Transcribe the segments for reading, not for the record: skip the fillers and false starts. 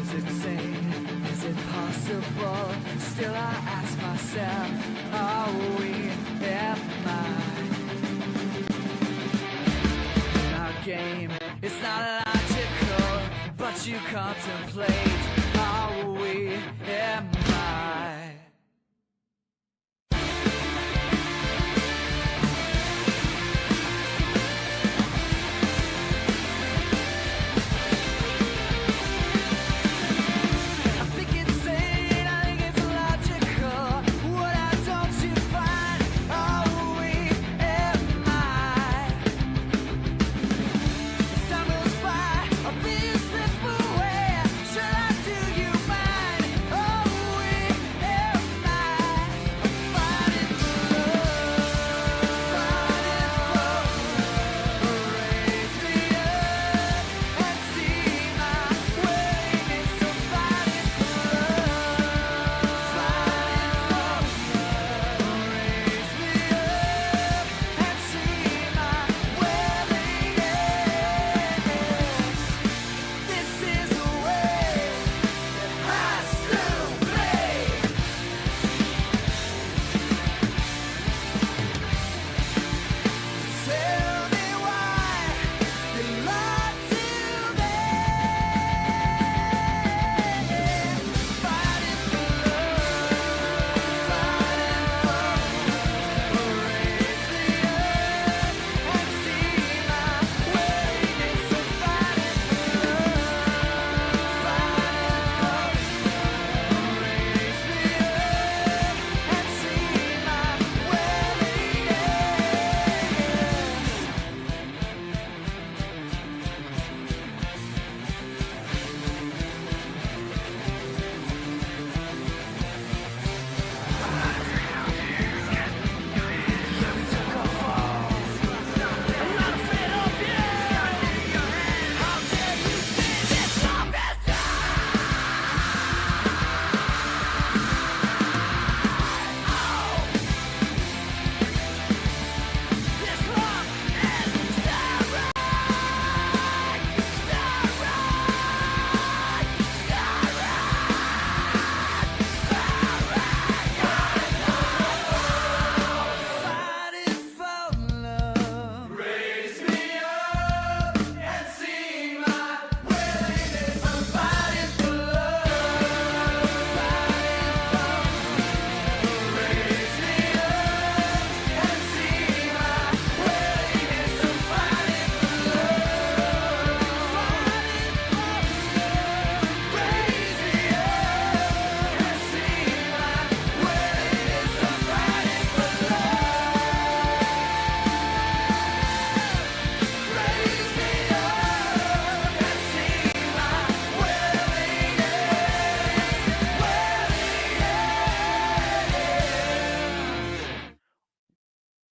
Is it sane? Is it possible? Still I ask myself, are we, am I? In our game, it's not logical, but you contemplate, are we, am I?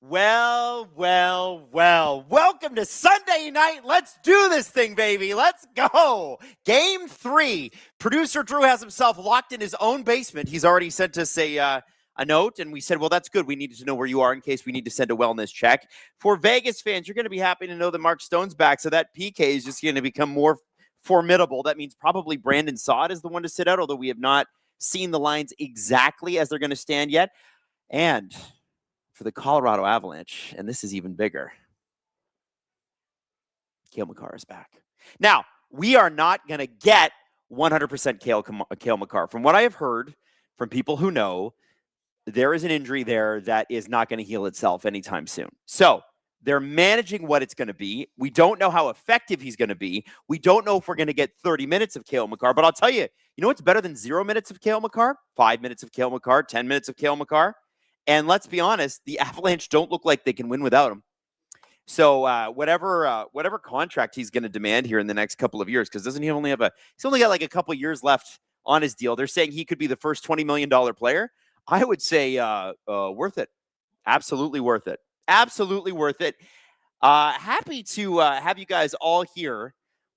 Well. Welcome to Sunday night. Let's do this thing, baby. Let's go. Game 3. Producer Drew has himself locked in his own basement. He's already sent us a note, and we said, well, that's good. We needed to know where you are in case we need to send a wellness check. For Vegas fans, you're going to be happy to know that Mark Stone's back, so that PK is just going to become more formidable. That means probably Brandon Saad is the one to sit out, although we have not seen the lines exactly as they're going to stand yet. And for the Colorado Avalanche, and this is even bigger, Cale Makar is back. Now, we are not going to get 100% Cale Makar. From what I have heard from people who know, there is an injury there that is not going to heal itself anytime soon. So they're managing what it's going to be. We don't know how effective he's going to be. We don't know if we're going to get 30 minutes of Cale Makar. But I'll tell you, you know what's better than 0 minutes of Cale Makar? 5 minutes of Cale Makar, 10 minutes of Cale Makar. And let's be honest, the Avalanche don't look like they can win without him. So whatever contract he's going to demand here in the next couple of years, because doesn't he only have he's only got like a couple of years left on his deal. They're saying he could be the first $20 million player. I would say worth it. Absolutely worth it. Absolutely worth it. Happy to have you guys all here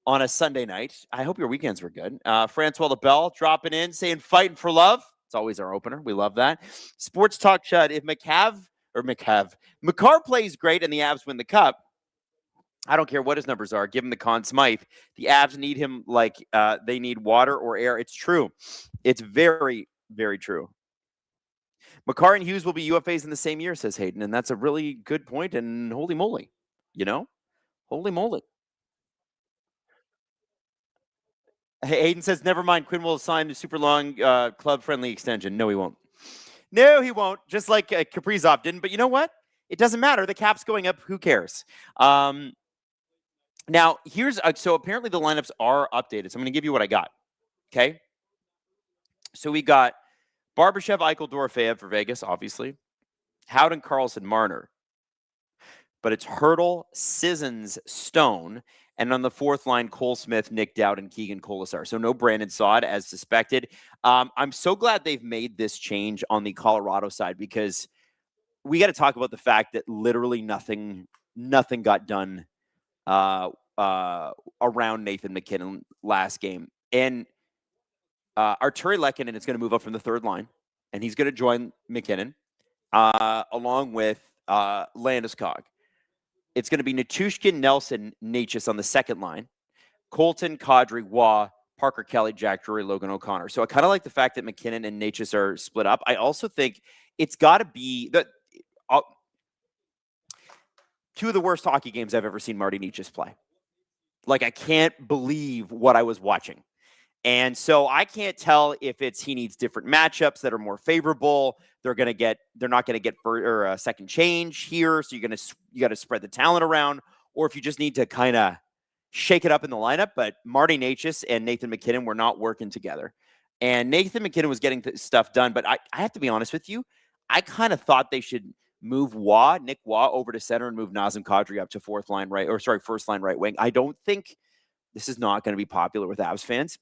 on a Sunday night. I hope your weekends were good. Francois LaBelle dropping in, saying fighting for love. It's always our opener. We love that. Sports Talk Chud. If Makar plays great and the Avs win the cup, I don't care what his numbers are. Give him the Conn Smythe. The Avs need him like they need water or air. It's true. It's very, very true. Makar and Hughes will be UFAs in the same year, says Hayden, and that's a really good point. And holy moly, you know, holy moly. Hayden says, never mind. Quinn will sign a super long club friendly extension. No, he won't. No, he won't. Just like Kaprizov didn't. But you know what? It doesn't matter. The cap's going up. Who cares? Now, here's so apparently the lineups are updated. So I'm going to give you what I got. Okay. So we got Barbashev, Eichel, Dorofeyev for Vegas, obviously. Howden, Carlson, Marner. But it's Hurdle, Sissons, Stone. And on the fourth line, Cole Smith, Nick Dowd, and Keegan Colasar. So no Brandon Saad as suspected. I'm so glad they've made this change on the Colorado side because we got to talk about the fact that literally nothing got done around Nathan MacKinnon last game. And Arturi Lehkonen is going to move up from the third line, and he's going to join MacKinnon along with Landeskog. It's going to be Natushkin, Nelson, Natchez on the second line. Colton, Kadri, Waugh, Parker Kelly, Jack Drury, Logan O'Connor. So I kind of like the fact that MacKinnon and Natchez are split up. I also think it's got to be that two of the worst hockey games I've ever seen Marty Natchez play. Like, I can't believe what I was watching. And so I can't tell if it's he needs different matchups that are more favorable. They're not going to get a second change here. So you got to spread the talent around, or if you just need to kind of shake it up in the lineup. But Marty Natchez and Nathan MacKinnon were not working together. And Nathan MacKinnon was getting stuff done. But I have to be honest with you. I kind of thought they should move Nick Waugh over to center and move Nazem Kadri up to first line right wing. I don't think this is not going to be popular with Avs fans.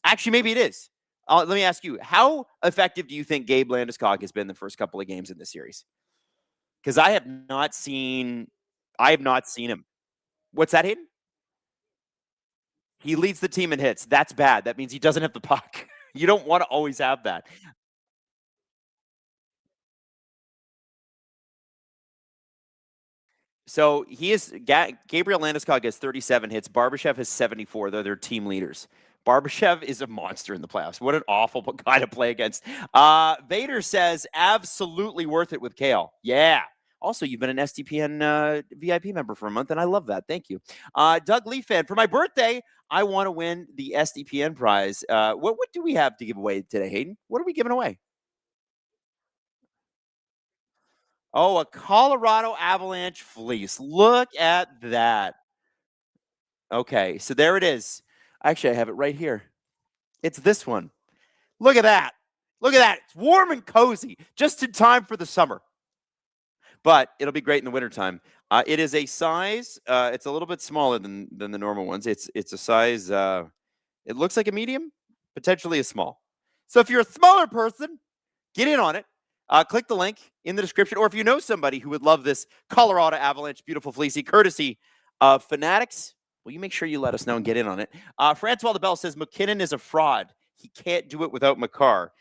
Actually, maybe it is. Let me ask you, how effective do you think Gabe Landeskog has been the first couple of games in this series? Because I have not seen him. What's that, Hayden? He leads the team in hits. That's bad. That means he doesn't have the puck. You don't want to always have that. So Gabriel Landeskog has 37 hits. Barbashev has 74. They're their team leaders. Barbashev is a monster in the playoffs. What an awful guy to play against. Vader says, absolutely worth it with Kale. Yeah. Also, you've been an SDPN VIP member for a month, and I love that. Thank you. Doug Lee fan, for my birthday, I want to win the SDPN prize. What do we have to give away today, Hayden? What are we giving away? Oh, a Colorado Avalanche fleece. Look at that. Okay, so there it is. Actually, I have it right here. It's this one. Look at that. Look at that. It's warm and cozy, just in time for the summer. But it'll be great in the wintertime. It is a size. It's a little bit smaller than the normal ones. It's a size. It looks like a medium, potentially a small. So if you're a smaller person, get in on it. Click the link in the description, or if you know somebody who would love this Colorado Avalanche beautiful fleecy, courtesy of Fanatics, will you make sure you let us know and get in on it? Francois DeBell says MacKinnon is a fraud. He can't do it without Makar.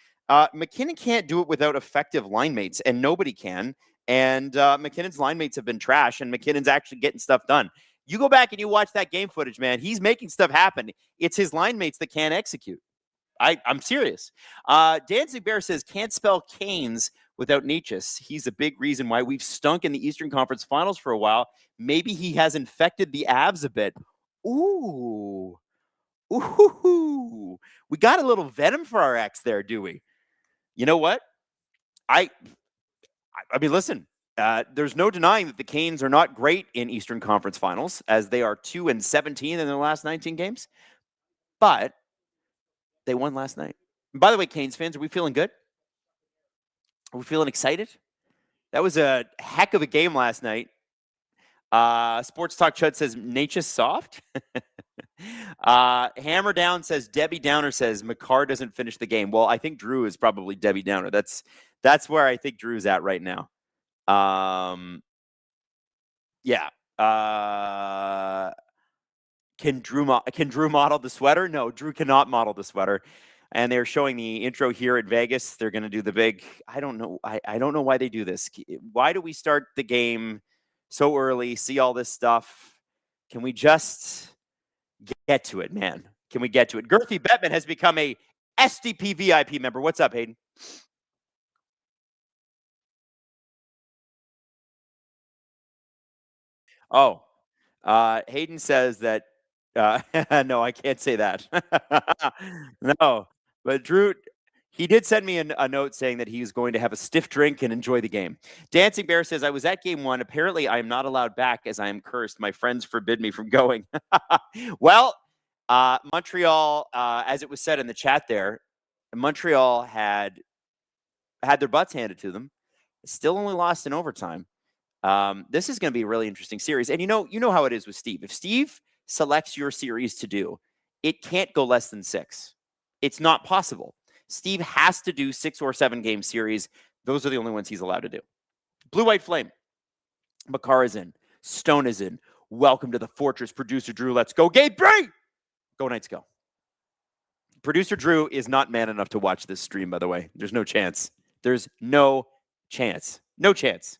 MacKinnon can't do it without effective line mates, and nobody can. And McKinnon's line mates have been trash, and MacKinnon's actually getting stuff done. You go back and you watch that game footage, man. He's making stuff happen. It's his line mates that can't execute. I'm serious. Danzig Bear says, can't spell Canes without Natchez. He's a big reason why we've stunk in the Eastern Conference Finals for a while. Maybe he has infected the Avs a bit. Ooh. We got a little venom for our ex there, do we? You know what? I mean, listen, there's no denying that the Canes are not great in Eastern Conference Finals, as they are 2-17 in their last 19 games. But they won last night. And by the way, Canes fans, are we feeling good? Are we feeling excited? That was a heck of a game last night. Sports Talk Chud says, Natchez soft. Hammer Down says, Debbie Downer says, Makar doesn't finish the game. Well, I think Drew is probably Debbie Downer. That's where I think Drew's at right now. Yeah. Can Drew model the sweater? No, Drew cannot model the sweater. And they're showing the intro here at Vegas. They're going to do the big. I don't know. I don't know why they do this. Why do we start the game so early? See all this stuff. Can we just get to it, man? Can we get to it? Girthy Bettman has become a SDP VIP member. What's up, Hayden? Oh, Hayden says that. No, I can't say that. No, but Drew, he did send me a note saying that he's going to have a stiff drink and enjoy the game. Dancing Bear says, I was at game one. Apparently, I am not allowed back as I am cursed. My friends forbid me from going. Well, Montreal, as it was said in the chat there, Montreal had their butts handed to them. Still only lost in overtime. This is going to be a really interesting series. And you know how it is with Steve. If Steve selects your series to do, it can't go less than 6. It's not possible. Steve has to do 6 or 7 game series. Those are the only ones he's allowed to do. Blue White Flame. Makar is in. Stone is in. Welcome to the Fortress. Producer Drew, let's go. Game 3! Go Knights, go. Producer Drew is not man enough to watch this stream, by the way. There's no chance. There's no chance. No chance.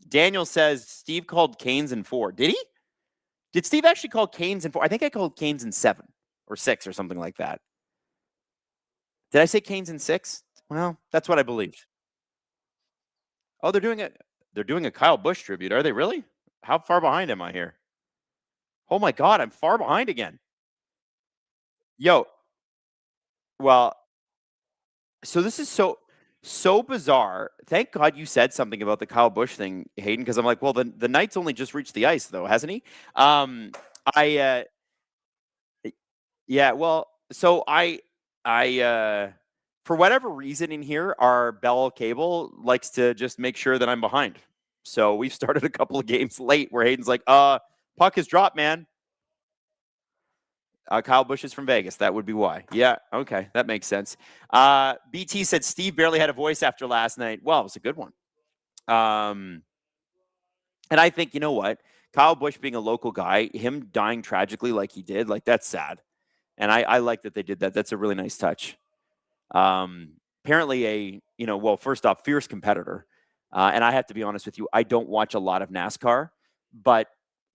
Daniel says Steve called Canes in 4. Did he? Did Steve actually call Canes in 4? I think I called Canes in 7 or 6 or something like that. Did I say Canes in 6? Well, that's what I believed. Oh, they're doing a Kyle Busch tribute. Are they really? How far behind am I here? Oh my God, I'm far behind again. Yo. Well, so this is so bizarre. Thank God you said something about the Kyle Busch thing, Hayden, because I'm like, well, the Knight's only just reached the ice, though, hasn't he? Yeah, well, so I for whatever reason in here, our Bell cable likes to just make sure that I'm behind. So we've started a couple of games late where Hayden's like, puck has dropped, man. Kyle Busch is from Vegas. That would be why. Yeah, okay. That makes sense. BT said Steve barely had a voice after last night. Well, it was a good one. And I think, you know what? Kyle Busch being a local guy, him dying tragically like he did, like that's sad. And I like that they did that. That's a really nice touch. Apparently first off, fierce competitor. And I have to be honest with you, I don't watch a lot of NASCAR, but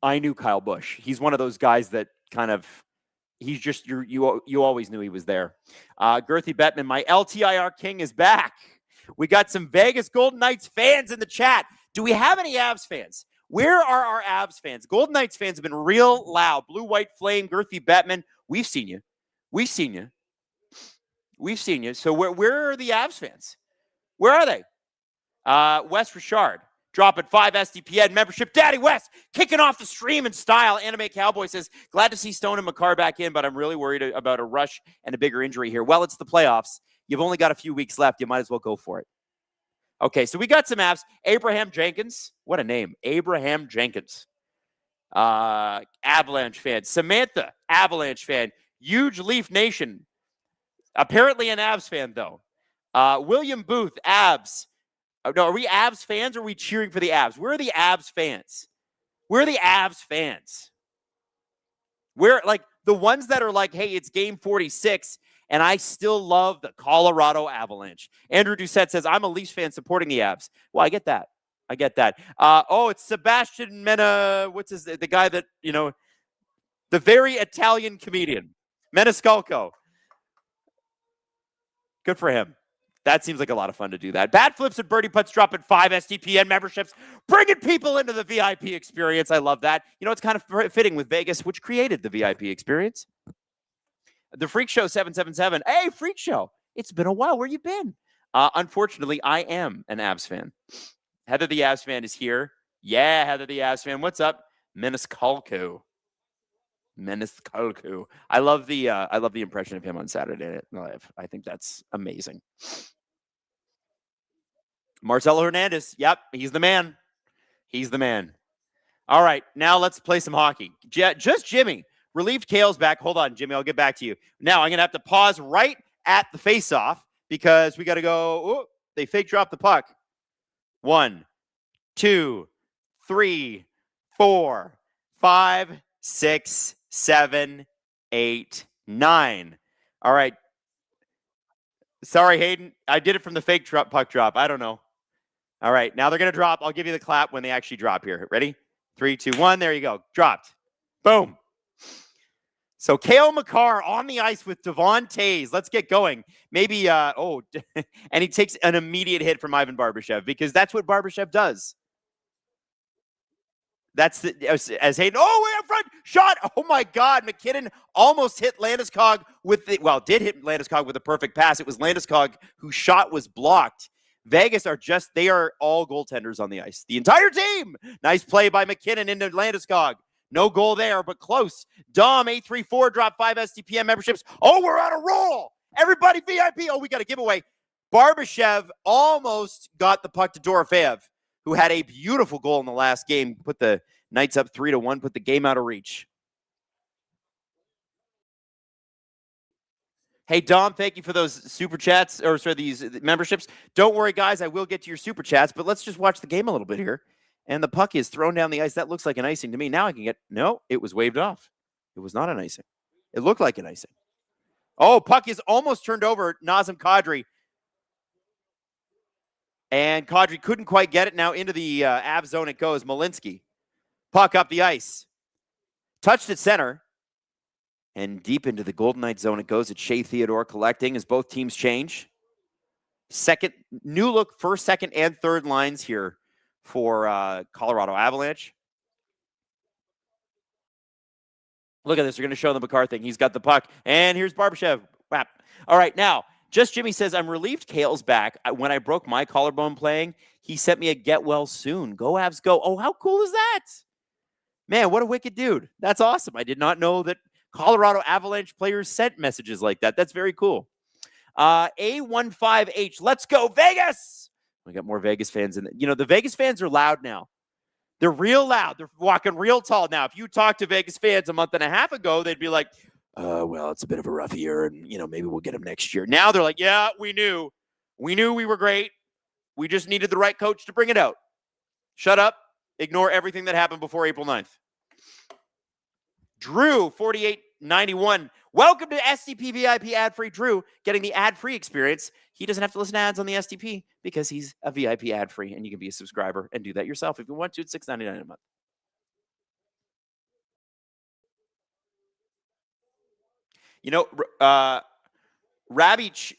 I knew Kyle Busch. He's one of those guys that kind of, he's just, you always knew he was there. Girthy Bettman, my LTIR king is back. We got some Vegas Golden Knights fans in the chat. Do we have any Avs fans? Where are our Avs fans? Golden Knights fans have been real loud. Blue, White, Flame, Girthy Bettman. We've seen you. We've seen you. We've seen you. So where are the Avs fans? Where are they? Wes Richard, dropping 5 SDPN membership. Daddy West kicking off the stream in style. Anime Cowboy says, glad to see Stone and Makar back in, but I'm really worried about a rush and a bigger injury here. Well, it's the playoffs. You've only got a few weeks left. You might as well go for it. Okay, so we got some Avs. Abraham Jenkins. What a name. Abraham Jenkins. Avalanche fan. Samantha, Avalanche fan. Huge Leaf Nation. Apparently an Avs fan, though. William Booth, Avs. No, are we Avs fans or are we cheering for the Avs? Where are the Avs fans? Where are the Avs fans? We're like the ones that are like, hey, it's game 46, and I still love the Colorado Avalanche. Andrew Doucette says, I'm a Leafs fan supporting the Avs. Well, I get that. I get that. It's Sebastian Mena. What's the guy that, the very Italian comedian, Meniscalco. Good for him. That seems like a lot of fun to do that. Bat flips and birdie putts dropping 5 SDPN memberships, bringing people into the VIP experience. I love that. It's kind of fitting with Vegas, which created the VIP experience. The Freak Show 777. Hey, Freak Show. It's been a while. Where you been? Unfortunately, I am an Avs fan. Heather the Avs fan is here. Yeah, Heather the Avs fan. What's up? Meniscalco. I love the impression of him on Saturday Night Live. I think that's amazing. Marcelo Hernandez. Yep, he's the man. He's the man. All right, now let's play some hockey. Just Jimmy. Relieved Kale's back. Hold on, Jimmy. I'll get back to you. Now I'm going to have to pause right at the face-off because we got to go. They fake drop the puck. 1, 2, 3, 4, 5, 6, 7, 8, 9. All right. Sorry, Hayden. I did it from the fake puck drop. I don't know. All right. Now they're going to drop. I'll give you the clap when they actually drop here. Ready? 3, 2, 1. There you go. Dropped. Boom. So Cale Makar on the ice with Devon Toews. Let's get going. Maybe, and he takes an immediate hit from Ivan Barbashev because that's what Barbashev does. That's as Hayden. Oh, way up front shot. Oh my God, McKinnon almost hit Landeskog did hit Landeskog with a perfect pass. It was Landeskog whose shot was blocked. Vegas they are all goaltenders on the ice. The entire team. Nice play by McKinnon into Landeskog. No goal there, but close. Dom 834 dropped 5 SDPM memberships. Oh, we're on a roll. Everybody VIP. Oh, we got a giveaway. Barbashev almost got the puck to Dorofeev, who had a beautiful goal in the last game, put the Knights up 3-1, put the game out of reach. Hey, Dom, thank you for those super chats, or sorry, these memberships. Don't worry, guys, I will get to your super chats, but let's just watch the game a little bit here. And the puck is thrown down the ice. That looks like an icing to me. Now I can no, it was waved off. It was not an icing. It looked like an icing. Oh, puck is almost turned over. Nazem Kadri. And Kadri couldn't quite get it. Now into the Av zone it goes. Malinsky. Puck up the ice. Touched at center. And deep into the Golden Knight zone it goes. It's Shea Theodore collecting as both teams change. New look, first, second, and third lines here for Colorado Avalanche. Look at this. They're going to show the Makar thing. He's got the puck. And here's Barbashev. Whap. All right, now, Just Jimmy says, I'm relieved Cale's back. When I broke my collarbone playing, he sent me a get well soon. Go Avs go. Oh, how cool is that? Man, what a wicked dude. That's awesome. I did not know that Colorado Avalanche players sent messages like that. That's very cool. A15H, let's go Vegas. We got more Vegas fans in. The Vegas fans are loud now. They're real loud. They're walking real tall now. If you talk to Vegas fans a month and a half ago, they'd be like, well, it's a bit of a rough year, and, maybe we'll get them next year. Now they're like, yeah, we knew. We knew we were great. We just needed the right coach to bring it out. Shut up. Ignore everything that happened before April 9th. Drew, 4891. Welcome to SDP VIP ad-free. Drew, getting the ad-free experience. He doesn't have to listen to ads on the SDP because he's a VIP ad-free, and you can be a subscriber and do that yourself if you want to. It's $6.99 a month. Rabich,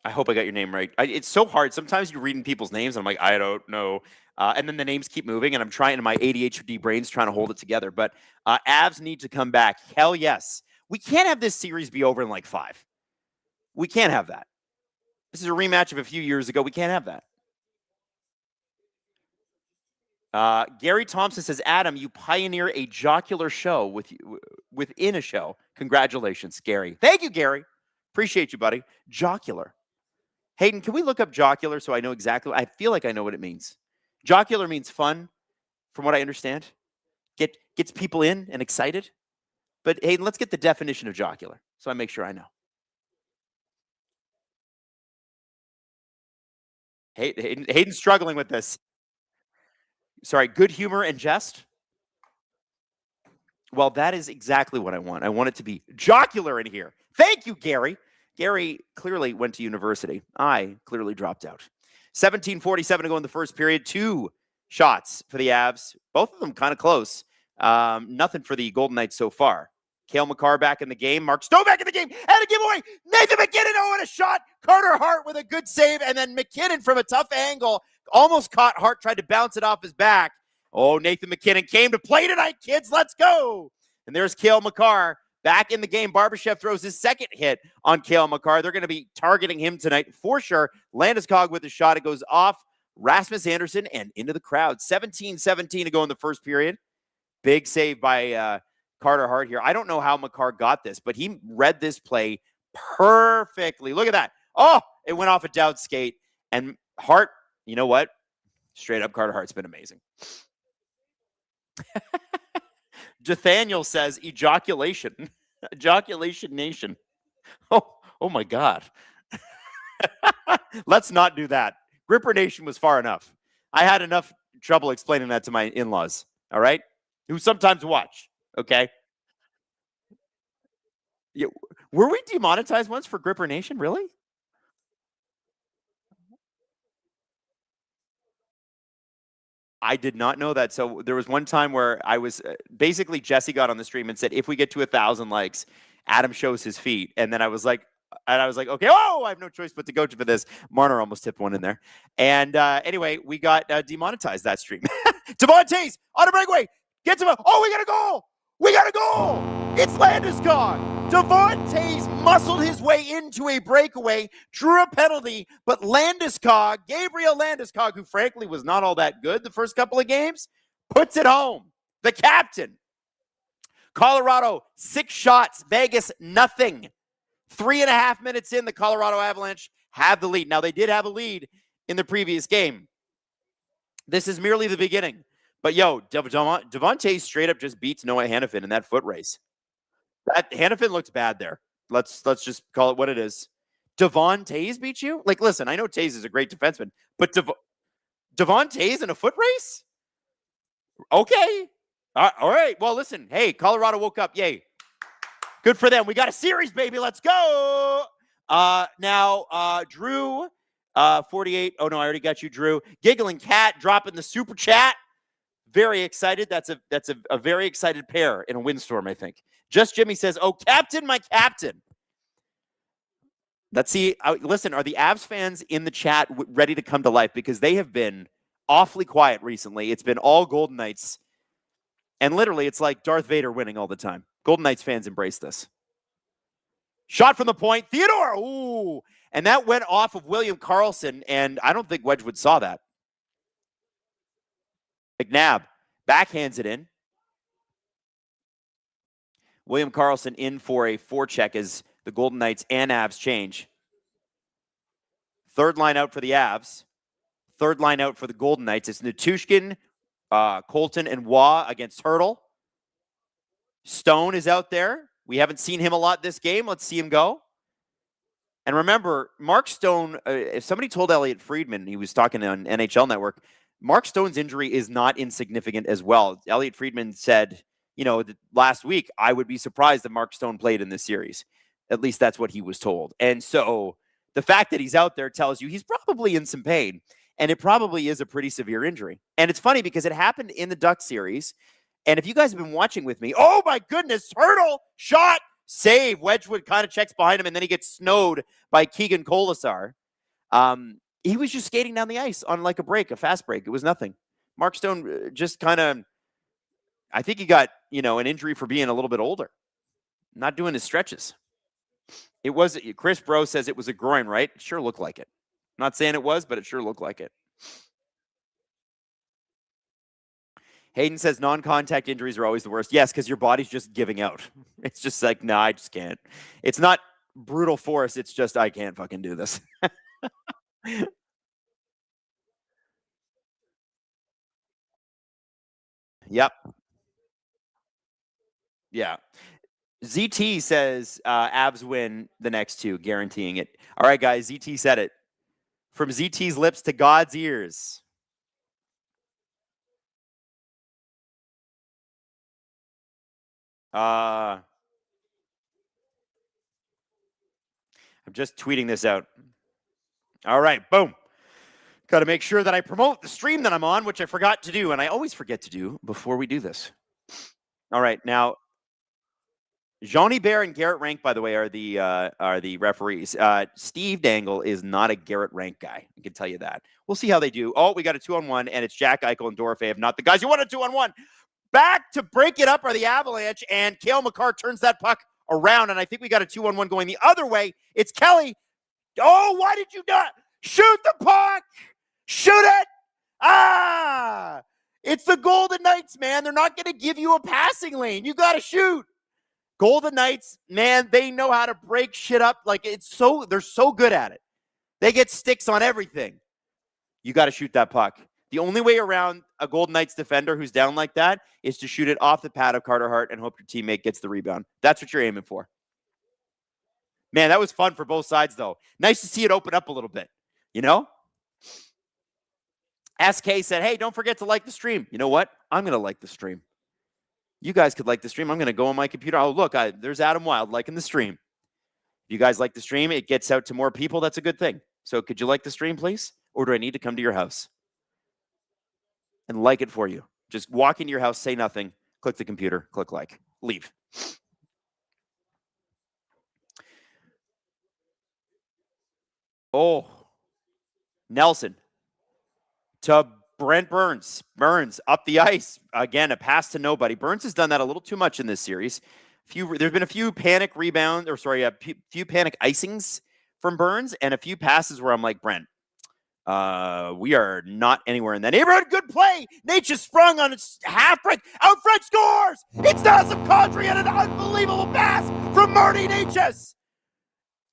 I hope I got your name right. It's so hard. Sometimes you're reading people's names, and I'm like, I don't know. And then the names keep moving, and I'm trying, my ADHD brain's trying to hold it together. But Avs need to come back. Hell yes. We can't have this series be over in like 5. We can't have that. This is a rematch of a few years ago. We can't have that. Gary Thompson says, Adam, you pioneer a jocular show within a show. Congratulations, Gary. Thank you, Gary. Appreciate you, buddy. Jocular. Hayden, can we look up jocular so I know exactly? I feel like I know what it means. Jocular means fun, from what I understand. Gets people in and excited. But Hayden, let's get the definition of jocular so I make sure I know. Hayden's struggling with this. Sorry, good humor and jest? Well, that is exactly what I want. I want it to be jocular in here. Thank you, Gary. Gary clearly went to university. I clearly dropped out. 17:47 to go in the first period. 2 shots for the Avs. Both of them kind of close. Nothing for the Golden Knights so far. Cale Makar back in the game. Mark Stowe back in the game. And a giveaway. Nathan McKinnon, what a shot. Carter Hart with a good save. And then McKinnon from a tough angle almost caught Hart, tried to bounce it off his back. Oh, Nathan McKinnon came to play tonight, kids. Let's go. And there's Cale Makar back in the game. Barbashev throws his second hit on Cale Makar. They're going to be targeting him tonight for sure. Landeskog with a shot. It goes off Rasmus Anderson and into the crowd. 17-17 to go in the first period. Big save by Carter Hart here. I don't know how Makar got this, but he read this play perfectly. Look at that. Oh, it went off a down skate. And Hart, you know what? Straight up, Carter Hart's been amazing. Nathaniel says ejaculation. Ejaculation Nation. Oh my God. Let's not do that. Gripper Nation was far enough. I had enough trouble explaining that to my in-laws, all right? Who sometimes watch, okay? Yeah, were we demonetized once for Gripper Nation? Really? I did not know that. So there was one time where I was basically Jesse got on the stream and said, if we get to 1,000 likes, Adam shows his feet. And then I was like, okay, I have no choice but to go for this. Marner almost tipped one in there. And anyway, we got demonetized that stream. Devontae's on a breakaway. Gets him. Oh, we got a goal. We got a goal. It's Landeskog. Devontae's muscled his way into a breakaway, drew a penalty, but Landeskog, Gabriel Landeskog, who frankly was not all that good the first couple of games, puts it home. The captain. Colorado, 6 shots. Vegas, nothing. 3.5 minutes in, the Colorado Avalanche have the lead. Now, they did have a lead in the previous game. This is merely the beginning. But, Devontae straight up just beats Noah Hannafin in that foot race. That Hannafin looks bad there. Let's just call it what it is. Devontae's beat you? Like, listen, I know Taze is a great defenseman, but Devontae's in a foot race? Okay. All right. Well, listen. Hey, Colorado woke up. Yay. Good for them. We got a series, baby. Let's go. Now, Drew, 48. Oh, no, I already got you, Drew. Giggling Cat dropping the super chat. Very excited. That's a very excited pair in a windstorm, I think. Just Jimmy says, oh, captain, my captain. Let's see. Listen, are the Avs fans in the chat ready to come to life? Because they have been awfully quiet recently. It's been all Golden Knights. And literally, it's like Darth Vader winning all the time. Golden Knights fans embrace this. Shot from the point. Theodore. Ooh. And that went off of William Karlsson, and I don't think Wedgwood saw that. McNabb backhands it in. William Karlsson in for a forecheck as the Golden Knights and Avs change. Third line out for the Avs. Third line out for the Golden Knights. It's Natushkin, Colton, and Waugh against Hurdle. Stone is out there. We haven't seen him a lot this game. Let's see him go. And remember, Mark Stone, if somebody told Elliot Friedman, he was talking on NHL Network, Mark Stone's injury is not insignificant as well. Elliot Friedman said, last week, I would be surprised that Mark Stone played in this series. At least that's what he was told. And so the fact that he's out there tells you he's probably in some pain. And it probably is a pretty severe injury. And it's funny because it happened in the Duck series. And if you guys have been watching with me, oh my goodness, Hurdle, shot, save. Wedgwood kind of checks behind him, and then he gets snowed by Keegan Colasar. He was just skating down the ice on like a fast break. It was nothing. Mark Stone just kind of, I think he got, an injury for being a little bit older. Not doing his stretches. It was, Chris Bro says it was a groin, right? It sure looked like it. I'm not saying it was, but it sure looked like it. Hayden says non-contact injuries are always the worst. Yes, because your body's just giving out. It's just like, no, I just can't. It's not brute force. It's just, I can't fucking do this. Yep. Yeah. ZT says Avs win the next 2, guaranteeing it. All right, guys, ZT said it. From ZT's lips to God's ears. I'm just tweeting this out. All right, boom. Got to make sure that I promote the stream that I'm on, which I forgot to do, and I always forget to do before we do this. All right, now Johnny Bear and Garrett Rank, by the way, are the referees. Steve Dangle is not a Garrett Rank guy. I can tell you that. We'll see how they do. Oh, we got a 2-on-1, and it's Jack Eichel and Dorofeev, not the guys you want a 2-on-1. Back to break it up are the Avalanche, and Cale Makar turns that puck around, and I think we got a 2-on-1 going the other way. It's Kelly. Oh, why did you not shoot the puck? Shoot it! It's the Golden Knights, man. They're not going to give you a passing lane. You got to shoot. Golden Knights, man, they know how to break shit up. Like, they're so good at it. They get sticks on everything. You got to shoot that puck. The only way around a Golden Knights defender who's down like that is to shoot it off the pad of Carter Hart and hope your teammate gets the rebound. That's what you're aiming for. Man, that was fun for both sides, though. Nice to see it open up a little bit, SK said, hey, don't forget to like the stream. You know what? I'm going to like the stream. You guys could like the stream. I'm going to go on my computer. Oh, look, there's Adam Wylde liking the stream. If you guys like the stream, it gets out to more people. That's a good thing. So could you like the stream, please? Or do I need to come to your house? and like it for you. Just walk into your house, say nothing, click the computer, click like, leave. Oh, Nelson to Brent Burns. Burns up the ice. Again, a pass to nobody. Burns has done that a little too much in this series. There's been a few panic rebounds, or sorry, a few panic icings from Burns, and a few passes where I'm like, Brent, we are not anywhere in that neighborhood. Good play. Natchez sprung on its half break. Out front scores. It's Nazem Kadri and an unbelievable pass from Marty Natchez.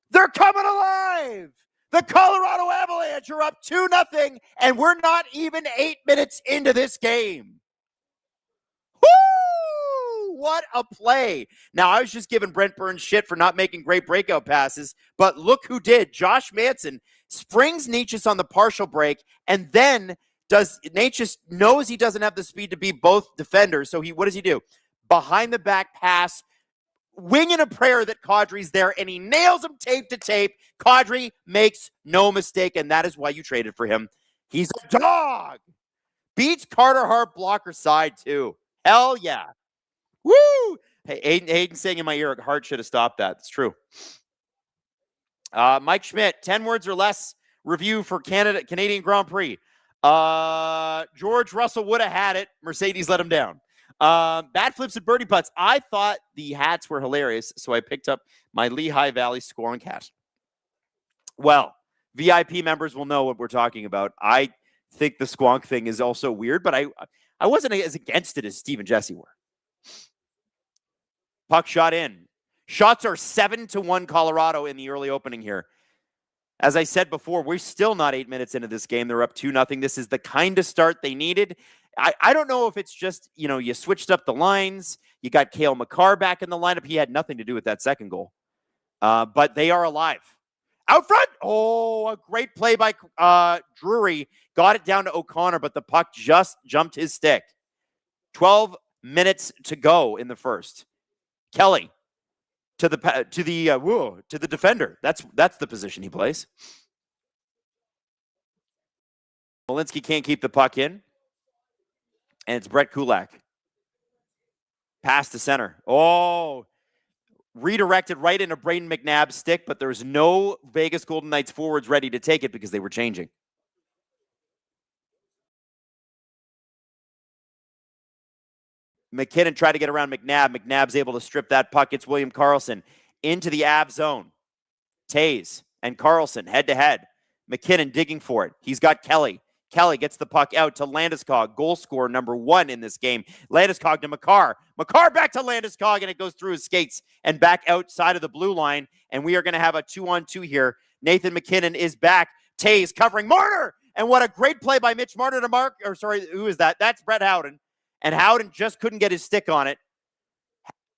They're coming alive. The Colorado Avalanche are up 2-0, and we're not even 8 minutes into this game. Woo! What a play. Now, I was just giving Brent Burns shit for not making great breakout passes, but look who did. Josh Manson springs Natchez on the partial break, and then Natchez knows he doesn't have the speed to beat both defenders, so what does he do? Behind the back pass, wing and a prayer that Kadri's there, and he nails him tape to tape. Kadri makes no mistake, and that is why you traded for him. He's a dog. Beats Carter Hart blocker side, too. Hell yeah. Woo! Hey, Hayden saying in my ear, Hart should have stopped that. It's true. Mike Schmidt, 10 words or less review for Canadian Grand Prix. George Russell would have had it. Mercedes let him down. Bad flips and birdie putts. I thought the hats were hilarious, so I picked up my Lehigh Valley scoring hat. Well, VIP members will know what we're talking about. I think the squonk thing is also weird, but I wasn't as against it as Steve and Jesse were. Puck shot in. Shots are 7-1 Colorado in the early opening here. As I said before, we're still not 8 minutes into this game. They're up 2-0. This is the kind of start they needed. I don't know if it's just, you switched up the lines. You got Cale Makar back in the lineup. He had nothing to do with that second goal. But they are alive. Out front. Oh, a great play by Drury. Got it down to O'Connor, but the puck just jumped his stick. 12 minutes to go in the first. Kelly to the defender. That's the position he plays. Malinsky can't keep the puck in. And it's Brett Kulak. Pass to center. Oh, redirected right into Braden McNabb's stick, but there's no Vegas Golden Knights forwards ready to take it because they were changing. McKinnon tried to get around McNabb. McNabb's able to strip that puck. It's William Karlsson into the Av zone. Tays and Karlsson head-to-head. McKinnon digging for it. He's got Kelly. Kelly gets the puck out to Landeskog, goal scorer number 1 in this game. Landeskog to Makar. Makar back to Landeskog, and it goes through his skates and back outside of the blue line, and we are going to have a 2-on-2 here. Nathan McKinnon is back. Tays covering Marner, and what a great play by Mitch Marner to mark, or sorry, who is that? That's Brett Howden, and Howden just couldn't get his stick on it.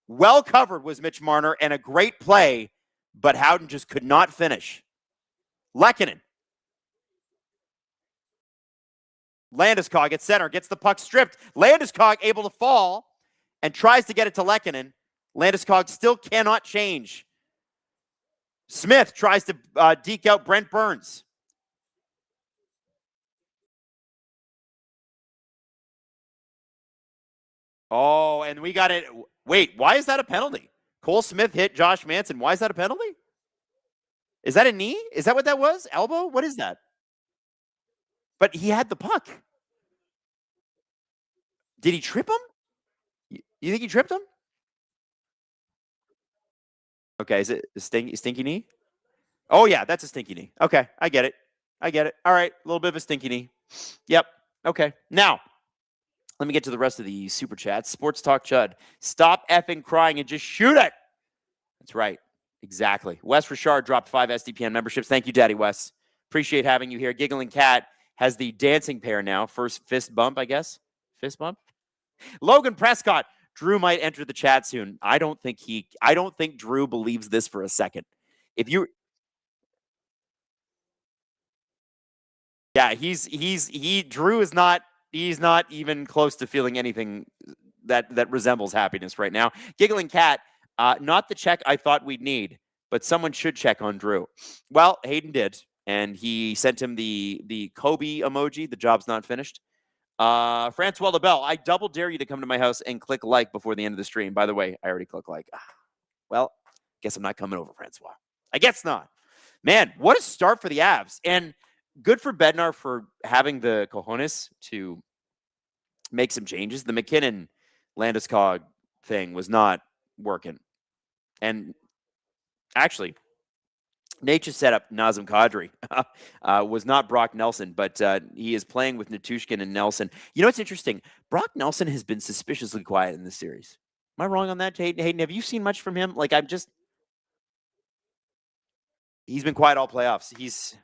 Well covered was Mitch Marner, and a great play, but Howden just could not finish. Lehkonen. Landeskog at center, gets the puck stripped. Landeskog able to fall and tries to get it to Lehkonen. Landeskog still cannot change. Smith tries to deke out Brent Burns. Oh, and we got it. Wait, why is that a penalty? Cole Smith hit Josh Manson. Why is that a penalty? Is that a knee? Is that what that was? Elbow? What is that? But he had the puck. Did he trip him? You think he tripped him? Okay, is it a stinky knee? Oh, yeah, that's a stinky knee. Okay, I get it. All right, a little bit of a stinky knee. Yep, okay. Now, let me get to the rest of the super chats. Sports Talk Chud. Stop effing crying and just shoot it. That's right. Exactly. Wes Richard dropped 5 SDPN memberships. Thank you, Daddy Wes. Appreciate having you here. Giggling Cat has the dancing pair now. First fist bump, I guess. Fist bump. Logan Prescott. Drew might enter the chat soon. I don't think Drew believes this for a second. Drew is not, he's not even close to feeling anything that resembles happiness right now. Giggling Cat, not the check I thought we'd need, but someone should check on Drew. Well, Hayden did, and he sent him the Kobe emoji. The job's not finished. Francois LaBelle, I double dare you to come to my house and click like before the end of the stream. By the way, I already clicked like. Well, guess I'm not coming over, Francois. I guess not. Man, what a start for the Avs. And good for Bednar for having the cojones to make some changes. The McKinnon Landeskog thing was not working. And actually, Nature's set up Nazem Kadri was not Brock Nelson, but he is playing with Nichushkin and Nelson. You know what's interesting? Brock Nelson has been suspiciously quiet in this series. Am I wrong on that, Hayden? Have you seen much from him? Like, he's been quiet all playoffs.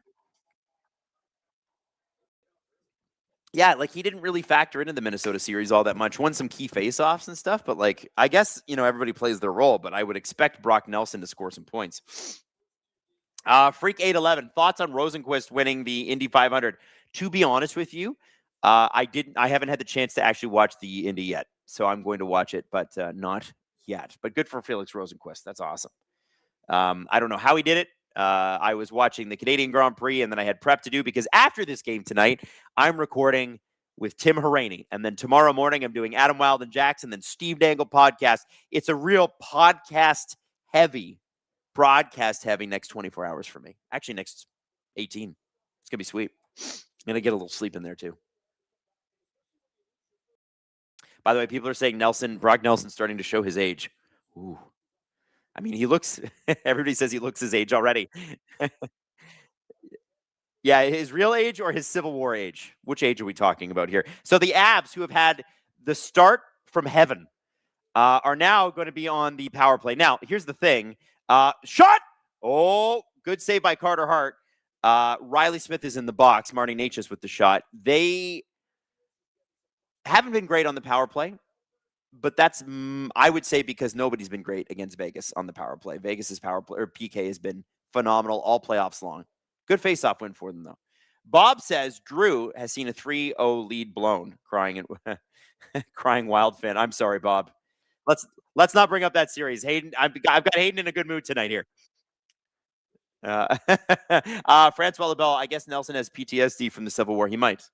Yeah, like he didn't really factor into the Minnesota series all that much. Won some key faceoffs and stuff, but like, I guess, everybody plays their role, but I would expect Brock Nelson to score some points. Freak 811, thoughts on Rosenquist winning the Indy 500? To be honest with you, I haven't had the chance to actually watch the Indy yet, so I'm going to watch it, but not yet. But good for Felix Rosenquist. That's awesome. I don't know how he did it. I was watching the Canadian Grand Prix, and then I had prep to do because after this game tonight, I'm recording with Tim Haraney. And then tomorrow morning, I'm doing Adam Wylde and Jackson, then Steve Dangle podcast. It's a real broadcast heavy next 24 hours for me. Actually, next 18. It's going to be sweet. I'm going to get a little sleep in there, too. By the way, people are saying Brock Nelson's starting to show his age. Ooh. I mean, he looks, everybody says he looks his age already. Yeah, his real age or his Civil War age? Which age are we talking about here? So the Avs, who have had the start from heaven, are now going to be on the power play. Now, here's the thing. Shot! Oh, good save by Carter Hart. Riley Smith is in the box. Marty Necas with the shot. They haven't been great on the power play. But that's, I would say, because nobody's been great against Vegas on the power play. Vegas's power play, or PK, has been phenomenal all playoffs long. Good face-off win for them, though. Bob says Drew has seen a 3-0 lead blown. Crying Wild fan. I'm sorry, Bob. Let's not bring up that series. Hayden, I've got Hayden in a good mood tonight here. Francois LaBelle, I guess Nelson has PTSD from the Civil War. He might.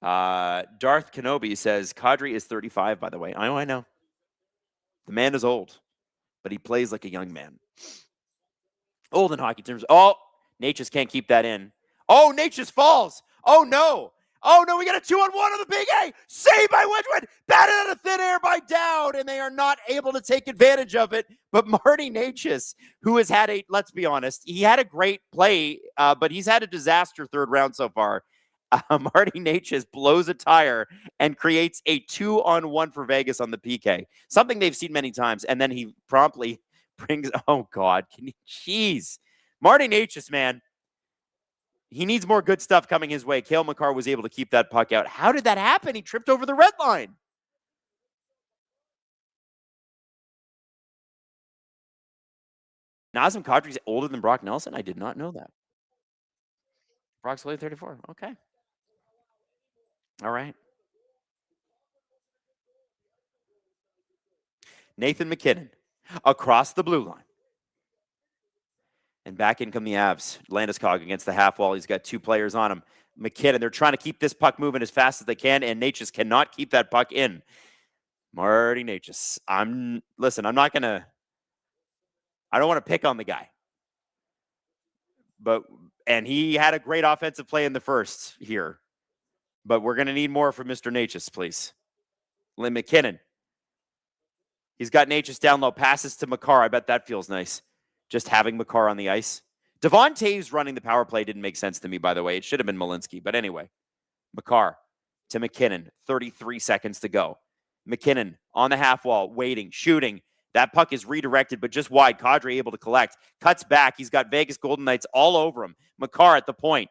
Darth Kenobi says Kadri is 35, by the way. I know. The man is old, but he plays like a young man. Old in hockey terms. Oh, Necas can't keep that in. Oh, Necas falls. Oh, no. We got a 2-on-1 on the Big A. Saved by Wedgwood. Batted out of thin air by Dowd, and they are not able to take advantage of it. But Marty Necas, who has had let's be honest, he had a great play, but he's had a disaster third round so far. Marty Necas blows a tire and creates a 2-on-1 for Vegas on the PK. Something they've seen many times. And then he promptly brings, oh God, jeez. Marty Necas, man. He needs more good stuff coming his way. Cale Makar was able to keep that puck out. How did that happen? He tripped over the red line. Nazem Kadri's older than Brock Nelson? I did not know that. Brock's only 34. Okay. All right. Nathan McKinnon across the blue line. And back in come the Avs. Landeskog against the half wall. He's got two players on him. McKinnon, they're trying to keep this puck moving as fast as they can, and Necas cannot keep that puck in. Marty Necas. I don't want to pick on the guy. And he had a great offensive play in the first here. But we're going to need more from Mr. Necas, please. Lynn McKinnon. He's got Necas down low. Passes to Makar. I bet that feels nice. Just having Makar on the ice. Devon Toews running the power play didn't make sense to me, by the way. It should have been Malinsky. But anyway, Makar to McKinnon. 33 seconds to go. McKinnon on the half wall, waiting, shooting. That puck is redirected, but just wide. Kadri able to collect. Cuts back. He's got Vegas Golden Knights all over him. Makar at the point.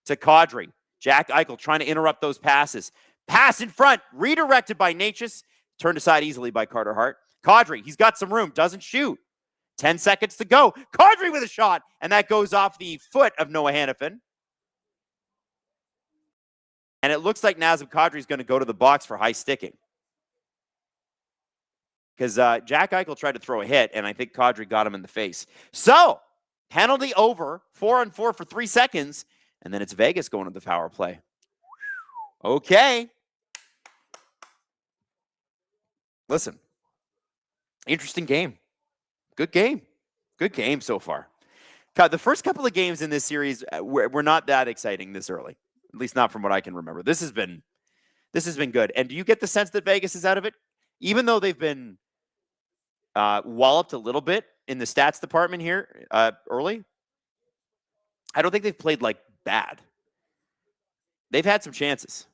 To Kadri. Jack Eichel trying to interrupt those passes. Pass in front. Redirected by Necas. Turned aside easily by Carter Hart. Kadri, he's got some room. Doesn't shoot. 10 seconds to go. Kadri with a shot. And that goes off the foot of Noah Hannafin. And it looks like Nazem Kadri is going to go to the box for high sticking. Because Jack Eichel tried to throw a hit, and I think Kadri got him in the face. So, Penalty over, 4-on-4 for 3 seconds, and then it's Vegas going to the power play. Okay. Listen, interesting game. Good game. Good game so far. God, the first couple of games in this series were not that exciting this early, at least not from what I can remember. This has been good. And do you get the sense that Vegas is out of it? Even though they've been walloped a little bit in the stats department here early, I don't think they've played like bad. They've had some chances.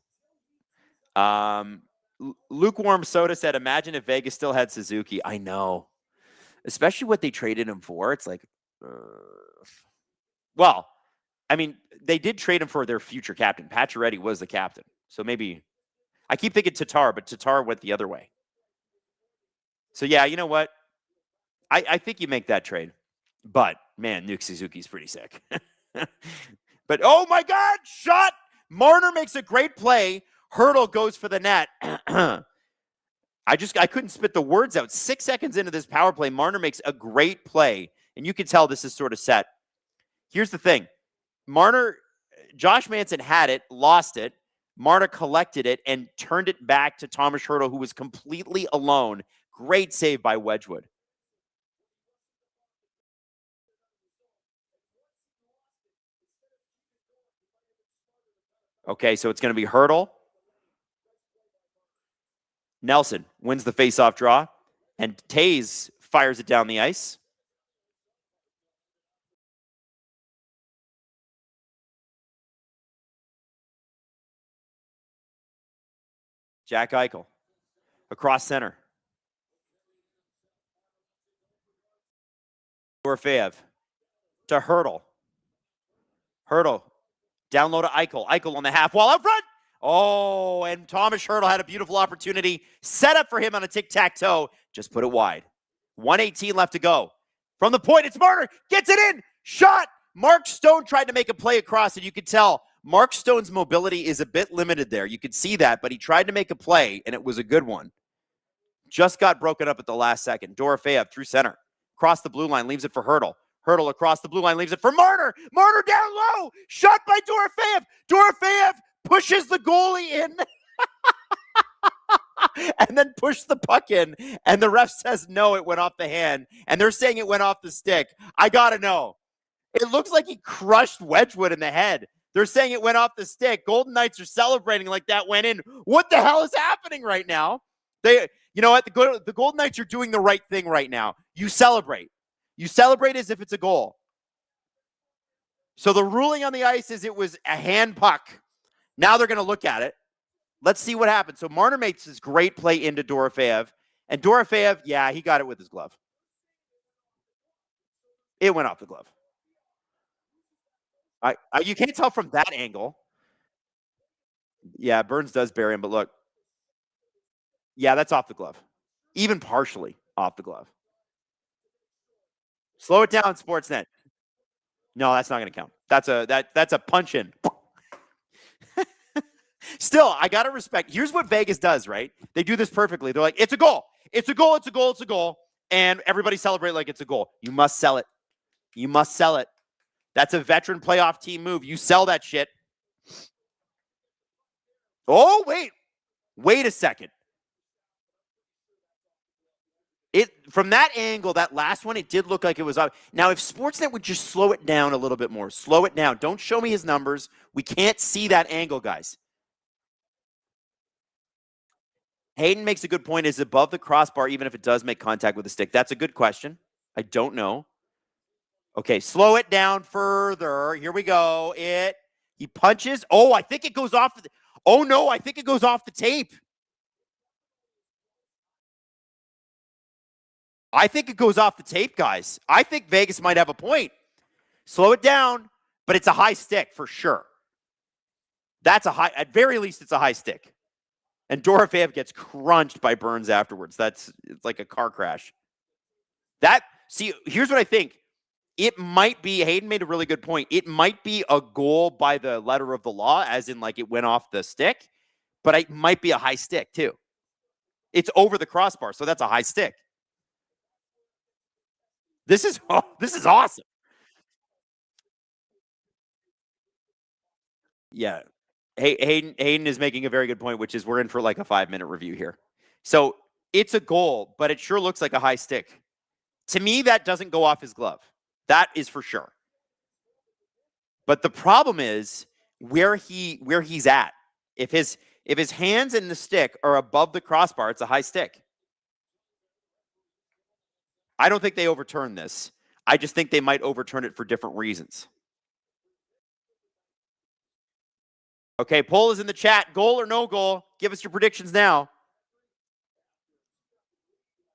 Lukewarm Soda said, imagine if Vegas still had Suzuki. I know. Especially what they traded him for. It's like, well, I mean, they did trade him for their future captain. Pacioretty was the captain. So maybe, I keep thinking Tatar, but Tatar went the other way. So yeah, you know what? I think you make that trade. But, man, Nuke Suzuki's pretty sick. But, oh my God, shot! Marner makes a great play. Hurdle goes for the net. I couldn't spit the words out. 6 seconds into this power play, Marner makes a great play. And you can tell this is sort of set. Here's the thing. Josh Manson had it, lost it. Marner collected it and turned it back to Thomas Hurdle, who was completely alone. Great save by Wedgwood. Okay, so it's going to be Hurdle. Nelson wins the faceoff draw, and Taze fires it down the ice. Jack Eichel across center. Orfeev to Hurdle. Hurdle down low to Eichel. Eichel on the half wall out front. Oh, and Thomas Hurdle had a beautiful opportunity set up for him on a tic-tac-toe. Just put it wide. 1:18 left to go. From the point, it's Marner. Gets it in. Shot. Mark Stone tried to make a play across, and you could tell Mark Stone's mobility is a bit limited there. You could see that, but he tried to make a play, and it was a good one. Just got broken up at the last second. Dorofeev through center. Across the blue line, leaves it for Hurdle. Hurdle across the blue line, leaves it for Marner. Marner down low. Shot by Dorofeev. Dorofeev pushes the goalie in and then pushed the puck in. And the ref says, no, it went off the hand. And they're saying it went off the stick. I got to know. It looks like he crushed Wedgwood in the head. They're saying it went off the stick. Golden Knights are celebrating like that went in. What the hell is happening right now? You know what? The Golden Knights are doing the right thing right now. You celebrate. You celebrate as if it's a goal. So the ruling on the ice is it was a hand puck. Now they're going to look at it. Let's see what happens. So Marner makes this great play into Dorofeev. And Dorofeev, yeah, he got it with his glove. It went off the glove. You can't tell from that angle. Yeah, Burns does bury him, but look. Yeah, that's off the glove. Even partially off the glove. Slow it down, Sportsnet. No, that's not going to count. That's a punch in. Still, I got to respect. Here's what Vegas does, right? They do this perfectly. They're like, it's a goal. It's a goal. It's a goal. It's a goal. And everybody celebrate like it's a goal. You must sell it. You must sell it. That's a veteran playoff team move. You sell that shit. Oh, wait. Wait a second. From that angle, that last one, it did look like it was up. Now, if Sportsnet would just slow it down a little bit more, slow it down. Don't show me his numbers. We can't see that angle, guys. Hayden makes a good point. Is it above the crossbar, even if it does make contact with the stick? That's a good question. I don't know. Okay, slow it down further. Here we go. He punches. Oh, I think it goes off. Oh, no, I think it goes off the tape. I think it goes off the tape, guys. I think Vegas might have a point. Slow it down, but it's a high stick for sure. That's at very least, it's a high stick. And Dorofeev gets crunched by Burns afterwards. It's like a car crash. Here's what I think. It might be, Hayden made a really good point. It might be a goal by the letter of the law, as in like it went off the stick, but it might be a high stick too. It's over the crossbar, so that's a high stick. This is awesome. Yeah. Hey, Hayden is making a very good point, which is we're in for like a 5-minute review here. So it's a goal, but it sure looks like a high stick. To me, that doesn't go off his glove. That is for sure. But the problem is where he's at. If his hands and the stick are above the crossbar, it's a high stick. I don't think they overturn this. I just think they might overturn it for different reasons. Okay, poll is in the chat. Goal or no goal? Give us your predictions now.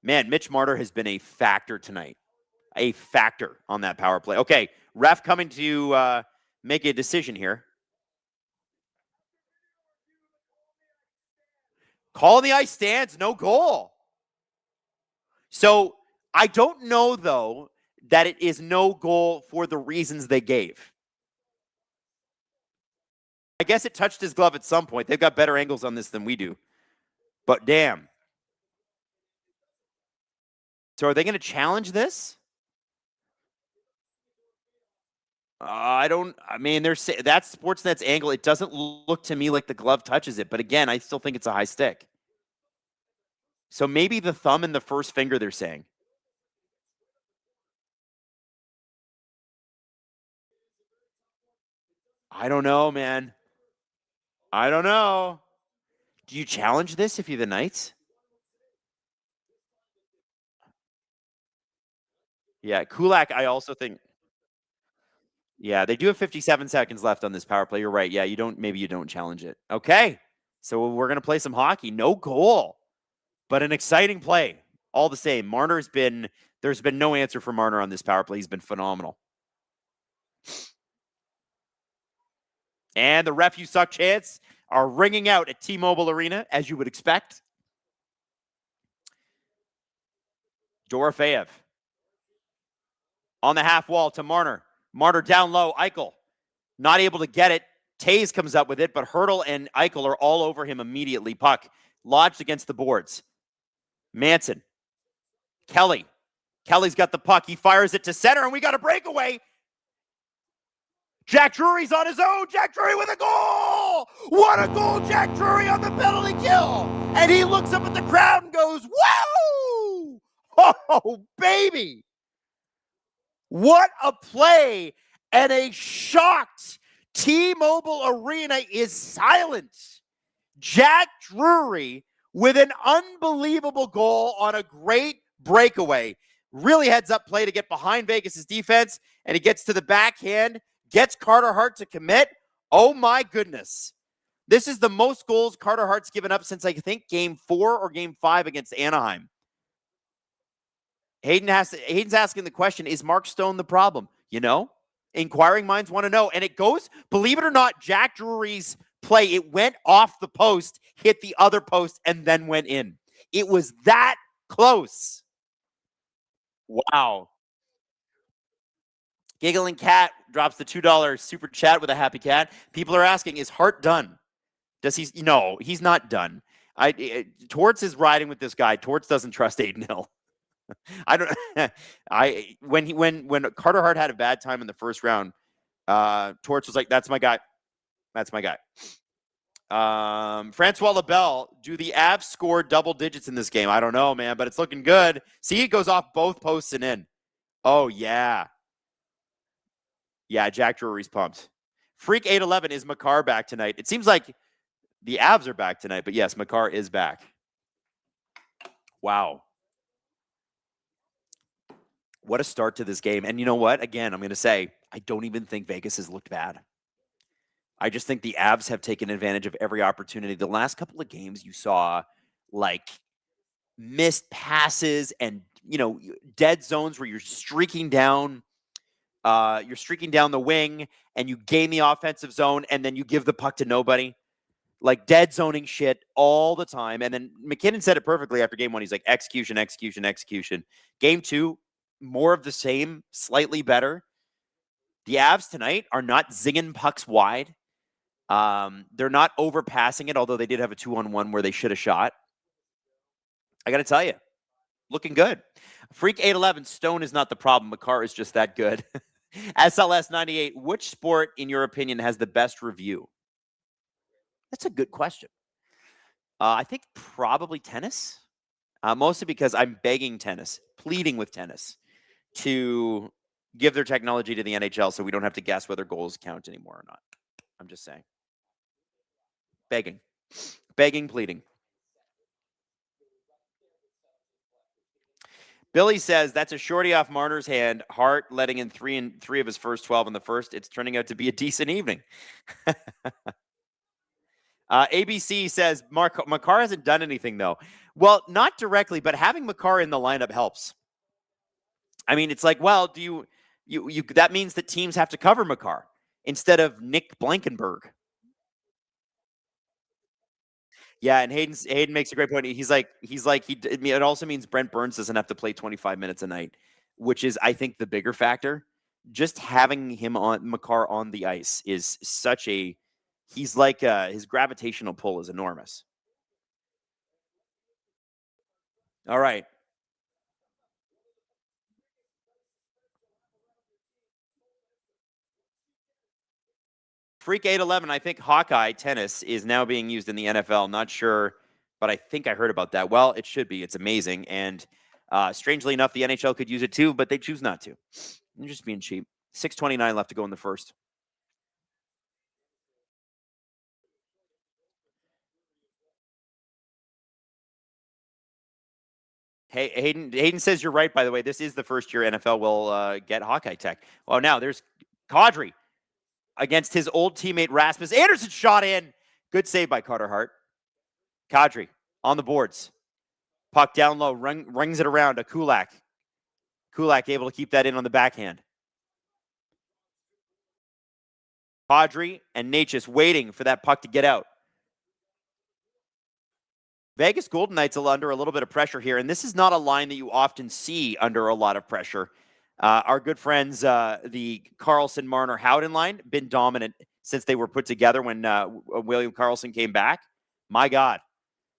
Man, Mitch Marner has been a factor tonight. A factor on that power play. Okay, ref coming to make a decision here. Call in the ice stands, no goal. So I don't know, though, that it is no goal for the reasons they gave. I guess it touched his glove at some point. They've got better angles on this than we do. But damn. So are they going to challenge this? I mean, that's Sportsnet's angle. It doesn't look to me like the glove touches it. But again, I still think it's a high stick. So maybe the thumb and the first finger, they're saying. I don't know, man. I don't know. Do you challenge this if you're the Knights? Yeah, Kulak, I also think. Yeah, they do have 57 seconds left on this power play. You're right. Yeah, maybe you don't challenge it. Okay. So we're going to play some hockey. No goal, but an exciting play. All the same. There's been no answer for Marner on this power play. He's been phenomenal. And the ref you suck chants are ringing out at T-Mobile Arena, as you would expect. Dorofeyev on the half wall to Marner. Marner down low. Eichel not able to get it. Taves comes up with it, but Hertl and Eichel are all over him immediately. Puck lodged against the boards. Manson. Kelly. Kelly's got the puck. He fires it to center, and we got a breakaway. Jack Drury's on his own. Jack Drury with a goal! What a goal, Jack Drury on the penalty kill! And he looks up at the crowd and goes, "Woo! Oh, baby! What a play!" And a shocked T-Mobile Arena is silent. Jack Drury with an unbelievable goal on a great breakaway. Really heads up play to get behind Vegas's defense, and he gets to the backhand, gets Carter Hart to commit. Oh my goodness. This is the most goals Carter Hart's given up since I think game 4 or game 5 against Anaheim. Hayden's asking the question, is Mark Stone the problem? Inquiring minds want to know. And it goes, believe it or not, Jack Drury's play, it went off the post, hit the other post, and then went in. It was that close. Wow. Giggling Cat drops the $2 super chat with a happy cat. People are asking, is Hart done? No, he's not done. Torts is riding with this guy. Torts doesn't trust Aiden Hill. When Carter Hart had a bad time in the first round, Torts was like, that's my guy. That's my guy. Francois Labelle, do the Avs score double digits in this game? I don't know, man, but it's looking good. See, it goes off both posts and in. Oh, yeah. Yeah, Jack Drury's pumped. Freak 811, is Makar back tonight? It seems like the Avs are back tonight, but yes, Makar is back. Wow. What a start to this game. And you know what? Again, I'm going to say, I don't even think Vegas has looked bad. I just think the Avs have taken advantage of every opportunity. The last couple of games you saw like missed passes and, dead zones where you're streaking down the wing and you gain the offensive zone and then you give the puck to nobody. Like dead zoning shit all the time. And then McKinnon said it perfectly after game 1. He's like, execution, execution, execution. Game 2, more of the same, slightly better. The Avs tonight are not zinging pucks wide. They're not overpassing it, although they did have a 2-on-1 where they should have shot. I got to tell you, looking good. Freak 811, Stone is not the problem. Makar is just that good. SLS 98, which sport, in your opinion, has the best review? That's a good question. I think probably tennis, mostly because I'm begging tennis, pleading with tennis to give their technology to the NHL so we don't have to guess whether goals count anymore or not. I'm just saying. Begging. Begging, pleading. Billy says that's a shorty off Marner's hand. Hart letting in three of his first 12 in the first. It's turning out to be a decent evening. ABC says Makar hasn't done anything though. Well, not directly, but having Makar in the lineup helps. I mean, it's like, well, do you that means that teams have to cover Makar instead of Nick Blankenberg. Yeah, and Hayden makes a great point. It also means Brent Burns doesn't have to play 25 minutes a night, which is I think the bigger factor. Just having him on Makar on the ice is such a he's like his gravitational pull is enormous. All right. Freak 811, I think Hawkeye tennis is now being used in the NFL. Not sure, but I think I heard about that. Well, it should be. It's amazing. And strangely enough, the NHL could use it too, but they choose not to. They're just being cheap. 6:29 left to go in the first. Hey, Hayden says you're right, by the way. This is the first year NFL will get Hawkeye tech. Well, now there's Kadri against his old teammate Rasmus Anderson. Shot in. Good save by Carter Hart. Kadri on the boards. Puck down low, rings it around to Kulak. Kulak able to keep that in on the backhand. Kadri and Natchez waiting for that puck to get out. Vegas Golden Knights are under a little bit of pressure here, and this is not a line that you often see under a lot of pressure. Our good friends, the Karlsson-Marner-Howden line, been dominant since they were put together when William Karlsson came back. My God.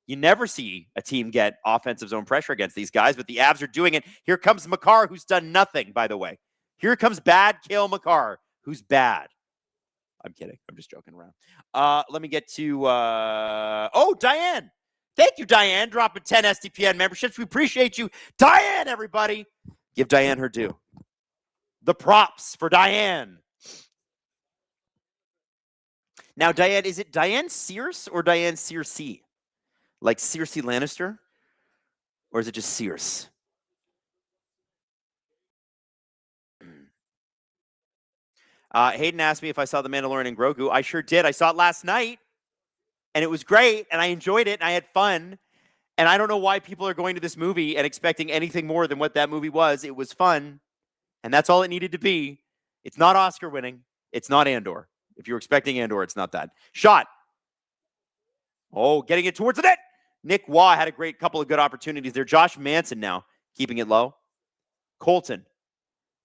You never see a team get offensive zone pressure against these guys, but the Avs are doing it. Here comes Makar, who's done nothing, by the way. Here comes bad Cale Makar, who's bad. I'm kidding. I'm just joking around. Let me get to Diane. Thank you, Diane, dropping 10 SDPN memberships. We appreciate you. Diane, everybody. Give Diane her due. The props for Diane. Now, Diane, is it Diane Sears or Diane Searcy? Like Cersei Lannister? Or is it just Sears? Hayden asked me if I saw The Mandalorian and Grogu. I sure did. I saw it last night, and it was great, and I enjoyed it, and I had fun. And I don't know why people are going to this movie and expecting anything more than what that movie was. It was fun, and that's all it needed to be. It's not Oscar winning. It's not Andor. If you're expecting Andor, it's not that. Shot. Oh, getting it towards the net. Nick Waugh had a couple of good opportunities there. Josh Manson now keeping it low. Colton.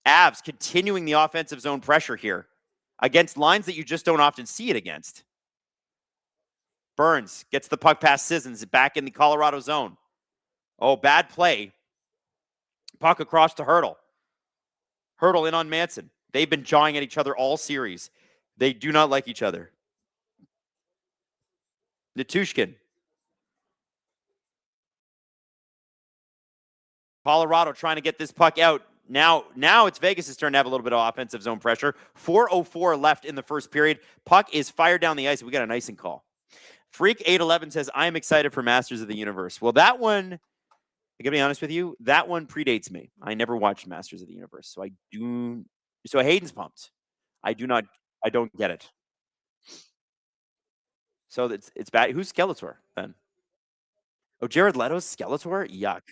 Avs continuing the offensive zone pressure here against lines that you just don't often see it against. Burns gets the puck past Sissons back in the Colorado zone. Oh, bad play. Puck across to Hurdle. Hurdle in on Manson. They've been jawing at each other all series. They do not like each other. Natushkin. Colorado trying to get this puck out. Now it's Vegas' turn to have a little bit of offensive zone pressure. 4:04 left in the first period. Puck is fired down the ice. We got an icing call. Freak 811 says, I'm excited for Masters of the Universe. Well, that one, I gotta be honest with you, that one predates me. I never watched Masters of the Universe. So Hayden's pumped. I don't get it. So it's bad. Who's Skeletor then? Oh, Jared Leto's Skeletor? Yuck.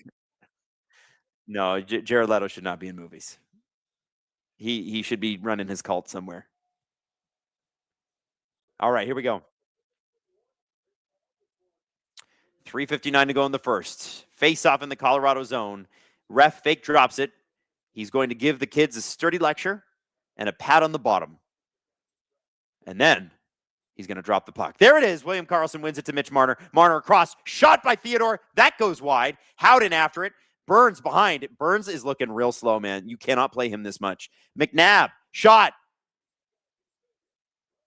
No, Jared Leto should not be in movies. He should be running his cult somewhere. All right, here we go. 3:59 to go in the first. Face off in the Colorado zone. Ref fake drops it. He's going to give the kids a sturdy lecture and a pat on the bottom. And then he's going to drop the puck. There it is. William Karlsson wins it to Mitch Marner. Marner across. Shot by Theodore. That goes wide. Howden after it. Burns behind. Burns is looking real slow, man. You cannot play him this much. McNabb. Shot.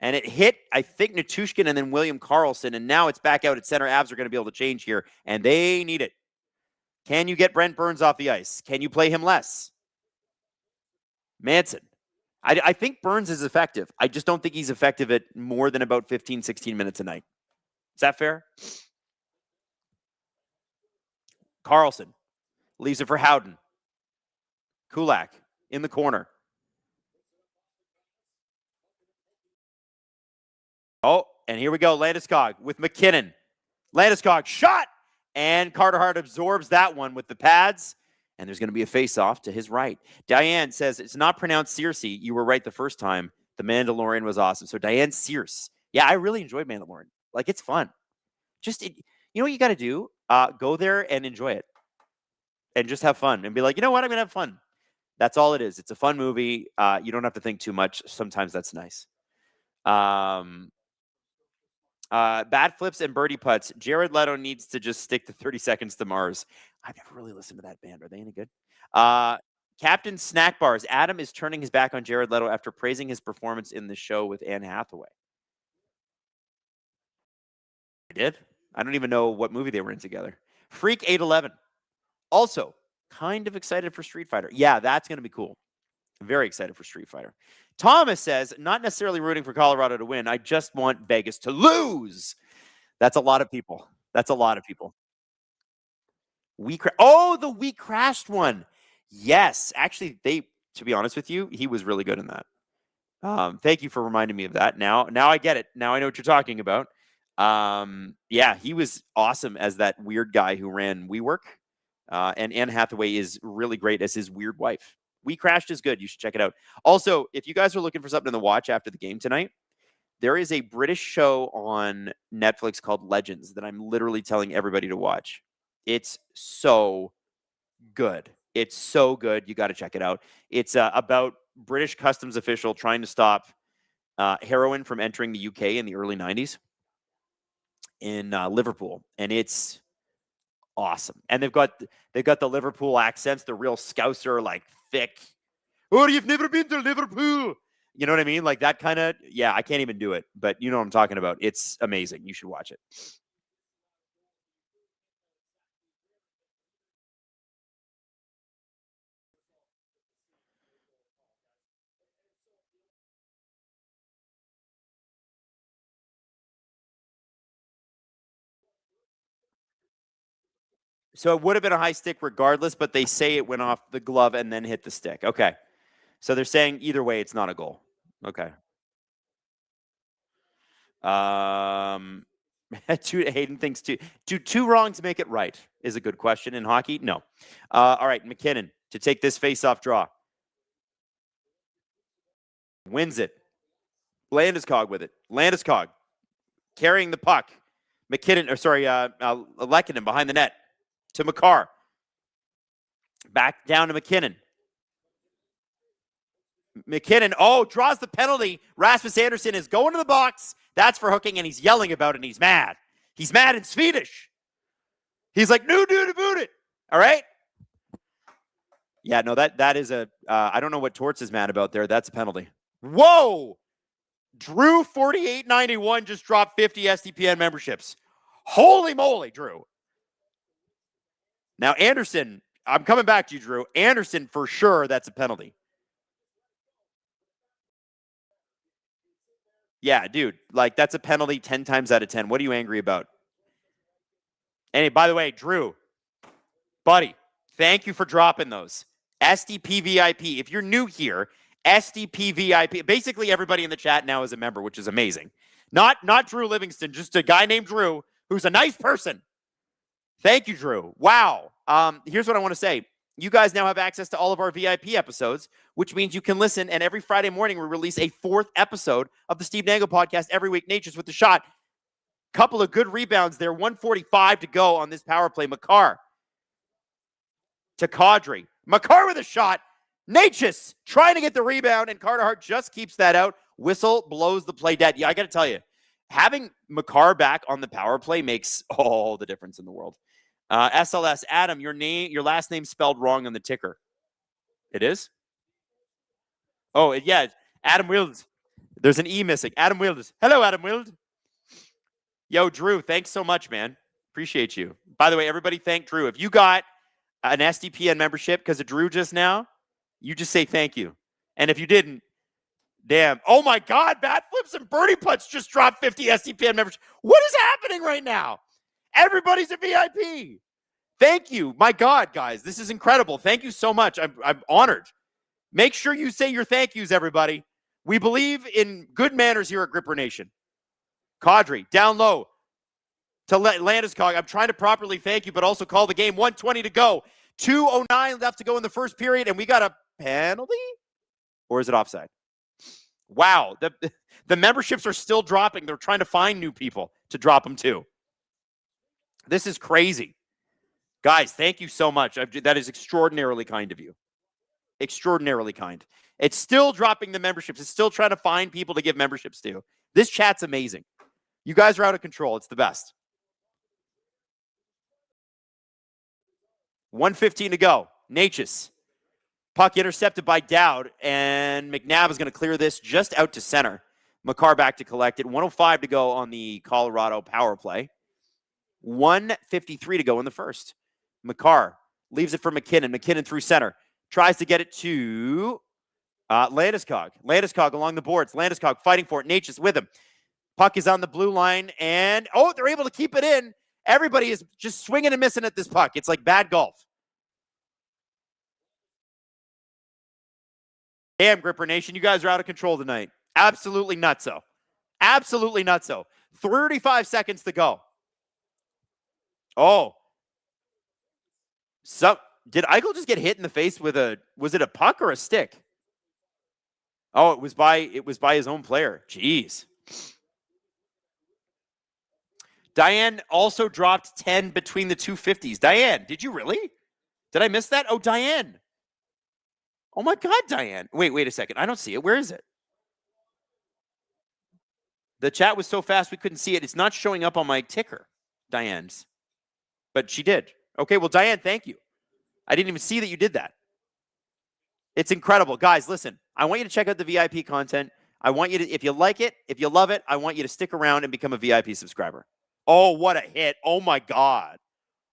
And it hit, I think, Natushkin and then William Karlsson, and now it's back out at center. Avs are going to be able to change here, and they need it. Can you get Brent Burns off the ice? Can you play him less? Manson. I think Burns is effective. I just don't think he's effective at more than about 15, 16 minutes a night. Is that fair? Karlsson leaves it for Howden. Kulak in the corner. Oh, and here we go. Landeskog with McKinnon. Landeskog shot, and Carter Hart absorbs that one with the pads, and there's going to be a face-off to his right. Diane says, it's not pronounced Cersei. You were right the first time. The Mandalorian was awesome. So Diane Sears. Yeah, I really enjoyed Mandalorian. Like, it's fun. Just, you know what you got to do? Go there and enjoy it. And just have fun. And be like, you know what? I'm going to have fun. That's all it is. It's a fun movie. You don't have to think too much. Sometimes that's nice. Bad flips and birdie putts. Jared Leto needs to just stick to 30 Seconds to Mars. I've never really listened to that band. Are they any good? Captain Snack Bars. Adam is turning his back on Jared Leto after praising his performance in the show with Anne Hathaway. I did? I don't even know what movie they were in together. Freak 811. Also, kind of excited for Street Fighter. Yeah, that's going to be cool. I'm very excited for Street Fighter. Thomas says, not necessarily rooting for Colorado to win. I just want Vegas to lose. That's a lot of people. That's a lot of people. The We Crashed one. Yes. Actually, to be honest with you, he was really good in that. Thank you for reminding me of that. Now I get it. Now I know what you're talking about. Yeah, he was awesome as that weird guy who ran WeWork. And Anne Hathaway is really great as his weird wife. We Crashed is good. You should check it out. Also, if you guys are looking for something to watch after the game tonight, there is a British show on Netflix called Legends that I'm literally telling everybody to watch. It's so good. It's so good. You got to check it out. It's about British customs official trying to stop heroin from entering the UK in the early 90s in Liverpool. And it's awesome. And they've got the Liverpool accents, the real Scouser, like thick. Oh, you've never been to Liverpool. You know what I mean? Like that kind of, yeah, I can't even do it, but you know what I'm talking about. It's amazing. You should watch it. So it would have been a high stick regardless, but they say it went off the glove and then hit the stick. Okay. So they're saying either way, it's not a goal. Okay. Hayden thinks do two wrongs make it right is a good question in hockey. No. All right. McKinnon to take this face-off draw. Wins it. Landeskog with it. Landeskog carrying the puck. McKinnon, or sorry, Lehkonen behind the net to Makar. Back down to McKinnon. McKinnon, draws the penalty. Rasmus Andersson is going to the box. That's for hooking, and he's yelling about it, and he's mad. He's mad in Swedish. He's like, no, dude, about it. All right? Yeah, no, that is I don't know what Torts is mad about there. That's a penalty. Whoa! Drew 4891 just dropped 50 SDPN memberships. Holy moly, Drew. Now, Anderson, I'm coming back to you, Drew. Anderson, for sure, that's a penalty. Yeah, dude, like that's a penalty 10 times out of 10. What are you angry about? And by the way, Drew, buddy, thank you for dropping those. SDP VIP. If you're new here, SDP VIP. Basically, everybody in the chat now is a member, which is amazing. Not Drew Livingston, just a guy named Drew who's a nice person. Thank you, Drew. Wow. Here's what I want to say. You guys now have access to all of our VIP episodes, which means you can listen. And every Friday morning, we release a 4th episode of the Steve Dangle podcast every week. Nature's with the shot. Couple of good rebounds there. 1:45 to go on this power play. Makar to Kadri. Makar with a shot. Natchez trying to get the rebound, and Carter Hart just keeps that out. Whistle blows the play dead. Yeah, I got to tell you, having Makar back on the power play makes all the difference in the world. SLS, Adam, your last name spelled wrong on the ticker. It is? Oh, yeah. Adam Wylde. There's an E missing. Adam Wylde. Hello, Adam Wylde. Yo, Drew, thanks so much, man. Appreciate you. By the way, everybody thank Drew. If you got an SDPN membership because of Drew just now, you just say thank you. And if you didn't, damn. Oh, my God. Bat flips and birdie putts just dropped 50 SDPN members. What is happening right now? Everybody's a VIP. Thank you. My God, guys. This is incredible. Thank you so much. I'm honored. Make sure you say your thank yous, everybody. We believe in good manners here at Gripper Nation. Kadri, down low to Landeskog. I'm trying to properly thank you, but also call the game. 1:20 to go. 2:09 left to go in the first period, and we got a penalty? Or is it offside? Wow. The memberships are still dropping. They're trying to find new people to drop them to. This is crazy. Guys, thank you so much. That is extraordinarily kind of you. Extraordinarily kind. It's still dropping the memberships. It's still trying to find people to give memberships to. This chat's amazing. You guys are out of control. It's the best. 1:15 to go. Natchez. Puck intercepted by Dowd, and McNabb is going to clear this just out to center. Makar back to collect it. 1:05 to go on the Colorado power play. 1:53 to go in the first. Makar leaves it for McKinnon. McKinnon through center. Tries to get it to Landeskog. Landeskog along the boards. Landeskog fighting for it. Natchez with him. Puck is on the blue line, and they're able to keep it in. Everybody is just swinging and missing at this puck. It's like bad golf. Damn, Gripper Nation, you guys are out of control tonight. Absolutely nutso. Absolutely nutso. 35 seconds to go. Oh. Did Eichel just get hit in the face with was it a puck or a stick? Oh, it was by his own player. Jeez. Diane also dropped 10 between the 250s. Diane, did you really? Did I miss that? Oh, Diane. Oh my God, Diane. Wait a second. I don't see it. Where is it? The chat was so fast we couldn't see it. It's not showing up on my ticker, Diane's. But she did. Okay, well, Diane, thank you. I didn't even see that you did that. It's incredible. Guys, listen, I want you to check out the VIP content. I want you to, if you like it, if you love it, I want you to stick around and become a VIP subscriber. Oh, what a hit. Oh, my God.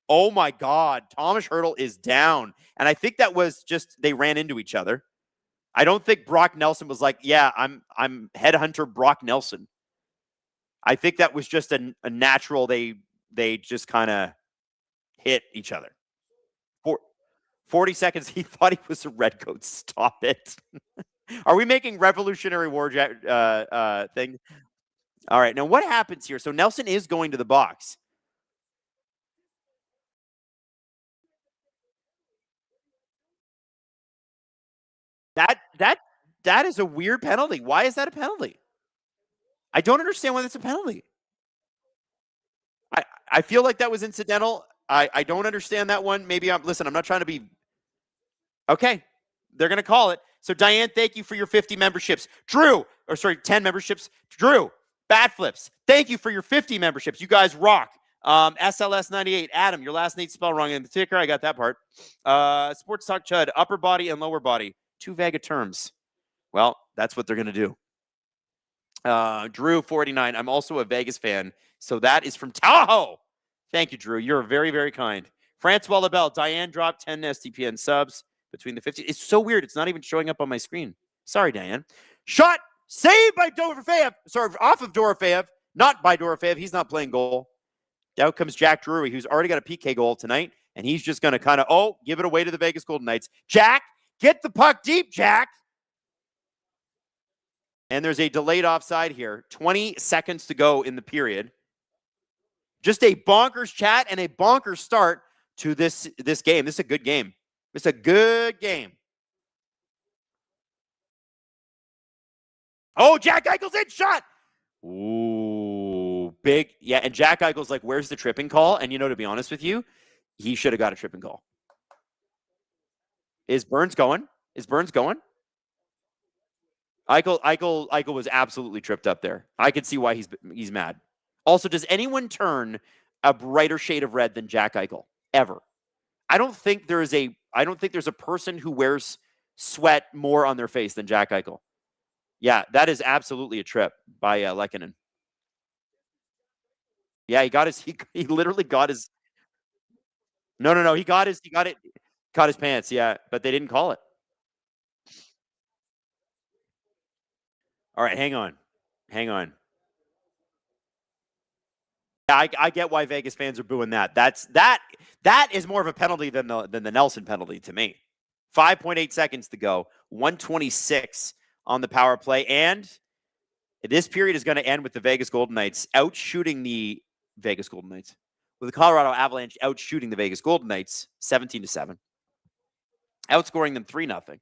Oh, my God. Thomas Hertl is down. And I think that was just they ran into each other. I don't think Brock Nelson was like, yeah, I'm headhunter Brock Nelson. I think that was just a natural, they just kind of hit each other. 40 seconds, he thought he was a redcoat. Stop it. Are we making Revolutionary War thing? All right, now what happens here? So Nelson is going to the box. That is a weird penalty. Why is that a penalty? I don't understand why that's a penalty. I feel like that was incidental. I don't understand that one. Maybe I'm not trying to be. Okay, they're going to call it. So Diane, thank you for your 50 memberships. 10 memberships. Drew, Bat Flips, thank you for your 50 memberships. You guys rock. SLS98, Adam, your last name spelled wrong in the ticker. I got that part. Sports Talk Chud, upper body and lower body. Two vague terms. Well, that's what they're going to do. Drew 49. I'm also a Vegas fan. So that is from Tahoe. Thank you, Drew. You're very, very kind. Francois Labelle. Diane dropped 10 SDPN subs between the 50. It's so weird. It's not even showing up on my screen. Sorry, Diane. Shot saved by Dorofeev. Sorry, off of Dorofeev. Not by Dorofeev. He's not playing goal. Out comes Jack Drury, who's already got a PK goal tonight. And he's just going to kind of, give it away to the Vegas Golden Knights. Jack, get the puck deep, Jack. And there's a delayed offside here. 20 seconds to go in the period. Just a bonkers chat and a bonkers start to this game. This is a good game. It's a good game. Oh, Jack Eichel's in shot. Ooh, big. Yeah, and Jack Eichel's like, where's the tripping call? And, to be honest with you, he should have got a tripping call. Is Burns going? Eichel was absolutely tripped up there. I could see why he's mad. Also, does anyone turn a brighter shade of red than Jack Eichel ever? I don't think there's a person who wears sweat more on their face than Jack Eichel. Yeah, that is absolutely a trip by Lehkonen. Yeah, he literally got his. No. Caught his pants. Yeah, but they didn't call it. All right, hang on. Yeah, I get why Vegas fans are booing that. That is more of a penalty than the Nelson penalty to me. 5.8 seconds to go. 126 on the power play, and this period is going to end with the Vegas Golden Knights outshooting the Vegas Golden Knights, with the Colorado Avalanche outshooting the Vegas Golden Knights 17-7, outscoring them 3-0,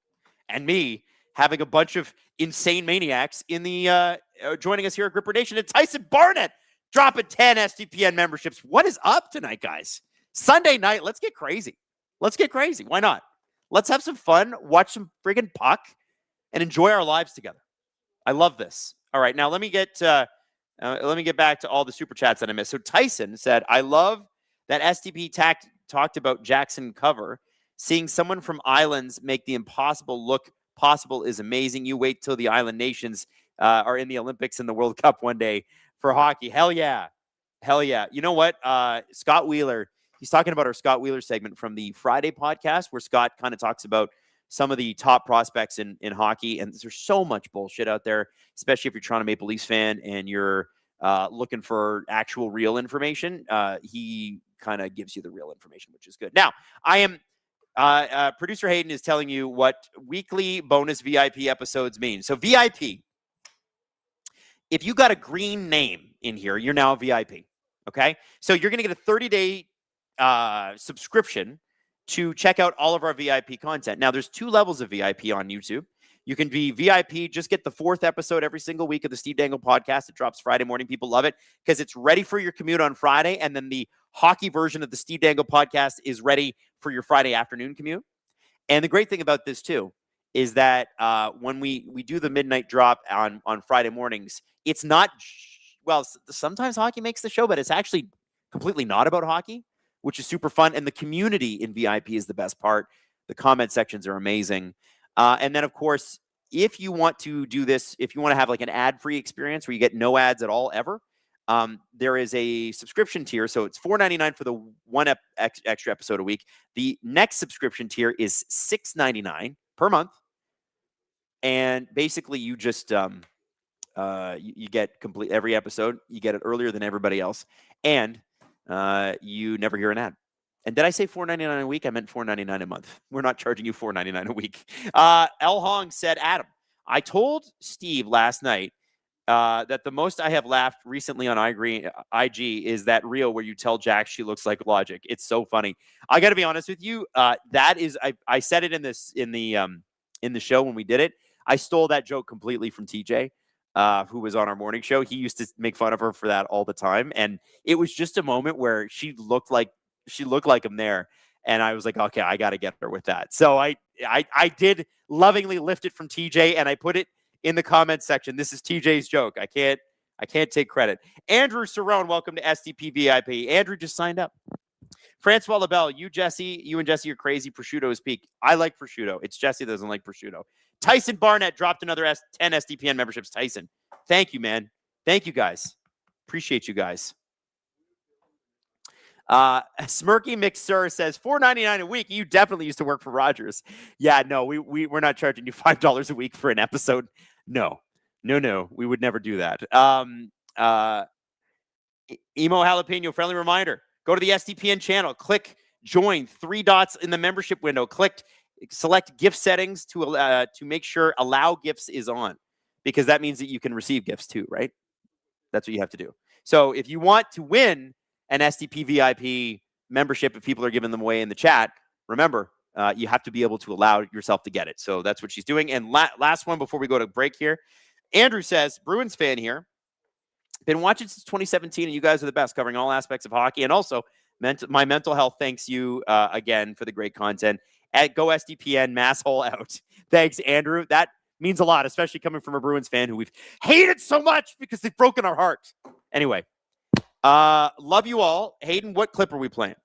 and me having a bunch of insane maniacs in the joining us here at Gripper Nation, and Tyson Barnett dropping 10 SDPN memberships. What is up tonight, guys? Sunday night, let's get crazy. Why not? Let's have some fun, watch some friggin' puck, and enjoy our lives together. I love this. All right, now let me get back to all the super chats that I missed. So Tyson said, "I love that SDP talked about Jackson cover. Seeing someone from Islands make the impossible look possible is amazing. You wait till the Island Nations are in the Olympics and the World Cup one day for hockey. Hell yeah. You know what? Scott Wheeler, he's talking about our Scott Wheeler segment from the Friday podcast, where Scott kind of talks about some of the top prospects in hockey. And there's so much bullshit out there, especially if you're Toronto Maple Leafs fan and you're looking for actual real information. He kind of gives you the real information, which is good. Now, I am producer Hayden is telling you what weekly bonus VIP episodes mean. So VIP, if you got a green name in here, you're now a VIP. Okay, so you're going to get a 30-day subscription to check out all of our VIP content. Now, there's 2 levels of VIP on YouTube. You can be VIP, just get the 4th episode every single week of the Steve Dangle podcast. It drops Friday morning. People love it because it's ready for your commute on Friday. And then the hockey version of the Steve Dangle podcast is ready for your Friday afternoon commute. And the great thing about this, too, is that when we do the midnight drop on Friday mornings, it's not, well, sometimes hockey makes the show, but it's actually completely not about hockey, which is super fun. And the community in VIP is the best part. The comment sections are amazing. And then, of course, if you want to do this, if you want to have like an ad-free experience where you get no ads at all ever, there is a subscription tier. So it's $4.99 for the one extra episode a week. The next subscription tier is $6.99 per month. And basically you just you get complete every episode. You get it earlier than everybody else. And you never hear an ad. And did I say $4.99 a week? I meant $4.99 a month. We're not charging you $4.99 a week. El Hong said, Adam, I told Steve last night that the most I have laughed recently on IG is that reel where you tell Jack she looks like Logic. It's so funny. I got to be honest with you. That is, I said it in the show when we did it. I stole that joke completely from TJ. Who was on our morning show. He used to make fun of her for that all the time. And it was just a moment where she looked like him there. And I was like, okay, I got to get her with that. So I did lovingly lift it from TJ and I put it in the comments section. This is TJ's joke. I can't take credit. Andrew Cerrone, welcome to SDP VIP. Andrew just signed up. Francois LaBelle, you and Jesse are crazy. Prosciutto is peak. I like prosciutto. It's Jesse that doesn't like prosciutto. Tyson Barnett dropped another 10 SDPN memberships. Tyson, thank you, man. Thank you, guys. Appreciate you guys. Smirky Mixer says $4.99 a week. You definitely used to work for Rogers. Yeah, no, we're not charging you $5 a week for an episode. No, we would never do that. Emo Jalapeno, friendly reminder. Go to the SDPN channel, click join, 3 dots in the membership window, select gift settings to make sure allow gifts is on, because that means that you can receive gifts too, right? That's what you have to do. So if you want to win an SDP VIP membership, if people are giving them away in the chat, remember, you have to be able to allow yourself to get it. So that's what she's doing. And last one before we go to break here. Andrew says, Bruins fan here. Been watching since 2017, and you guys are the best, covering all aspects of hockey. And also, my mental health thanks you again for the great content. At Go SDPN, mass hole out. Thanks, Andrew. That means a lot, especially coming from a Bruins fan who we've hated so much because they've broken our hearts. Anyway, love you all. Hayden, what clip are we playing?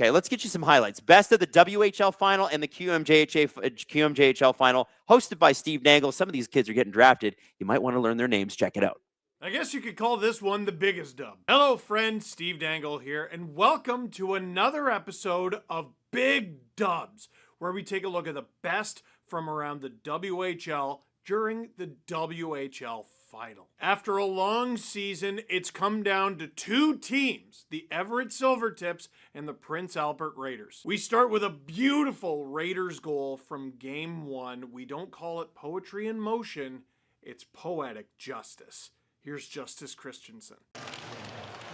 Okay, let's get you some highlights. Best of the WHL final and the QMJHL final, hosted by Steve Dangle. Some of these kids are getting drafted. You might want to learn their names. Check it out. I guess you could call this one the biggest dub. Hello, friends. Steve Dangle here, and welcome to another episode of Big Dubs, where we take a look at the best from around the WHL during the WHL final. After a long season, it's come down to two teams, the Everett Silvertips and the Prince Albert Raiders. We start with a beautiful Raiders goal from Game 1. We don't call it poetry in motion, it's poetic justice. Here's Justice Christensen.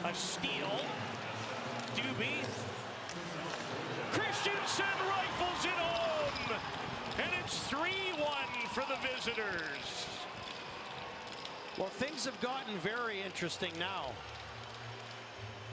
A steal. Doobie. Christensen rifles it home. And it's 3-1 for the visitors. Well, things have gotten very interesting now.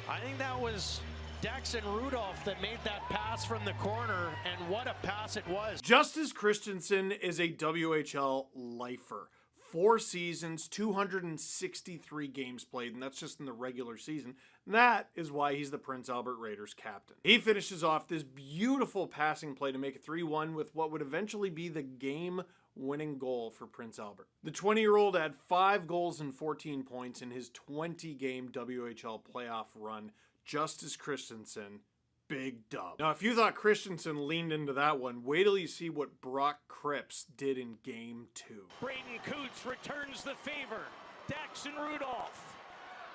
I think that was Dex and Rudolph that made that pass from the corner, and what a pass it was. Justice Christensen is a WHL lifer. 4 seasons, 263 games played, and that's just in the regular season. That is why he's the Prince Albert Raiders captain. He finishes off this beautiful passing play to make it 3-1 with what would eventually be the game-winning goal for Prince Albert. The 20-year-old had 5 goals and 14 points in his 20-game WHL playoff run. Justice Christensen, big dub. Now, if you thought Christensen leaned into that one, wait till you see what Brock Cripps did in Game 2. Braden Coots returns the favor. Daxon Rudolph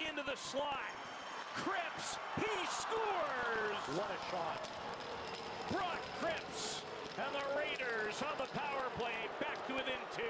into the slot. Cripps, he scores! What a shot. Brock Cripps and the Raiders on the power play back to within 2.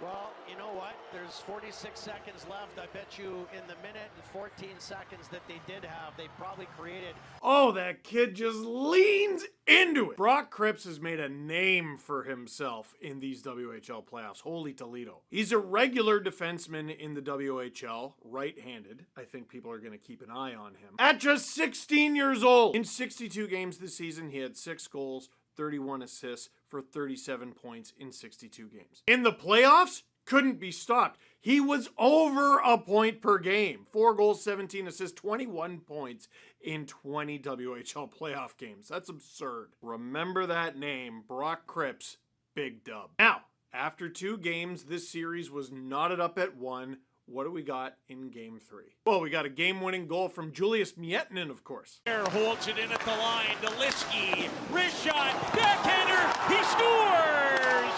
Well, you know what? There's 46 seconds left. I bet you in the minute and 14 seconds that they did have, they probably created... Oh, that kid just leans into it. Brock Cripps has made a name for himself in these WHL playoffs. Holy Toledo. He's a regular defenseman in the WHL, right-handed. I think people are going to keep an eye on him. At just 16 years old. In 62 games this season, he had 6 goals, 31 assists for 37 points in 62 games. In the playoffs, couldn't be stopped. He was over a point per game. 4 goals, 17 assists, 21 points in 20 WHL playoff games. That's absurd. Remember that name, Brock Cripps, big dub. Now, after 2 games, this series was knotted up at 1. What do we got in Game 3? Well, we got a game-winning goal from Julius Miettinen, of course. Holds it in at the line. Deliski, wrist shot, backhander, he scores!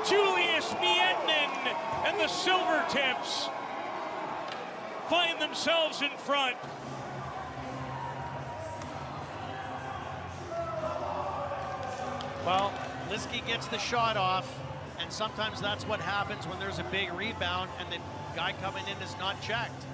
Julius Miettinen and the Silvertips find themselves in front. Well, Liski gets the shot off, and sometimes that's what happens when there's a big rebound and the guy coming in is not checked.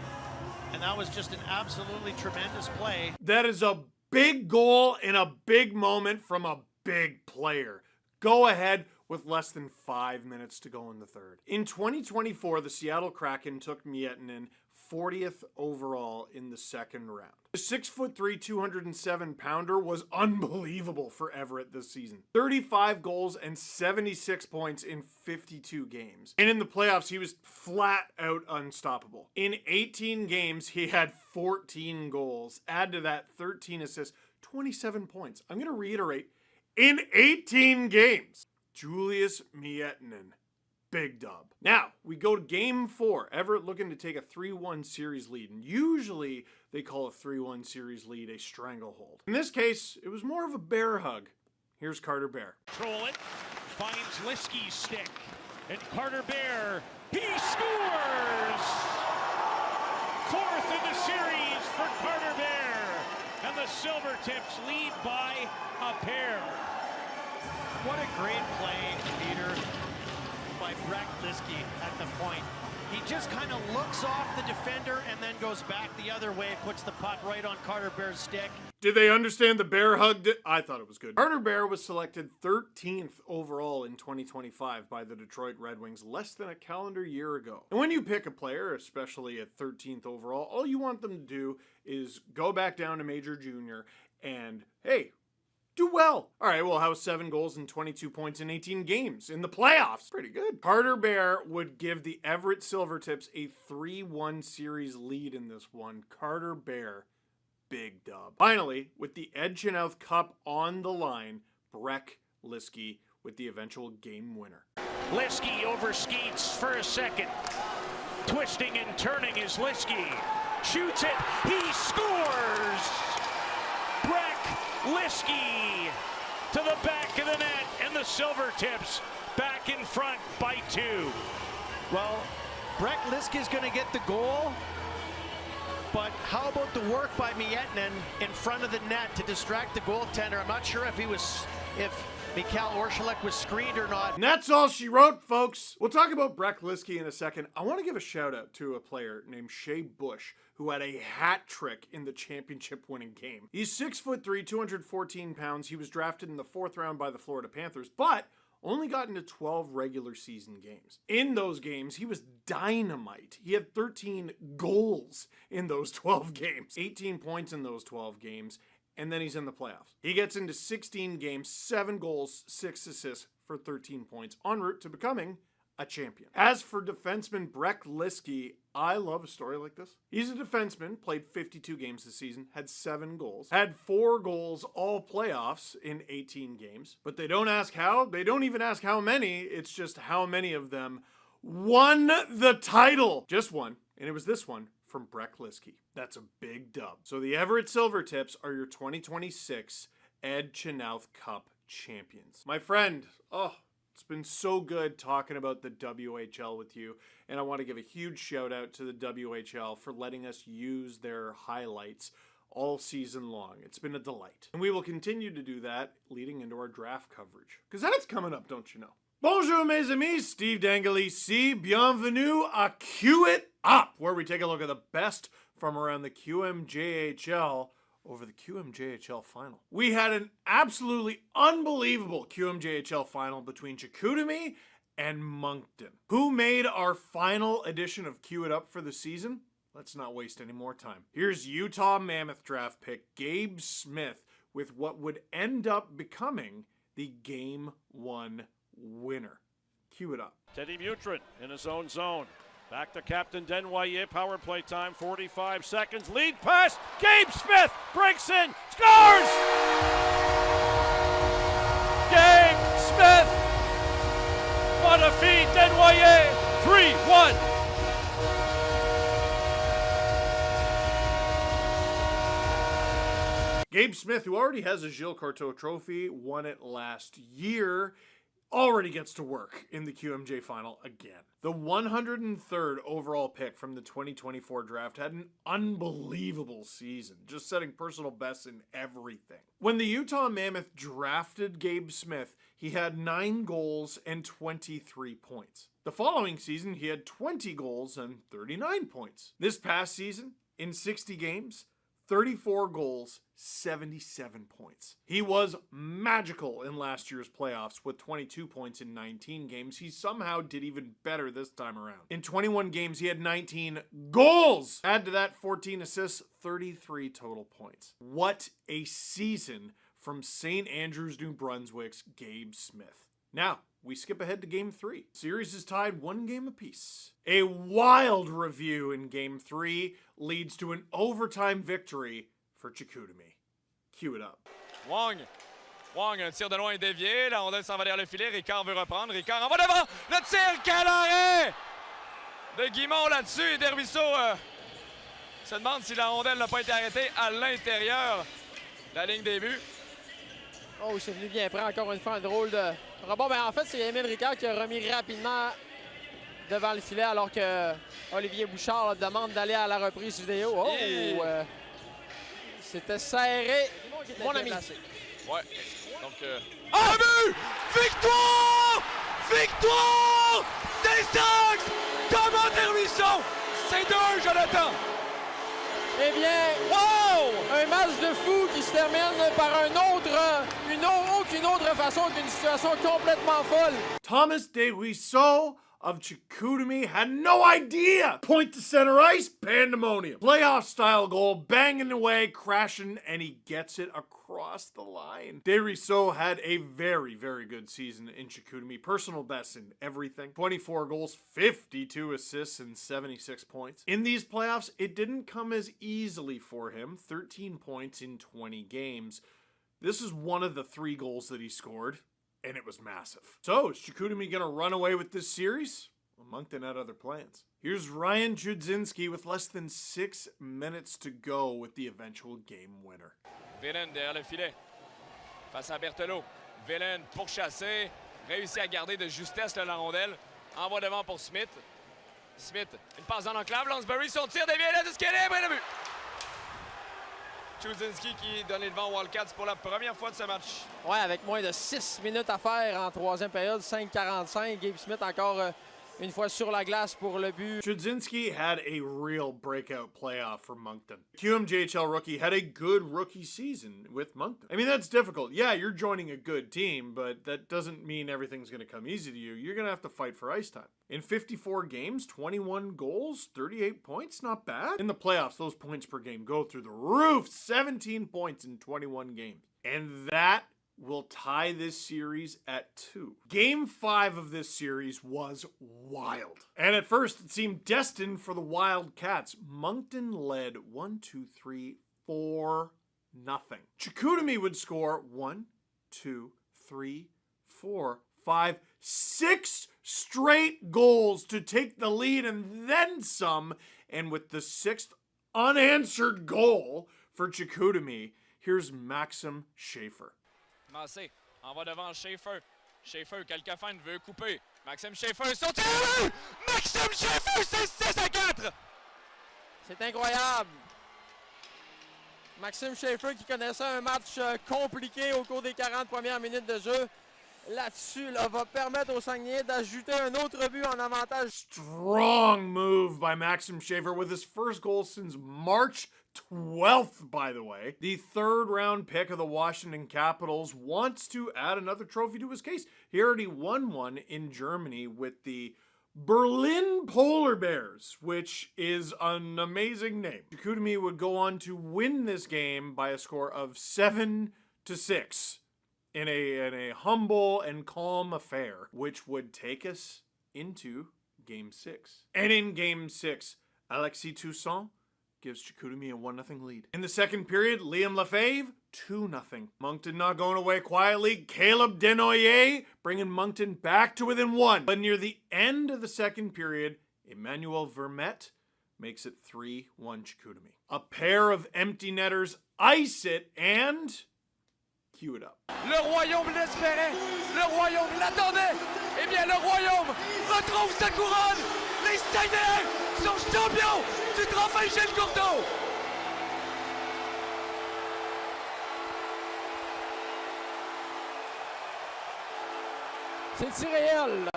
And that was just an absolutely tremendous play. That is a big goal in a big moment from a big player. Go ahead with less than 5 minutes to go in the third. In 2024, the Seattle Kraken took Miettinen 40th overall in the second round. The 6'3", 207-pounder was unbelievable for Everett this season. 35 goals and 76 points in 52 games. And in the playoffs, he was flat out unstoppable. In 18 games, he had 14 goals. Add to that 13 assists, 27 points. I'm going to reiterate, in 18 games. Julius Miettinen, big dub. Now, we go to Game 4. Everett looking to take a 3-1 series lead. And usually, they call a 3-1 series lead a stranglehold. In this case, it was more of a bear hug. Here's Carter Bear. Control it, finds Liski's stick. And Carter Bear, he scores! 4th in the series for Carter Bear. And the Silvertips lead by a pair. What a great play, Peter, by Brett Liski at the point. He just kind of looks off the defender and then goes back the other way, puts the puck right on Carter Bear's stick. Did they understand the bear hug? I thought it was good. Carter Bear was selected 13th overall in 2025 by the Detroit Red Wings less than a calendar year ago. And when you pick a player, especially at 13th overall, all you want them to do is go back down to Major Junior and, hey, do well. All right, well, how's 7 goals and 22 points in 18 games in the playoffs? Pretty good. Carter Bear would give the Everett Silvertips a 3-1 series lead in this one. Carter Bear, big dub. Finally, with the Ed Chynoweth Cup on the line, Breck Liskey with the eventual game winner. Liskey over Skeets for a second. Twisting and turning is Liskey. Shoots it. He scores! Breck Liskey to the back of the net, and the Silvertips back in front by 2. Well, Breck Liskey's going to get the goal, but how about the work by Miettinen in front of the net to distract the goaltender? I'm not sure if Mikhail Orshilek was screened or not. And that's all she wrote, folks. We'll talk about Breck Liskey in a second. I want to give a shout out to a player named Shea Bush, who had a hat trick in the championship-winning game. He's 6'3", 214 pounds. He was drafted in the 4th round by the Florida Panthers, but only got into 12 regular season games. In those games, he was dynamite. He had 13 goals in those 12 games, 18 points in those 12 games, and then he's in the playoffs. He gets into 16 games, 7 goals, 6 assists for 13 points, en route to becoming a champion. As for defenseman Breck Liskey, I love a story like this. He's a defenseman, played 52 games this season, had 7 goals, had 4 goals all playoffs in 18 games. But they don't ask how, they don't even ask how many, it's just how many of them won the title. Just one, and it was this one from Breck Liskey. That's a big dub. So the Everett Silvertips are your 2026 Ed Chynoweth Cup champions. My friend, it's been so good talking about the WHL with you, and I want to give a huge shout out to the WHL for letting us use their highlights all season long. It's been a delight. And we will continue to do that leading into our draft coverage, because that's coming up, don't you know? Bonjour mes amis, Steve Dangle ici, bienvenue à Q It Up, where we take a look at the best from around the QMJHL over the QMJHL final. We had an absolutely unbelievable QMJHL final between Chicoutimi and Moncton. Who made our final edition of Q It Up for the season? Let's not waste any more time. Here's Utah Mammoth draft pick Gabe Smith with what would end up becoming the Game 1 winner. Cue it up. Teddy Mutrin in his own zone. Back to Captain Desnoyers, power play time, 45 seconds, lead pass, Gabe Smith breaks in, scores! Gabe Smith! What a feat, Desnoyers, 3-1. Gabe Smith, who already has a Gilles Corteau trophy, won it last year, already gets to work in the QMJ final again. The 103rd overall pick from the 2024 draft had an unbelievable season, just setting personal bests in everything. When the Utah Mammoth drafted Gabe Smith, he had 9 goals and 23 points. The following season, he had 20 goals and 39 points. This past season, in 60 games, 34 goals, 77 points. He was magical in last year's playoffs with 22 points in 19 games. He somehow did even better this time around. In 21 games, he had 19 goals. Add to that 14 assists, 33 total points. What a season from St. Andrews, New Brunswick's Gabe Smith. Now, we skip ahead to Game 3. Series is tied 1 game apiece. A wild review in Game 3 leads to an overtime victory for Chicoutimi. Cue it up. Wong, un tir de loin dévié. La rondelle s'en va derrière le filet. Ricard veut reprendre. Ricard en va devant. Le tir, quel arrêt de Guimond là-dessus. Et Desruisseaux se demande si la rondelle n'a pas été arrêtée à l'intérieur de la ligne des buts. Oh, c'est venu bien prendre encore une fois un drôle de rebond. Ben, en fait, c'est Émile Ricard qui a remis rapidement devant le filet alors que Olivier Bouchard demande d'aller à la reprise vidéo. Oh! C'était serré, mon ami. Ouais, donc... Ah, but! Victoire! Victoire! Des Sags! Comment Desruisseaux! C'est 2, Jonathan! Eh bien, Wow! un match de fou qui se termine par aucune autre façon qu'une situation complètement folle. Thomas Desruisseaux of Chicoutimi had no idea. Point to center ice, pandemonium. Playoff style goal, banging away, crashing, and he gets it across across the line. Desruisseaux had a very, very good season in Chicoutimi. Personal best in everything. 24 goals, 52 assists, and 76 points. In these playoffs, it didn't come as easily for him. 13 points in 20 games. This is one of the 3 goals that he scored, and it was massive. So, is Chicoutimi going to run away with this series? Well, Moncton had other plans. Here's Ryan Chudzinski with less than 6 minutes to go with the eventual game winner. Villain derrière le filet. Face à Berthelot. Villain pourchassé. Réussit à garder de justesse la rondelle. Envoie devant pour Smith. Smith, une passe en enclave. Lansbury, son tir dévié là, d'équilibre et le but. Chudzinski qui donne les devants aux Wildcats pour la première fois de ce match. Ouais, avec moins de 6 minutes à faire en troisième période, 5:45. Gabe Smith encore une fois sur la glace pour le but. Chudzinski had a real breakout playoff for Moncton. QMJHL rookie had a good rookie season with Moncton. I mean, that's difficult. Yeah, you're joining a good team, but that doesn't mean everything's going to come easy to you. You're going to have to fight for ice time. In 54 games, 21 goals, 38 points, not bad. In the playoffs, those points per game go through the roof. 17 points in 21 games. And that will tie this series at 2. Game 5 of this series was wild. And at first, it seemed destined for the Wildcats. Moncton led 4-0. Chicoutimi would score 1, 2, 3, 4, 5, 6 straight goals to take the lead and then some. And with the 6th unanswered goal for Chicoutimi, here's Maxim Schaefer. Massé, envoie devant Schaefer. Schaefer, quelquefois veut couper. Maxime Schaefer, son tir! Maxime Schaefer, c'est 6-4! C'est incroyable. Maxime Schaefer qui connaissait un match compliqué au cours des 40 premières minutes de jeu. Là-dessus, là, va permettre aux Saguenayens d'ajouter un autre but en avantage. Strong move by Maxim Schaefer with his first goal since March 12th, by the way. The 3rd round pick of the Washington Capitals wants to add another trophy to his case. He already won one in Germany with the Berlin Polar Bears, which is an amazing name. Chicoutimi would go on to win this game by a score of 7-6 in a humble and calm affair, which would take us into Game 6. And in Game 6, Alexis Toussaint gives Chicoutimi a 1-0 lead. In the second period, Liam Lefebvre, 2-0. Moncton not going away quietly. Caleb Denoyer bringing Moncton back to within 1. But near the end of the second period, Emmanuel Vermette makes it 3-1 Chicoutimi. A pair of empty netters ice it and cue it up. Le Royaume l'espérait, le Royaume l'attendait. Eh bien, le Royaume retrouve sa couronne. Les Saguenayens sont champions du trophée Gilles Courteau. C'est irréel.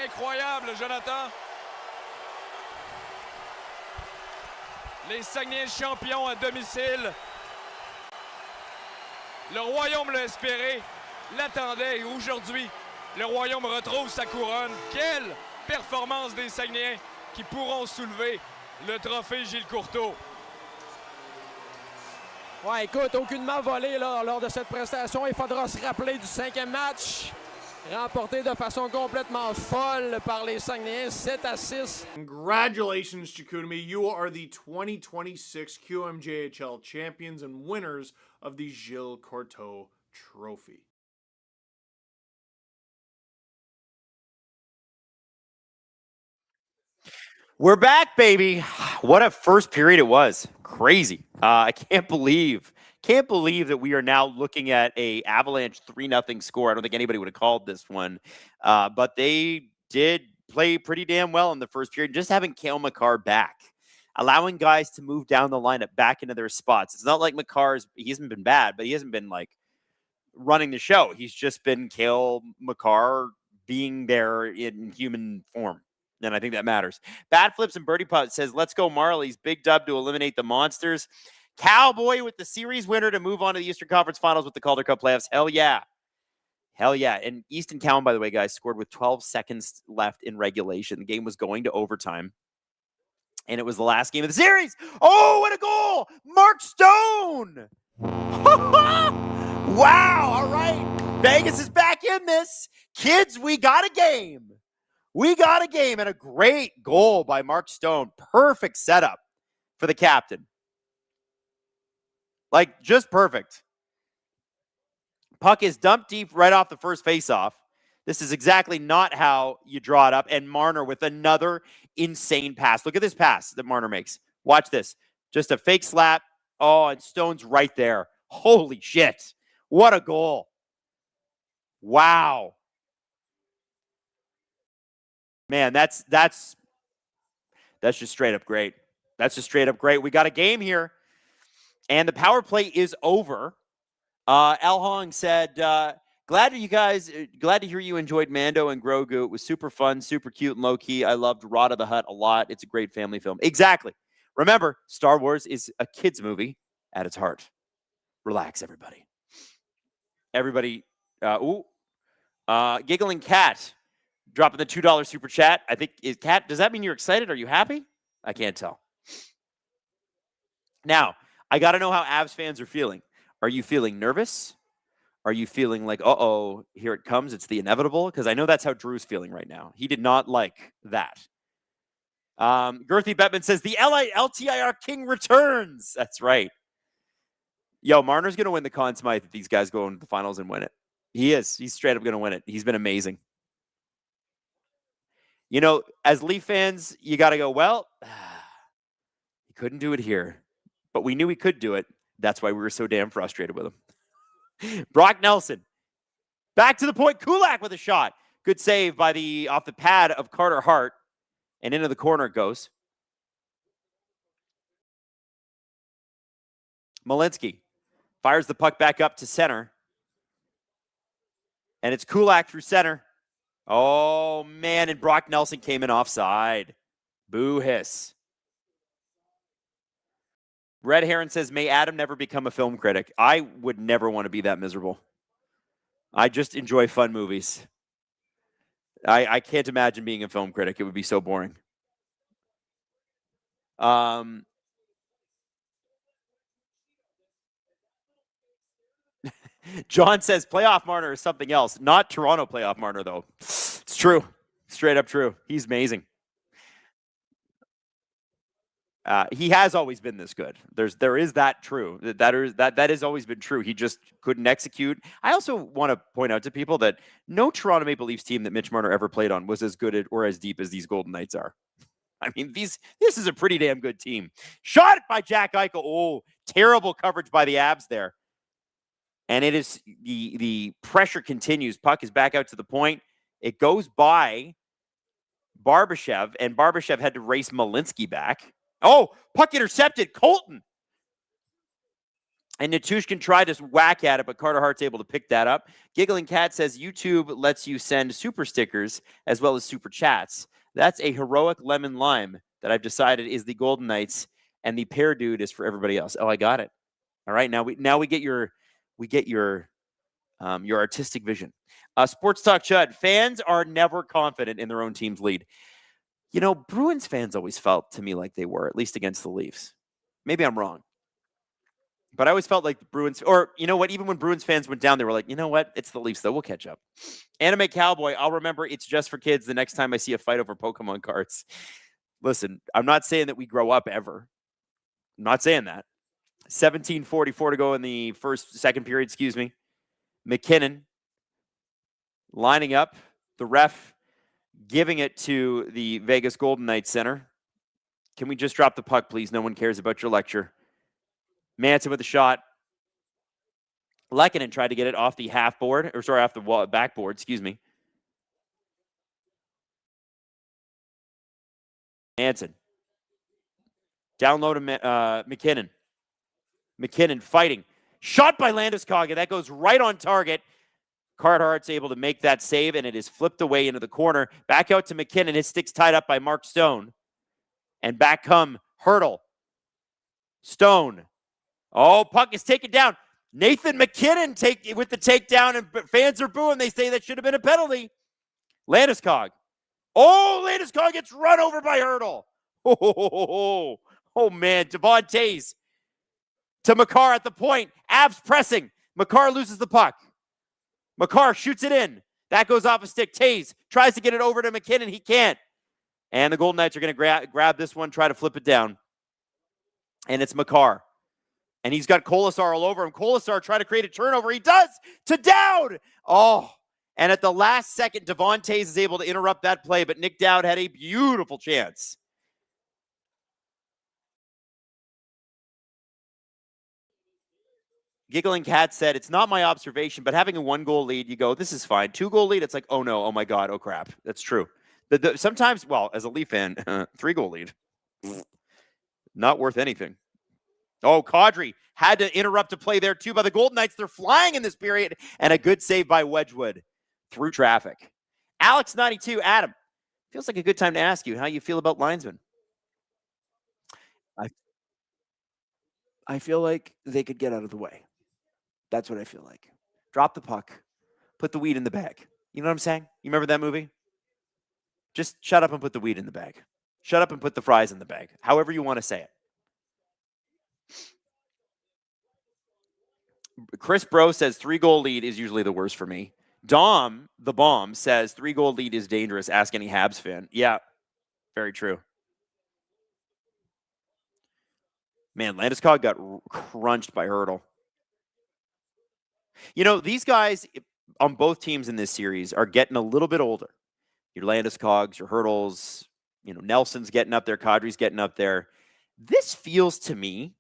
Incroyable, Jonathan. Les Saguenayens champions à domicile. Le Royaume l'a espéré, l'attendait et aujourd'hui, le Royaume retrouve sa couronne. Quelle performance des Saguenayens qui pourront soulever le trophée Gilles Courteau. Ouais, écoute, aucunement volé là, lors de cette prestation. Il faudra se rappeler du 5e match, remporté de façon complètement folle par les Saguenayens, 7-6. Congratulations, Chicoutimi. You are the 2026 QMJHL champions and winners of the Gilles Courteau Trophy. We're back, baby. What a first period it was. Crazy. I can't believe that we are now looking at a Avalanche 3-0 score. I don't think anybody would have called this one. But they did play pretty damn well in the first period. Just having Cale Makar back, allowing guys to move down the lineup back into their spots. It's not like he hasn't been bad, but he hasn't been like running the show. He's just been Cale Makar being there in human form. And I think that matters. Bad Flips and Birdie Putt says, let's go Marlies. Big dub to eliminate the Monsters. Cowboy with the series winner to move on to the Eastern Conference Finals with the Calder Cup playoffs. Hell yeah. Hell yeah. And Easton Cowan, by the way, guys, scored with 12 seconds left in regulation. The game was going to overtime. And it was the last game of the series. Oh, what a goal! Mark Stone! Wow, all right. Vegas is back in this. Kids, we got a game. We got a game, and a great goal by Mark Stone. Perfect setup for the captain. Like, just perfect. Puck is dumped deep right off the first faceoff. This is exactly not how you draw it up. And Marner with another insane pass. Look at this pass that Marner makes. Watch this. Just a fake slap. Oh, and Stone's right there. Holy shit. What a goal. Wow. Man, that's just straight up great. That's just straight up great. We got a game here. And the power play is over. Al Hong said, glad to hear you enjoyed Mando and Grogu. It was super fun, super cute and low-key. I loved Rod of the Hutt a lot. It's a great family film. Exactly. Remember, Star Wars is a kid's movie at its heart. Relax, everybody. Everybody, Giggling Cat dropping the $2 super chat. I think, Cat, does that mean you're excited? Are you happy? I can't tell. Now, I got to know how Avs fans are feeling. Are you feeling nervous? Are you feeling like, uh-oh, here it comes, it's the inevitable? Because I know that's how Drew's feeling right now. He did not like that. Girthy Bettman says, the LTIR King returns. That's right. Yo, Marner's going to win the Conn Smythe if these guys go into the finals and win it. He is. He's straight up going to win it. He's been amazing. You know, as Leaf fans, you got to go, well, he couldn't do it here. But we knew he could do it. That's why we were so damn frustrated with him. Brock Nelson. Back to the point. Kulak with a shot. Good save by off the pad of Carter Hart. And into the corner it goes. Malinsky fires the puck back up to center. And it's Kulak through center. Oh, man. And Brock Nelson came in offside. Boo hiss. Red Heron says, may Adam never become a film critic. I would never want to be that miserable. I just enjoy fun movies. I can't imagine being a film critic. It would be so boring. John says, playoff Marner is something else. Not Toronto playoff Marner, though. It's true. Straight up true. He's amazing. He has always been this good. There is that true. That has always been true. He just couldn't execute. I also want to point out to people that no Toronto Maple Leafs team that Mitch Marner ever played on was as good or as deep as these Golden Knights are. I mean, this is a pretty damn good team. Shot by Jack Eichel. Oh, terrible coverage by the Abs there. And it is the pressure continues. Puck is back out to the point. It goes by Barbashev, and Barbashev had to race Malinsky back. Oh, puck intercepted. Colton. And Natushkin tried to whack at it, but Carter Hart's able to pick that up. Giggling Cat says YouTube lets you send super stickers as well as super chats. That's a heroic lemon lime that I've decided is the Golden Knights, and the pear dude is for everybody else. Oh, I got it. All right, now we get your artistic vision. Sports Talk Chud. Fans are never confident in their own team's lead. You know, Bruins fans always felt to me like they were, at least against the Leafs. Maybe I'm wrong. But I always felt like the Bruins, or you know what, even when Bruins fans went down, they were like, you know what, it's the Leafs, though. We'll catch up. Anime Cowboy, I'll remember it's just for kids the next time I see a fight over Pokemon cards. Listen, I'm not saying that we grow up ever. I'm not saying that. 17:44 to go in the second period, excuse me. McKinnon lining up. The ref giving it to the Vegas Golden Knights center. Can we just drop the puck, please? No one cares about your lecture. Manson with a shot. Lehkonen tried to get it off the off the backboard, excuse me. Manson. Down low to McKinnon. McKinnon fighting. Shot by Landeskog, and that goes right on target. Carter Hart's able to make that save, and it is flipped away into the corner. Back out to McKinnon. His stick's tied up by Mark Stone. And back come Hurdle. Stone. Oh, puck is taken down. Nathan McKinnon with the takedown, and fans are booing. They say that should have been a penalty. Landeskog. Oh, Landeskog gets run over by Hurdle. Oh man, Devon Tays to Makar at the point. Avs pressing. Makar loses the puck. Makar shoots it in. That goes off a stick. Tays tries to get it over to McKinnon. He can't. And the Golden Knights are going to grab this one, try to flip it down. And it's Makar. And he's got Kolasar all over him. Kolasar trying to create a turnover. He does to Dowd. Oh, and at the last second, Devon Tays is able to interrupt that play, but Nick Dowd had a beautiful chance. Giggling Cat said, it's not my observation, but having a 1-goal lead, you go, this is fine. 2-goal lead, it's like, oh no, oh my God, oh crap. That's true. Sometimes, well, as a Leaf fan, 3-goal lead, not worth anything. Oh, Kadri had to interrupt a play there too by the Golden Knights. They're flying in this period, and a good save by Wedgwood through traffic. Alex92, Adam, feels like a good time to ask you how you feel about linesmen. I feel like they could get out of the way. That's what I feel like. Drop the puck. Put the weed in the bag. You know what I'm saying? You remember that movie? Just shut up and put the weed in the bag. Shut up and put the fries in the bag. However you want to say it. Chris Bro says 3-goal lead is usually the worst for me. Dom, the bomb, says 3-goal lead is dangerous. Ask any Habs fan. Yeah, very true. Man, Landeskog got crunched by Hurdle. You know, these guys on both teams in this series are getting a little bit older. Your Landeskogs, your Hurdles, you know, Nelson's getting up there, Kadri's getting up there. This feels to me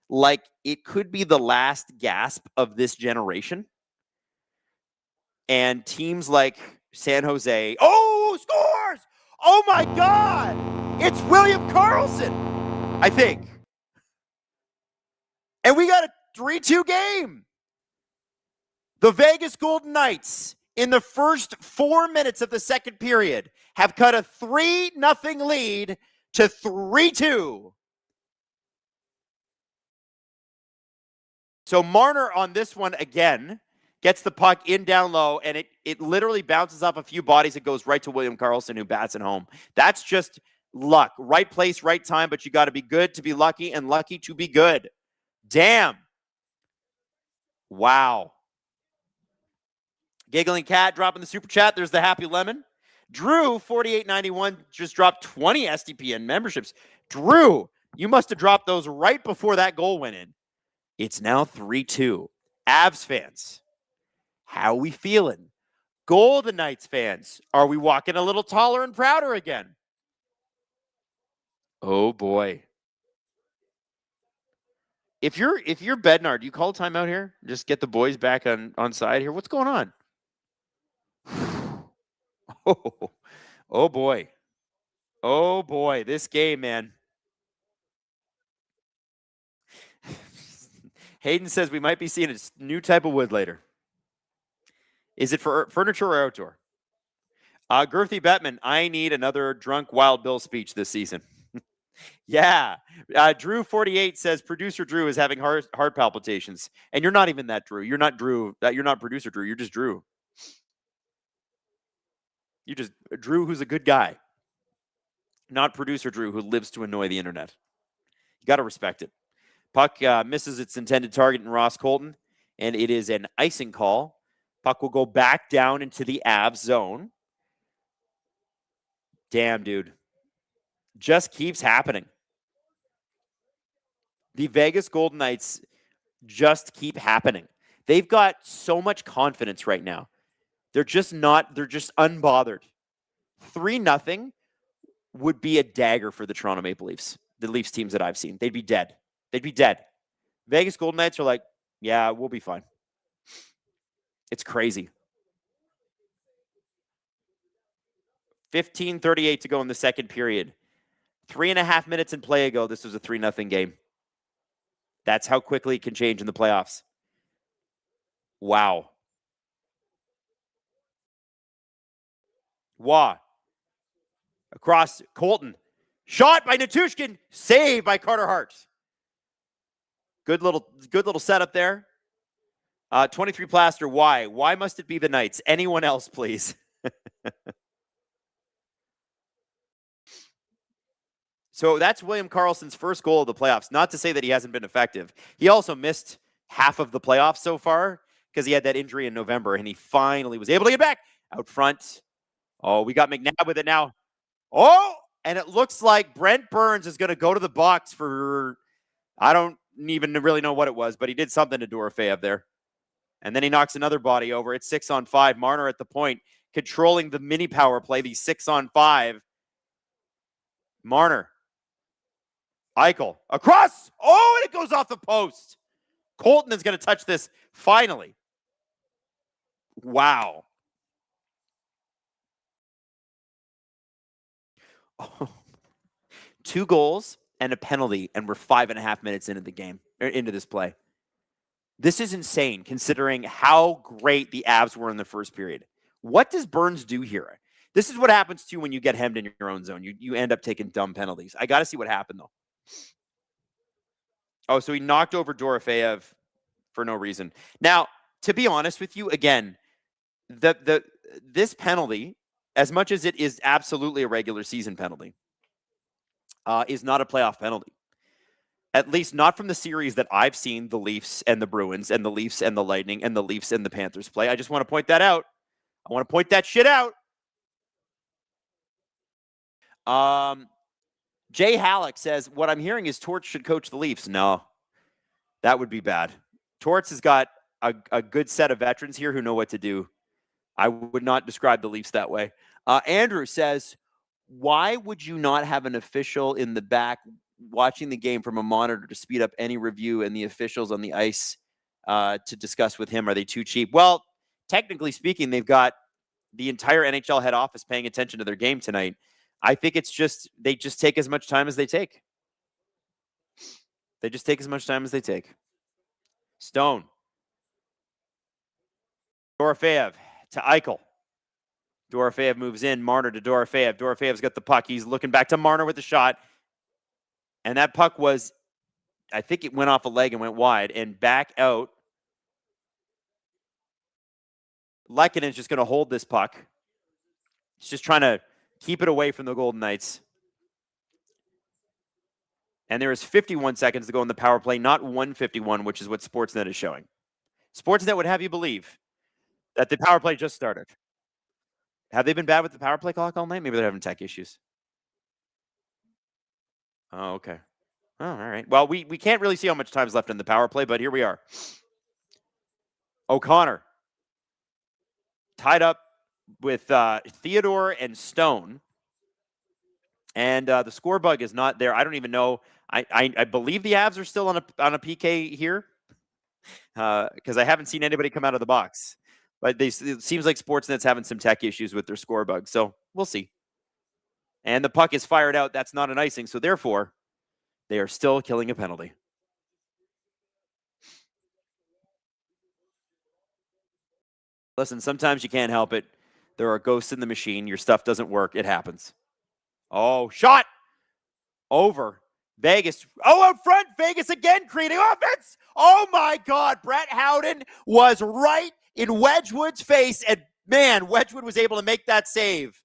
like it could be the last gasp of this generation. And teams like San Jose, oh, scores! Oh my God! It's William Karlsson, I think. And we got a 3-2 game. The Vegas Golden Knights, in the first 4 minutes of the second period, have cut a 3-0 lead to 3-2. So Marner on this one again gets the puck in down low, and it literally bounces off a few bodies. It goes right to William Karlsson, who bats it home. That's just luck. Right place, right time, but you got to be good to be lucky and lucky to be good. Damn. Wow. Giggling Cat dropping the super chat. There's the happy lemon. Drew, 4891, just dropped 20 SDPN memberships. Drew, you must have dropped those right before that goal went in. It's now 3-2. Avs fans, how we feeling? Golden Knights fans, are we walking a little taller and prouder again? Oh boy. If you're Bednar, do you call a timeout here? Just get the boys back on side here. What's going on? Oh boy. Oh boy, this game, man. Hayden says we might be seeing a new type of wood later. Is it for furniture or outdoor? Girthy Bettman, I need another drunk Wild Bill speech this season. Yeah. Drew48 says producer Drew is having heart palpitations. And you're not even that Drew. You're not Drew. You're not producer Drew. You're just Drew. You're just Drew, who's a good guy. Not producer Drew, who lives to annoy the internet. You got to respect it. Puck misses its intended target in Ross Colton, and it is an icing call. Puck will go back down into the Avs zone. Damn, dude. Just keeps happening. The Vegas Golden Knights just keep happening. They've got so much confidence right now. They're just unbothered. 3-0 would be a dagger for the Toronto Maple Leafs, the Leafs teams that I've seen. They'd be dead. They'd be dead. Vegas Golden Knights are like, yeah, we'll be fine. It's crazy. 15:38 to go in the second period. 3.5 minutes in play ago, this was a 3-0 game. That's how quickly it can change in the playoffs. Wow. Wah. Across Colton. Shot by Natushkin. Saved by Carter Hart. Good little setup there. 23 Plaster. Why? Why must it be the Knights? Anyone else, please? So that's William Karlsson's first goal of the playoffs. Not to say that he hasn't been effective. He also missed half of the playoffs so far because he had that injury in November, and he finally was able to get back out front. Oh, we got McNabb with it now. Oh, and it looks like Brent Burns is going to go to the box for, I don't even really know what it was, but he did something to Dorofeyev there. And then he knocks another body over. It's 6-on-5. Marner at the point, controlling the mini power play, the 6-on-5. Marner. Eichel. Across. Oh, and it goes off the post. Colton is going to touch this finally. Wow. Oh. 2 goals and a penalty, and we're 5.5 minutes into the game, or into this play. This is insane, considering how great the Avs were in the first period. What does Burns do here? This is what happens to you when you get hemmed in your own zone. You end up taking dumb penalties. I got to see what happened, though. Oh, so he knocked over Dorofeyev for no reason. Now, to be honest with you, again, this penalty, as much as it is absolutely a regular season penalty, is not a playoff penalty. At least not from the series that I've seen the Leafs and the Bruins and the Leafs and the Lightning and the Leafs and the Panthers play. I just want to point that out. I want to point that shit out. Jay Halleck says, what I'm hearing is Torts should coach the Leafs. No, that would be bad. Torts has got a good set of veterans here who know what to do. I would not describe the Leafs that way. Andrew says, why would you not have an official in the back watching the game from a monitor to speed up any review and the officials on the ice to discuss with him? Are they too cheap? Well, technically speaking, they've got the entire NHL head office paying attention to their game tonight. I think it's just, they just take as much time as they take. They just take as much time as they take. Stone. Dorofeyev to Eichel. Dorofeyev moves in. Marner to Dorofeyev. Dorofeyev's got the puck. He's looking back to Marner with the shot. And that puck was, I think it went off a leg and went wide and back out. Lekkonen's just going to hold this puck. He's just trying to keep it away from the Golden Knights. And there is 51 seconds to go in the power play, not 151, which is what Sportsnet is showing. Sportsnet would have you believe that the power play just started. Have they been bad with the power play clock all night? Maybe they're having tech issues. Oh, okay. Oh, all right. Well, we can't really see how much time's left in the power play, but here we are. O'Connor tied up with Theodore and Stone. And the score bug is not there. I don't even know. I believe the Avs are still on a PK here because I haven't seen anybody come out of the box. But it seems like Sportsnet's having some tech issues with their score bug. So we'll see. And the puck is fired out. That's not an icing. So therefore, they are still killing a penalty. Listen, sometimes you can't help it. There are ghosts in the machine. Your stuff doesn't work. It happens. Oh, shot over. Vegas. Oh, out front. Vegas again creating offense. Oh, my God. Brett Howden was right in Wedgwood's face. And, man, Wedgwood was able to make that save.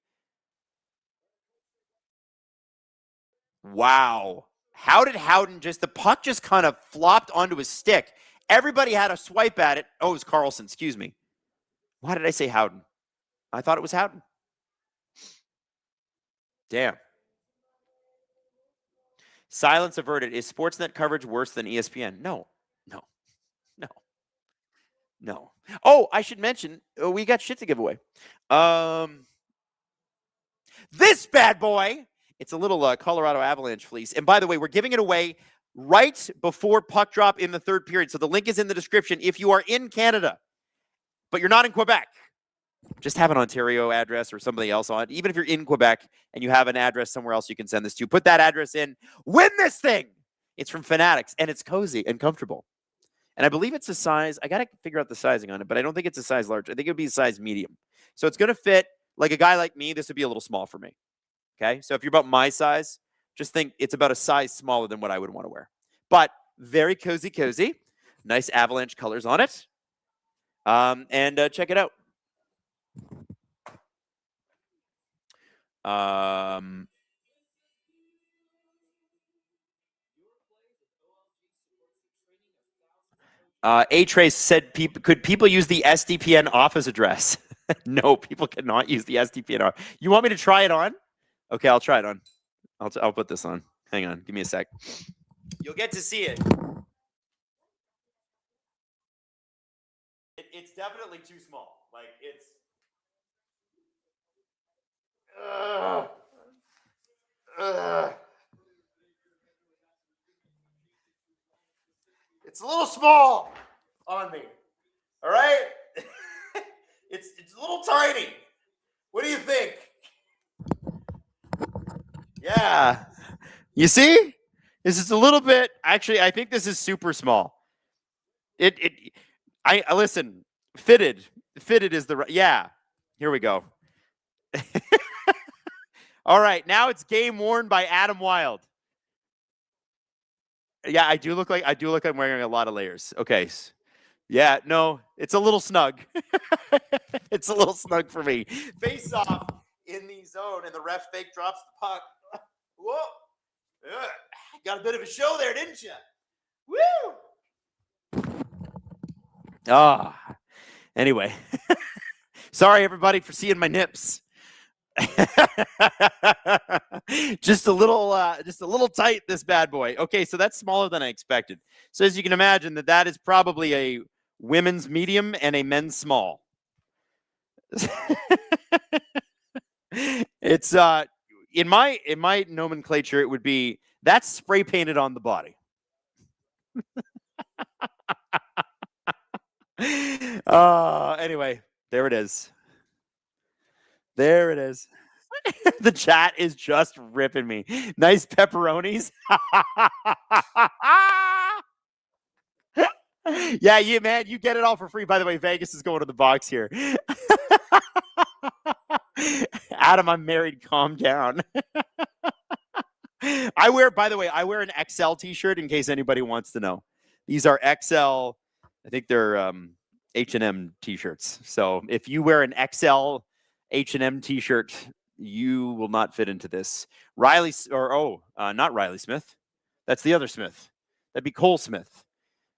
Wow. How did Howden the puck just kind of flopped onto his stick. Everybody had a swipe at it. Oh, it was Karlsson. Excuse me. Why did I say Howden? I thought it was Howden. Damn. Silence averted. Is Sportsnet coverage worse than ESPN? No. Oh, I should mention, we got shit to give away. This bad boy. It's a little Colorado Avalanche fleece. And by the way, we're giving it away right before puck drop in the third period. So the link is in the description. If you are in Canada, but you're not in Quebec, just have an Ontario address or somebody else on it. Even if you're in Quebec and you have an address somewhere else you can send this to, put that address in. Win this thing. It's from Fanatics, and it's cozy and comfortable. And I believe it's a size. I got to figure out the sizing on it, but I don't think it's a size large. I think it would be a size medium. So it's going to fit like a guy like me. This would be a little small for me. Okay. So if you're about my size, just think it's about a size smaller than what I would want to wear. But very cozy. Nice Avalanche colors on it. And check it out. A-Trace said, could people use the SDPN office address? No, people cannot use the SDPN. You want me to try it on? Okay, I'll try it on. I'll put this on. Hang on, give me a sec. You'll get to see it. It's definitely too small. Like it's. It's a little small on me. All right? it's a little tiny. What do you think? Yeah. You see? This is a little bit, actually, I think this is super small. I listen, fitted is the, yeah. Here we go. All right, now it's game worn by Adam Wylde. Yeah, I do look like I'm wearing a lot of layers. Okay. Yeah, no, it's a little snug. It's a little snug for me. Face off in the zone, and the ref fake drops the puck. Whoa. Got a bit of a show there, didn't you? Woo! Anyway. Sorry, everybody, for seeing my nips. just a little tight, this bad boy. Okay, so that's smaller than I expected. So as you can imagine, that is probably a women's medium and a men's small. It's in my nomenclature, it would be that's spray painted on the body. Anyway, there it is. There it is. The chat is just ripping me. Nice pepperonis. Yeah, you get it all for free. By the way, Vegas is going to the box here. Adam, I'm married. Calm down. By the way, I wear an XL t-shirt in case anybody wants to know. These are XL. I think they're H&M t-shirts. So if you wear an XL H&M t-shirt, you will not fit into this. Not Riley Smith. That's the other Smith. That'd be Cole Smith.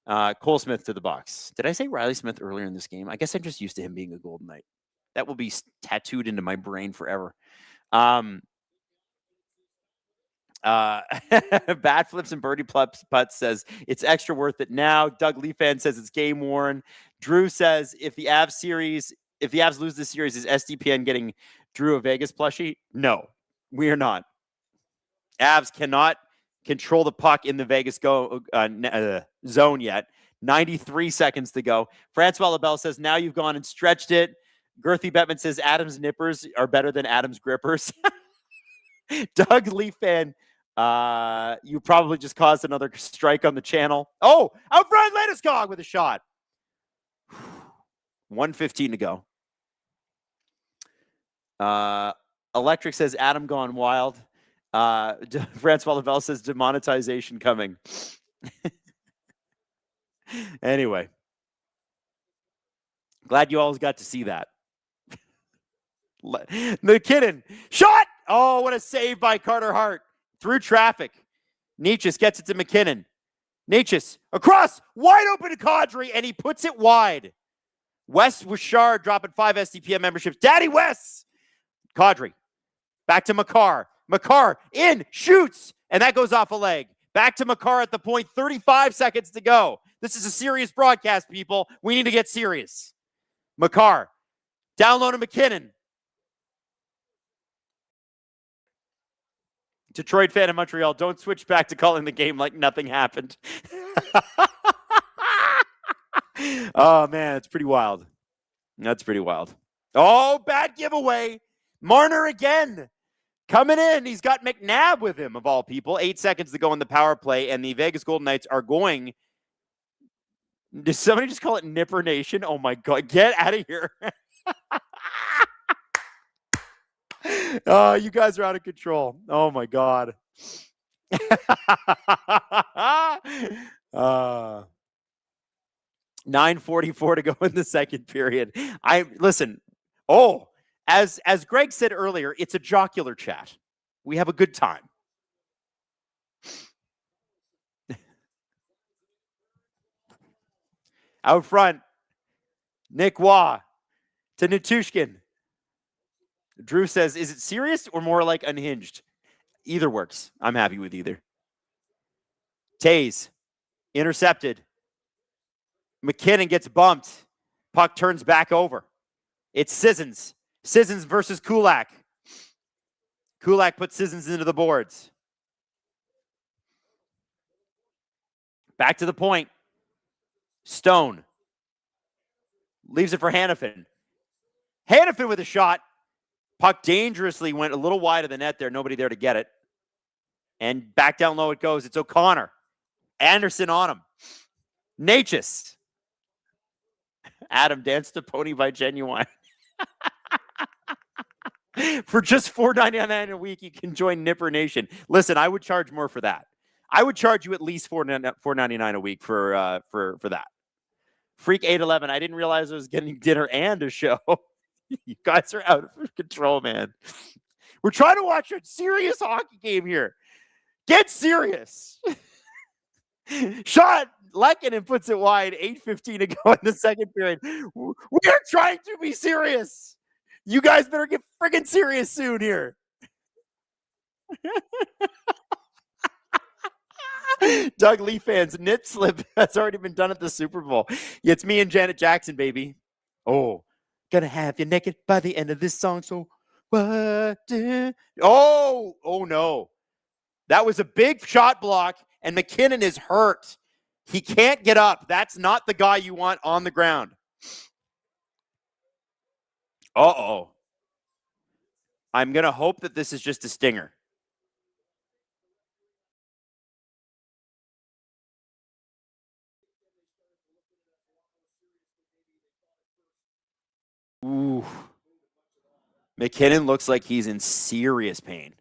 Cole Smith to the box. Did I say Riley Smith earlier in this game? I guess I'm just used to him being a Golden Knight. That will be tattooed into my brain forever. Bad flips and birdie putts says it's extra worth it now. Doug Lee fan says it's game worn. Drew says if the Avs lose this series, is SDPN getting Drew a Vegas plushie? No, we are not. Avs cannot control the puck in the Vegas zone yet. 93 seconds to go. Francois LaBelle says, now you've gone and stretched it. Girthy Bettman says, Adam's nippers are better than Adam's grippers. Doug Lee fan, you probably just caused another strike on the channel. Oh, out front, Landeskog with a shot. 1:15 to go. Electric says Adam gone wild. Francois LaBelle says demonetization coming. Anyway, glad you all got to see that. McKinnon shot. Oh, what a save by Carter Hart through traffic. Nietzsche gets it to McKinnon. Nietzsche across, wide open to Kadri, and he puts it wide. Wes Wishard dropping 5 SDPN memberships. Daddy Wes. Kadri. Back to Makar. Makar in, shoots, and that goes off a leg. Back to Makar at the point, 35 seconds to go. This is a serious broadcast, people. We need to get serious. Makar. Down low to McKinnon. Detroit fan in Montreal, don't switch back to calling the game like nothing happened. Oh, man, it's pretty wild. That's pretty wild. Oh, bad giveaway. Marner again. Coming in. He's got McNabb with him, of all people. 8 seconds to go in the power play, and the Vegas Golden Knights are going. Did somebody just call it Nipper Nation? Oh, my God. Get out of here. Oh, you guys are out of control. Oh, my God. 9:44 to go in the second period. Listen. Oh, as Greg said earlier, it's a jocular chat. We have a good time. Out front, Nick Waugh to Natushkin. Drew says, is it serious or more like unhinged? Either works. I'm happy with either. Tays, intercepted. McKinnon gets bumped. Puck turns back over. It's Sissons. Sissons versus Kulak. Kulak puts Sissons into the boards. Back to the point. Stone. Leaves it for Hannafin. Hannafin with a shot. Puck dangerously went a little wide of the net there. Nobody there to get it. And back down low it goes. It's O'Connor. Anderson on him. Natchez. Adam danced to Pony by Genuine. For just $4.99 a week, you can join Nipper Nation. Listen, I would charge more for that. I would charge you at least $4.99 a week for that. Freak 811. I didn't realize I was getting dinner and a show. You guys are out of control, man. We're trying to watch a serious hockey game here. Get serious. Shot Lehkonen puts it wide. 8:15 to go in the second period. We are trying to be serious. You guys better get friggin' serious soon here. Doug Lee fans, nip slip has already been done at the Super Bowl. Yeah, it's me and Janet Jackson, baby. Oh, gonna have you naked by the end of this song. So what? Oh no. That was a big shot block, and McKinnon is hurt. He can't get up. That's not the guy you want on the ground. Uh-oh. I'm going to hope that this is just a stinger. Ooh. McKinnon looks like he's in serious pain.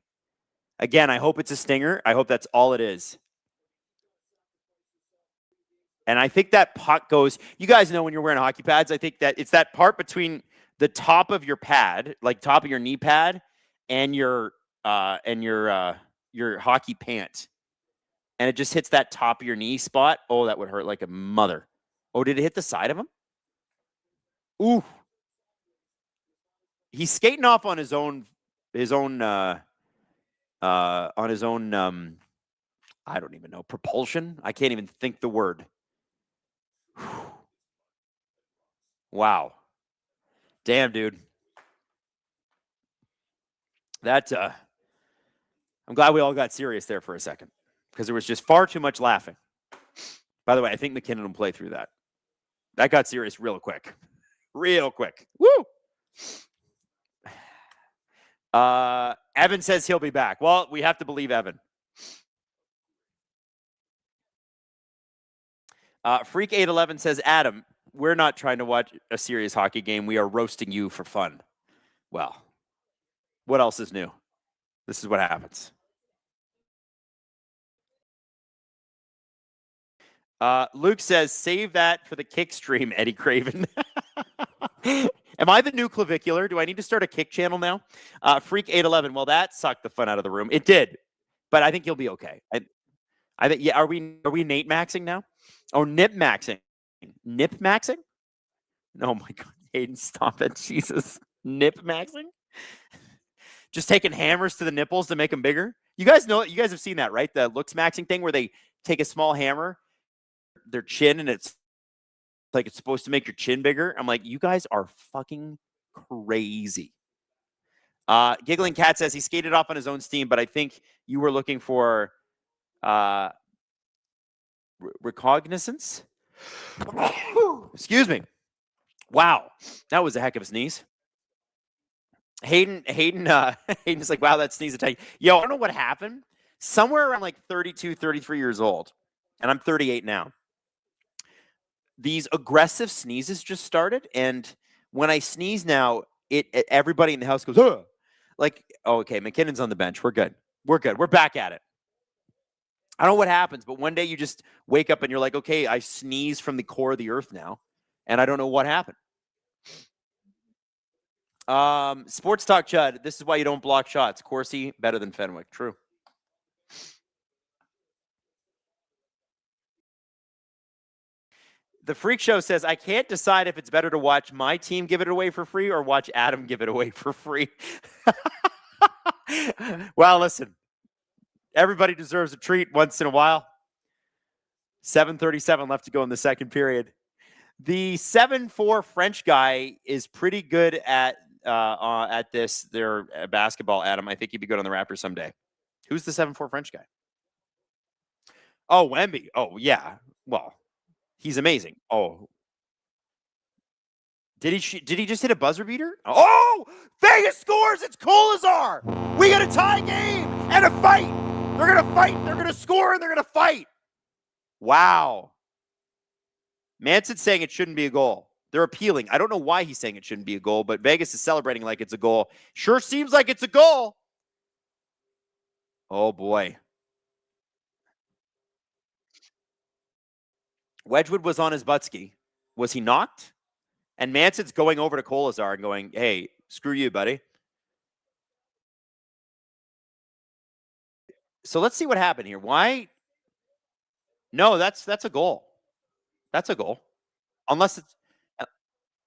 Again, I hope it's a stinger. I hope that's all it is. And I think that puck goes, you guys know when you're wearing hockey pads, I think that it's that part between the top of your pad, like top of your knee pad, and your hockey pant. And it just hits that top of your knee spot. Oh, that would hurt like a mother. Oh, did it hit the side of him? Ooh. He's skating off on his own I don't even know, propulsion. I can't even think the word. Wow. Damn, dude. That I'm glad we all got serious there for a second because there was just far too much laughing. By the way, I think McKinnon will play through that. That got serious real quick. Real quick. Woo! Evan says he'll be back. Well, we have to believe Evan. Freak 811 says, Adam, we're not trying to watch a serious hockey game. We are roasting you for fun. Well, what else is new? This is what happens. Luke says, save that for the kick stream, Eddie Craven. Am I the new clavicular? Do I need to start a kick channel now? Freak 811. Well, that sucked the fun out of the room. It did, but I think you'll be okay. I think, yeah. Are we Nate maxing now? Oh, nip maxing. Nip maxing? Oh my God, Hayden, stop it, Jesus. Nip maxing? Just taking hammers to the nipples to make them bigger. You guys know, you guys have seen that, right? The looks maxing thing where they take a small hammer, their chin, and it's like it's supposed to make your chin bigger. I'm like, you guys are fucking crazy. Giggling Cat says he skated off on his own steam, but I think you were looking for recognizance. Excuse me. Wow, that was a heck of a sneeze. Hayden's like, wow, that sneeze attack. Yo, I don't know what happened. Somewhere around like 32, 33 years old, and I'm 38 now. These aggressive sneezes just started, and when I sneeze now, everybody in the house goes, ugh. Like, oh, okay, McKinnon's on the bench. We're good. We're good. We're back at it. I don't know what happens, but one day you just wake up and you're like, okay, I sneeze from the core of the earth now, and I don't know what happened. Sports Talk Chud, this is why you don't block shots. Corsi, better than Fenwick. True. The Freak Show says, I can't decide if it's better to watch my team give it away for free or watch Adam give it away for free. Well, listen, everybody deserves a treat once in a while. 7:37 left to go in the second period. The 7'4" French guy is pretty good at their basketball, Adam. I think he'd be good on the Raptors someday. Who's the 7'4" French guy? Oh, Wemby. Oh, yeah. Well, he's amazing. Oh. Did he just hit a buzzer beater? Oh! Vegas scores! It's Kolazar! We got a tie game and a fight! They're going to fight, they're going to score, and they're going to fight! Wow. Manson's saying it shouldn't be a goal. They're appealing. I don't know why he's saying it shouldn't be a goal, but Vegas is celebrating like it's a goal. Sure seems like it's a goal. Oh, boy. Wedgwood was on his butt ski. Was he knocked? And Manson's going over to Kolazar and going, hey, screw you, buddy. So let's see what happened here. Why? No, that's a goal. That's a goal. Unless it's...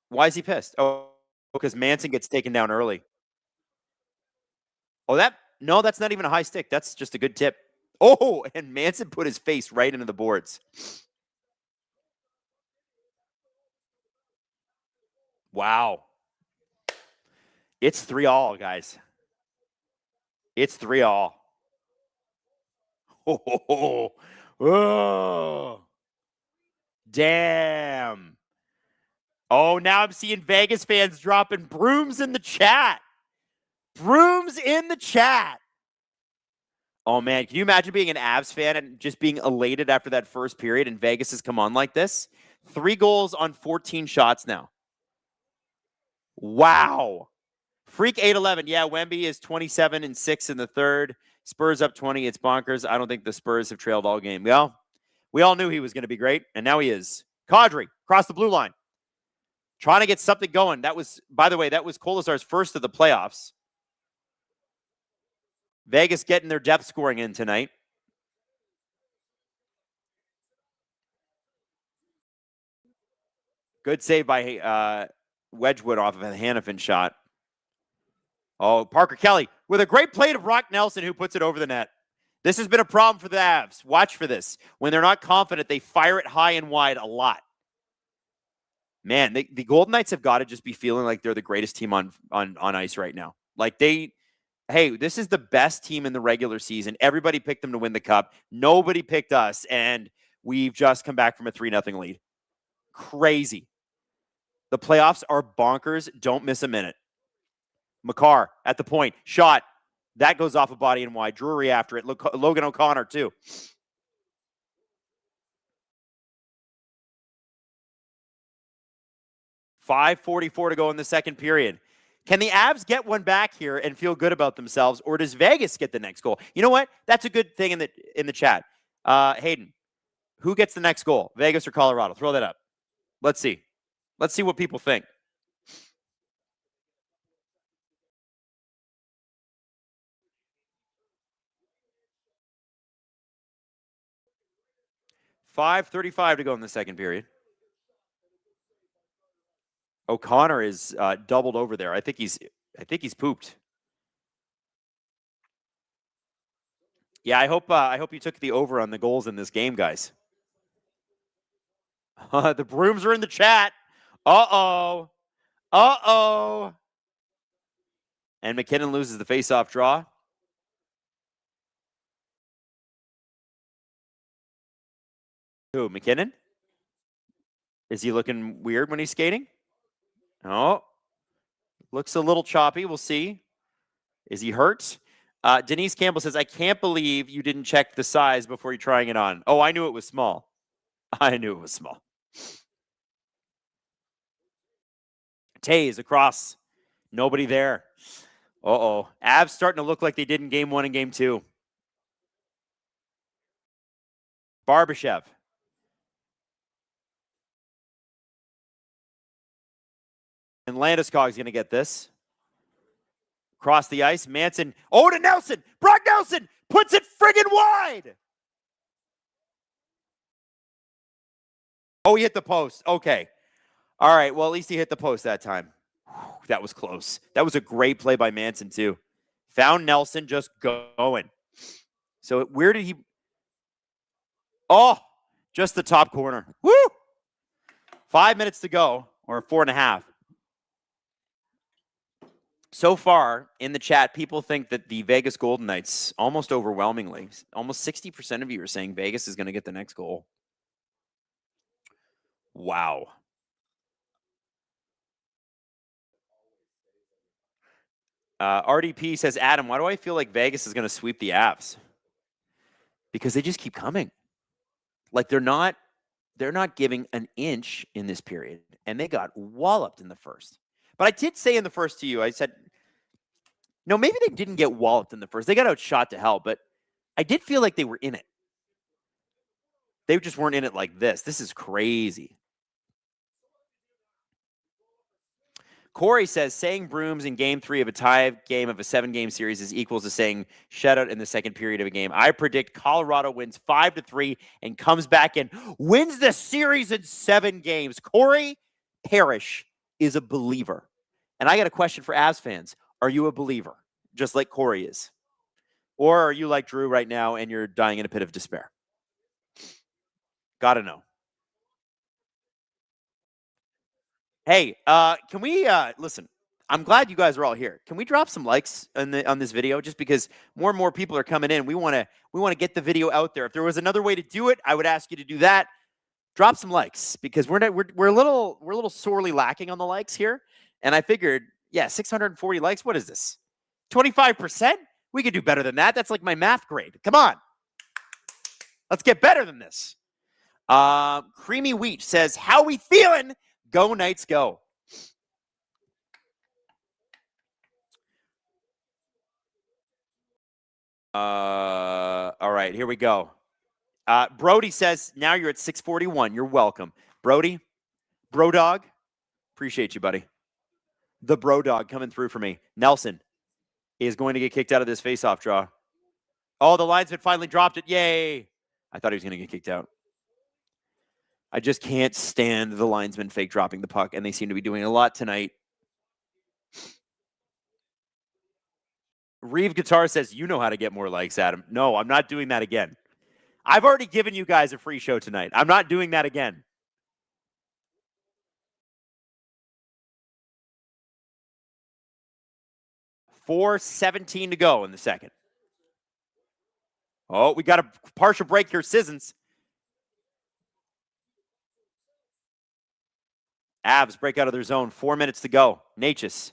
Why is he pissed? Oh, because Manson gets taken down early. Oh, no, that's not even a high stick. That's just a good tip. Oh, and Manson put his face right into the boards. Wow. It's 3-all, guys. It's 3-all. Oh, oh, damn. Oh, now I'm seeing Vegas fans dropping brooms in the chat. Brooms in the chat. Oh, man. Can you imagine being an Avs fan and just being elated after that first period and Vegas has come on like this? 3 goals on 14 shots now. Wow. Freak 8-11. Yeah, Wemby is 27-6 in the third. Spurs up 20. It's bonkers. I don't think the Spurs have trailed all game. Well, we all knew he was going to be great, and now he is. Kadri, across the blue line. Trying to get something going. That was, by the way, that was Kolazar's first of the playoffs. Vegas getting their depth scoring in tonight. Good save by Wedgwood off of a Hannafin shot. Oh, Parker Kelly with a great play to Brock Nelson, who puts it over the net. This has been a problem for the Avs. Watch for this. When they're not confident, they fire it high and wide a lot. Man, the Golden Knights have got to just be feeling like they're the greatest team on ice right now. Like hey, this is the best team in the regular season. Everybody picked them to win the cup. Nobody picked us, and we've just come back from a 3-0 lead. Crazy. The playoffs are bonkers. Don't miss a minute. Makar at the point. Shot. That goes off a body and wide. Drury after it. Logan O'Connor, too. .544 to go in the second period. Can the Avs get one back here and feel good about themselves, or does Vegas get the next goal? You know what? That's a good thing in the chat. Hayden, who gets the next goal? Vegas or Colorado? Throw that up. Let's see. Let's see what people think. .535 to go in the second period. O'Connor is doubled over there. I think he's pooped. Yeah, I hope you took the over on the goals in this game, guys. The brooms are in the chat. Uh-oh. Uh-oh. And McKinnon loses the face-off draw. Who, McKinnon? Is he looking weird when he's skating? Oh. Looks a little choppy. We'll see. Is he hurt? Denise Campbell says, I can't believe you didn't check the size before you're trying it on. Oh, I knew it was small. I knew it was small. Tays across. Nobody there. Uh-oh. Avs starting to look like they did in Game 1 and Game 2. Barbashev. And Landeskog's going to get this. Across the ice. Manson. Oh, to Nelson. Brock Nelson puts it friggin' wide. Oh, he hit the post. Okay. All right. Well, at least he hit the post that time. Whew, that was close. That was a great play by Manson, too. Found Nelson just going. So where did he? Oh, just the top corner. Woo! 5 minutes to go, or 4.5. So far in the chat, people think that the Vegas Golden Knights, almost overwhelmingly, almost 60% of you are saying Vegas is going to get the next goal. Wow. RDP says, Adam, why do I feel like Vegas is going to sweep the Avs? Because they just keep coming. Like they're not giving an inch in this period, and they got walloped in the first. But I did say in the first to you, I said, no, maybe they didn't get walloped in the first. They got outshot to hell, but I did feel like they were in it. They just weren't in it like this. This is crazy. Corey says, saying brooms in game 3 of a tie game of a 7-game series is equal to saying shutout in the second period of a game. I predict Colorado wins 5-3 and comes back and wins the series in 7 games. Corey Parrish is a believer. And I got a question for Avs fans. Are you a believer, just like Corey is? Or are you like Drew right now and you're dying in a pit of despair? Gotta know. Hey, can we listen? I'm glad you guys are all here. Can we drop some likes on this video? Just because more and more people are coming in, we want to get the video out there. If there was another way to do it, I would ask you to do that. Drop some likes because we're a little sorely lacking on the likes here. And I figured, yeah, 640 likes. What is this? 25%? We could do better than that. That's like my math grade. Come on, let's get better than this. Creamy Wheat says, "How we feeling? Go Knights, go." All right, here we go. Brody says, now you're at 641. You're welcome. Brody, Bro Dog, appreciate you, buddy. The Bro Dog coming through for me. Nelson is going to get kicked out of this faceoff draw. Oh, the linesman finally dropped it. Yay. I thought he was going to get kicked out. I just can't stand the linesman fake dropping the puck, and they seem to be doing a lot tonight. Reeve Guitar says, you know how to get more likes, Adam. No, I'm not doing that again. I've already given you guys a free show tonight. I'm not doing that again. .4:17 to go in the second. Oh, we got a partial break here. Sissons. Avs break out of their zone. 4 minutes to go. Natchez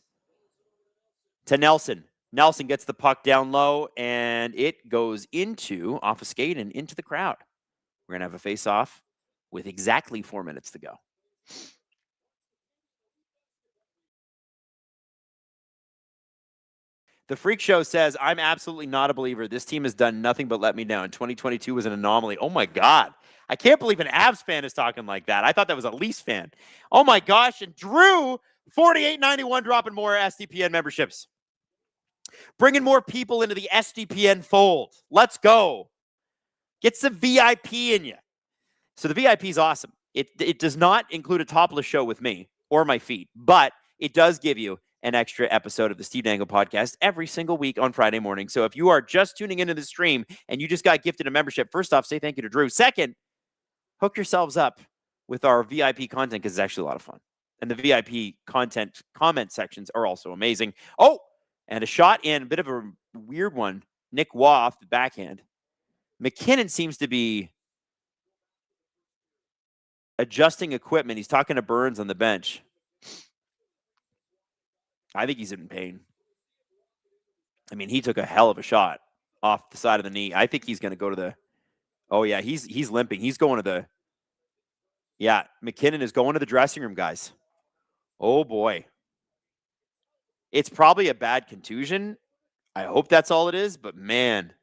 to Nelson. Nelson gets the puck down low, and it goes off a skate and into the crowd. We're going to have a face-off with exactly 4 minutes to go. The Freak Show says, I'm absolutely not a believer. This team has done nothing but let me down. 2022 was an anomaly. Oh, my God. I can't believe an Avs fan is talking like that. I thought that was a Leafs fan. Oh, my gosh. And Drew, 4891, dropping more SDPN memberships. Bringing more people into the SDPN fold. Let's go. Get some VIP in you. So the VIP is awesome. It does not include a topless show with me or my feet, but it does give you an extra episode of the Steve Dangle podcast every single week on Friday morning. So if you are just tuning into the stream and you just got gifted a membership, first off, say thank you to Drew. Second, hook yourselves up with our VIP content because it's actually a lot of fun. And the VIP content comment sections are also amazing. Oh, and a shot in, a bit of a weird one. Nick Waugh off the backhand. McKinnon seems to be adjusting equipment. He's talking to Burns on the bench. I think he's in pain. I mean, he took a hell of a shot off the side of the knee. I think he's going to go to the... Oh, yeah, he's limping. He's going to the... Yeah, McKinnon is going to the dressing room, guys. Oh, boy. It's probably a bad contusion. I hope that's all it is, but man.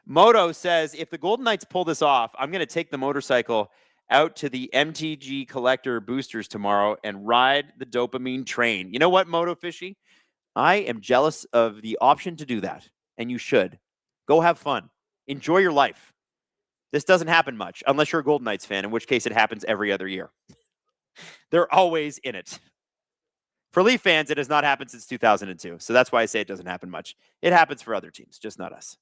Moto says, if the Golden Knights pull this off, I'm going to take the motorcycle out to the MTG Collector boosters tomorrow and ride the dopamine train. You know what, Moto Fishy? I am jealous of the option to do that, and you should. Go have fun. Enjoy your life. This doesn't happen much, unless you're a Golden Knights fan, in which case it happens every other year. They're always in it. For Leaf fans, it has not happened since 2002. So that's why I say it doesn't happen much. It happens for other teams, just not us.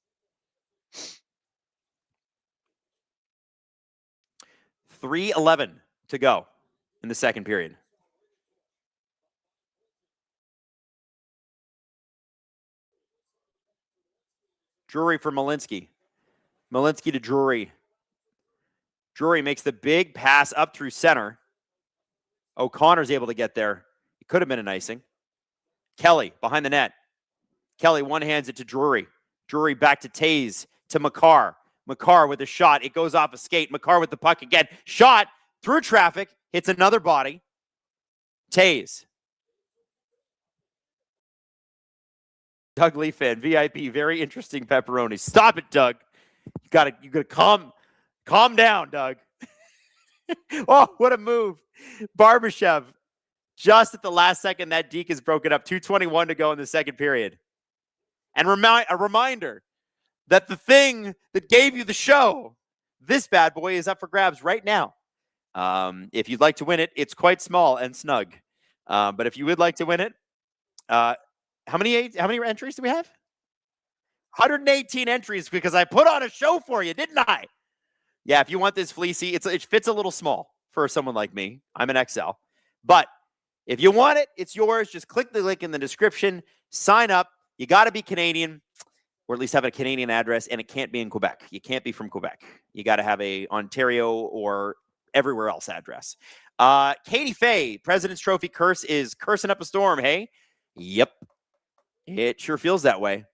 3:11 to go in the second period. Drury for Malinsky. Malinsky to Drury. Drury makes the big pass up through center. O'Connor's able to get there. It could have been an icing. Kelly behind the net. Kelly one-hands it to Drury. Drury back to Taze, to Makar. Makar with a shot. It goes off a skate. Makar with the puck again. Shot through traffic. Hits another body. Taze. Doug Leaf fan, VIP, very interesting pepperoni. Stop it, Doug. You gotta calm down, Doug. Oh, what a move. Barbashev. Just at the last second, that deke is broken up. 2:21 to go in the second period. And a reminder that the thing that gave you the show, this bad boy, is up for grabs right now. If you'd like to win it, it's quite small and snug. But if you would like to win it, how many entries do we have? 118 entries, because I put on a show for you, didn't I? Yeah, if you want this fleecy, it fits a little small for someone like me. I'm an XL. But if you want it, it's yours. Just click the link in the description. Sign up. You got to be Canadian, or at least have a Canadian address, and it can't be in Quebec. You can't be from Quebec. You got to have a Ontario or everywhere else address. Katie Fay, President's Trophy curse is cursing up a storm, hey? Yep. It sure feels that way.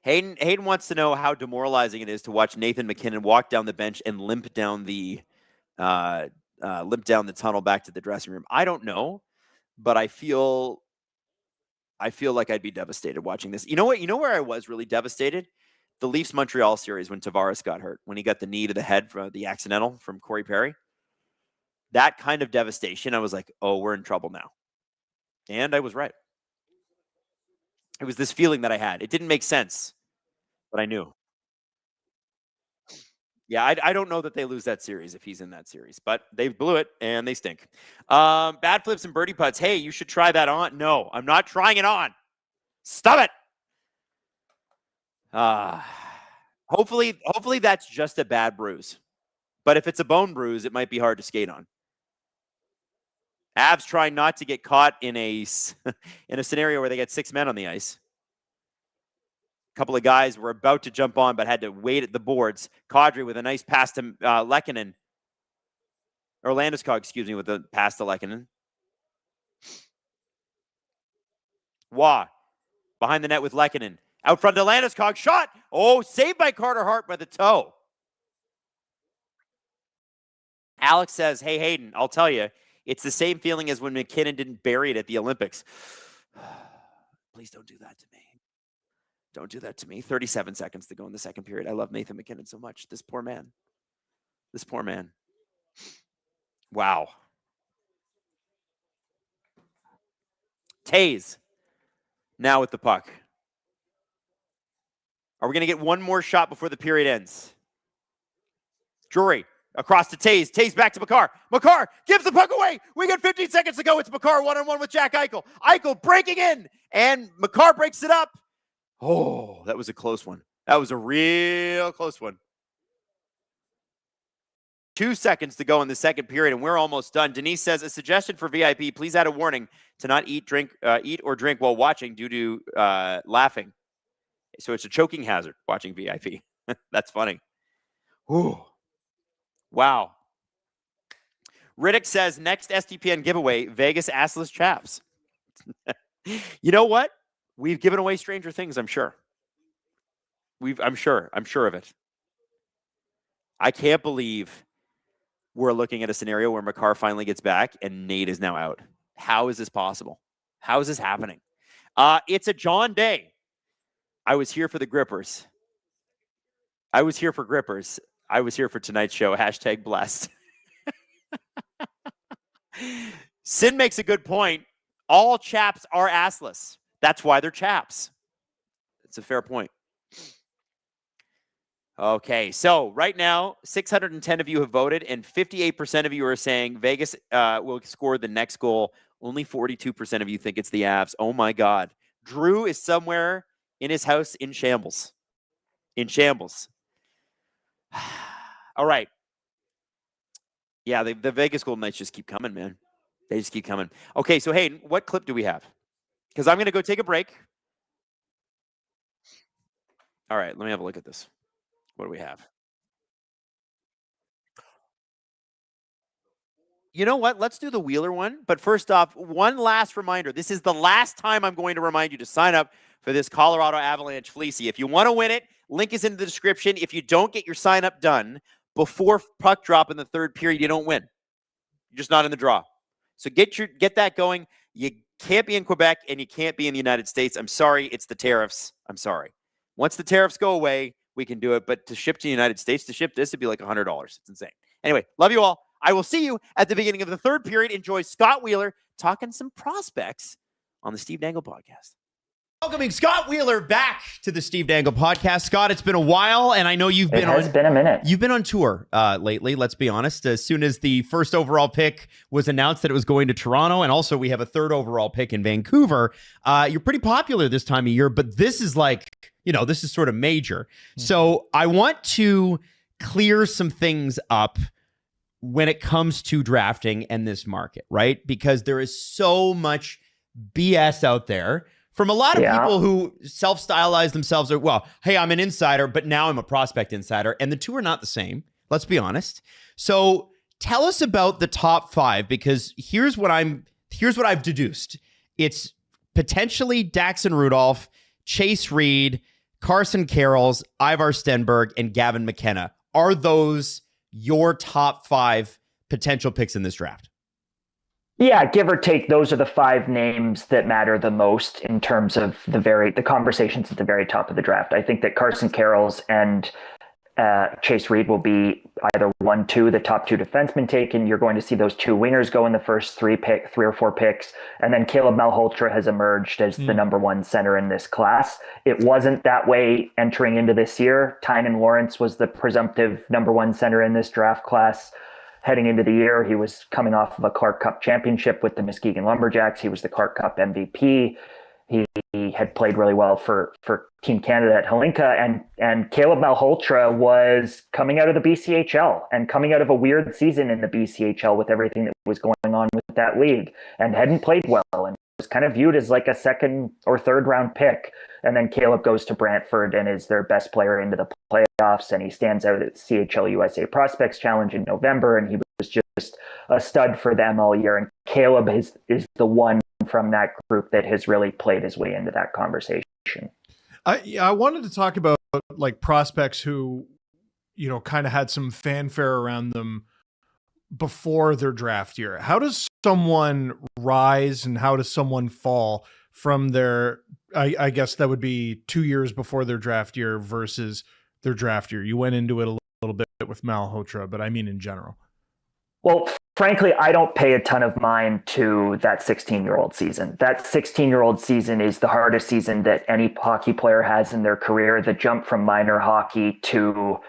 Hayden wants to know how demoralizing it is to watch Nathan MacKinnon walk down the bench and limp down the tunnel back to the dressing room. I don't know, but I feel like I'd be devastated watching this. You know what? You know where I was really devastated? The Leafs Montreal series when Tavares got hurt, when he got the knee to the head from the accidental from Corey Perry. That kind of devastation, I was like, oh, we're in trouble now. And I was right. It was this feeling that I had. It didn't make sense, but I knew. Yeah, I don't know that they lose that series if he's in that series, but they blew it and they stink. Bad flips and birdie putts. Hey, you should try that on. No, I'm not trying it on. Stop it. Hopefully that's just a bad bruise. But if it's a bone bruise, it might be hard to skate on. Avs trying not to get caught in a scenario where they get 6 men on the ice. A couple of guys were about to jump on, but had to wait at the boards. Kadri with a nice pass to Lehkonen. Or Landeskog, excuse me, with the pass to Lehkonen. Wah. Behind the net with Lehkonen. Out front to Landeskog. Shot. Oh, saved by Carter Hart by the toe. Alex says, hey, Hayden, I'll tell you, it's the same feeling as when MacKinnon didn't bury it at the Olympics. Please don't do that to me. Don't do that to me. 37 seconds to go in the second period. I love Nathan MacKinnon so much. This poor man. This poor man. Wow. Taze now with the puck. Are we going to get one more shot before the period ends? Drury. Across to Taze. Taze back to Makar. Makar gives the puck away. We got 15 seconds to go. It's Makar one-on-one with Jack Eichel. Eichel breaking in, and Makar breaks it up. Oh, that was a close one. That was a real close one. 2 seconds to go in the second period, and we're almost done. Denise says, a suggestion for VIP, please add a warning to not eat or drink while watching due to laughing. So it's a choking hazard watching VIP. That's funny. Ooh. Wow. Riddick says, next SDPN giveaway, Vegas assless chaps. You know what? We've given away Stranger Things, I'm sure. I'm sure of it. I can't believe we're looking at a scenario where Makar finally gets back and Nate is now out. How is this possible? How is this happening? It's a John Day. I was here for the grippers. I was here for grippers. I was here for tonight's show. Hashtag blessed. Sin makes a good point. All chaps are assless. That's why they're chaps. It's a fair point. Okay, so right now, 610 of you have voted, and 58% of you are saying Vegas will score the next goal. Only 42% of you think it's the Avs. Oh, my God. Drew is somewhere in his house in shambles. In shambles. All right. Yeah, the Vegas Golden Knights just keep coming, man. They just keep coming. Okay, so, Hayden, what clip do we have? Because I'm going to go take a break. All right, let me have a look at this. What do we have? You know what? Let's do the Wheeler one. But first off, one last reminder. This is the last time I'm going to remind you to sign up for this Colorado Avalanche Fleecy. If you want to win it, link is in the description. If you don't get your sign up done before puck drop in the third period, you don't win. You're just not in the draw. So get that going. You can't be in Quebec and you can't be in the United States. I'm sorry. It's the tariffs. I'm sorry. Once the tariffs go away, we can do it. But to ship to the United States, to ship this, it'd be like $100. It's insane. Anyway, love you all. I will see you at the beginning of the third period. Enjoy Scott Wheeler talking some prospects on the Steve Dangle Podcast. Welcoming Scott Wheeler back to the Steve Dangle Podcast. Scott, it's been a while, and I know you've been It's been a minute. You've been on tour lately, let's be honest. As soon as the first overall pick was announced that it was going to Toronto, and also we have a third overall pick in Vancouver, you're pretty popular this time of year, but this is like, this is sort of major. So I want to clear some things up when it comes to drafting and this market, right? Because there is so much BS out there from a lot of people who self-stylize themselves as, well, hey, I'm an insider, but now I'm a prospect insider. And the two are not the same. Let's be honest. So tell us about the top 5, because here's what I've deduced. It's potentially Daxon Rudolph, Chase Reed, Carson Karels, Ivar Stenberg, and Gavin McKenna. Are those your top 5 potential picks in this draft? Yeah, give or take, those are the 5 names that matter the most in terms of the conversations at the very top of the draft. I think that Carson Karels and Chase Reed will be either 1, 2, the top 2 defensemen taken. You're going to see those 2 wingers go in the first 3 or 4 picks. And then Caleb Malhotra has emerged as the number 1 center in this class. It wasn't that way entering into this year. Tynan Lawrence was the presumptive number 1 center in this draft class. Heading into the year, he was coming off of a Clark Cup championship with the Muskegon Lumberjacks. He was the Clark Cup MVP. He had played really well for Team Canada at Hlinka, and Caleb Malhotra was coming out of the BCHL and coming out of a weird season in the BCHL with everything that was going on with that league, and hadn't played well and was kind of viewed as like a 2nd or 3rd round pick. And then Caleb goes to Brantford and is their best player into the playoffs, and he stands out at CHL USA Prospects Challenge in November, and he was just a stud for them all year. And Caleb is the one from that group that has really played his way into that conversation. I wanted to talk about like prospects who, kind of had some fanfare around them before their draft year. How does someone rise and how does someone fall from their, I guess that would be 2 years before their draft year versus their draft year? You went into it a little bit with Malhotra, but I mean in general. Well, frankly, I don't pay a ton of mind to that 16-year-old season. That 16-year-old season is the hardest season that any hockey player has in their career. The jump from minor hockey to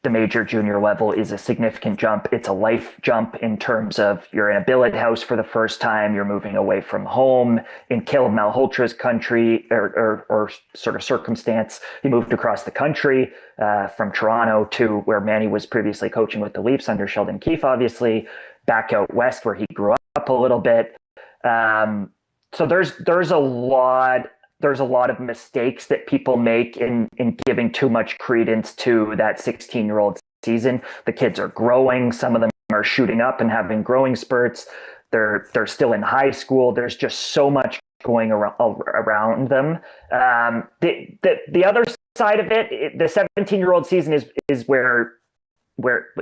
the major junior level is a significant jump. It's a life jump in terms of you're in a billet house for the first time, you're moving away from home. In Caleb Malhotra's country or sort of circumstance, he moved across the country from Toronto to where Manny was previously coaching with the Leafs under Sheldon Keefe, obviously, back out west where he grew up a little bit. So there's a lot of mistakes that people make in giving too much credence to that 16-year-old season. The kids are growing. Some of them are shooting up and having growing spurts. They're still in high school. There's just so much going around them. The other side of it, the 17-year-old season is where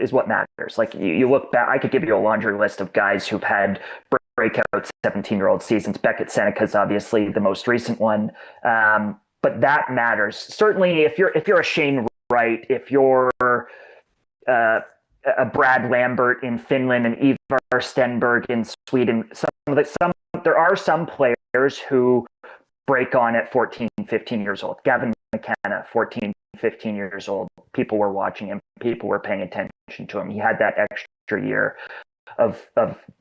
is what matters. Like you look back, I could give you a laundry list of guys who've had breakout 17-year-old seasons. Beckett Seneca's obviously the most recent one, but that matters. Certainly, if you're a Shane Wright, if you're a Brad Lambert in Finland and Ivar Stenberg in Sweden, there are some players who break on at 14, 15 years old. Gavin McKenna, 14, 15 years old. People were watching him. People were paying attention to him. He had that extra year of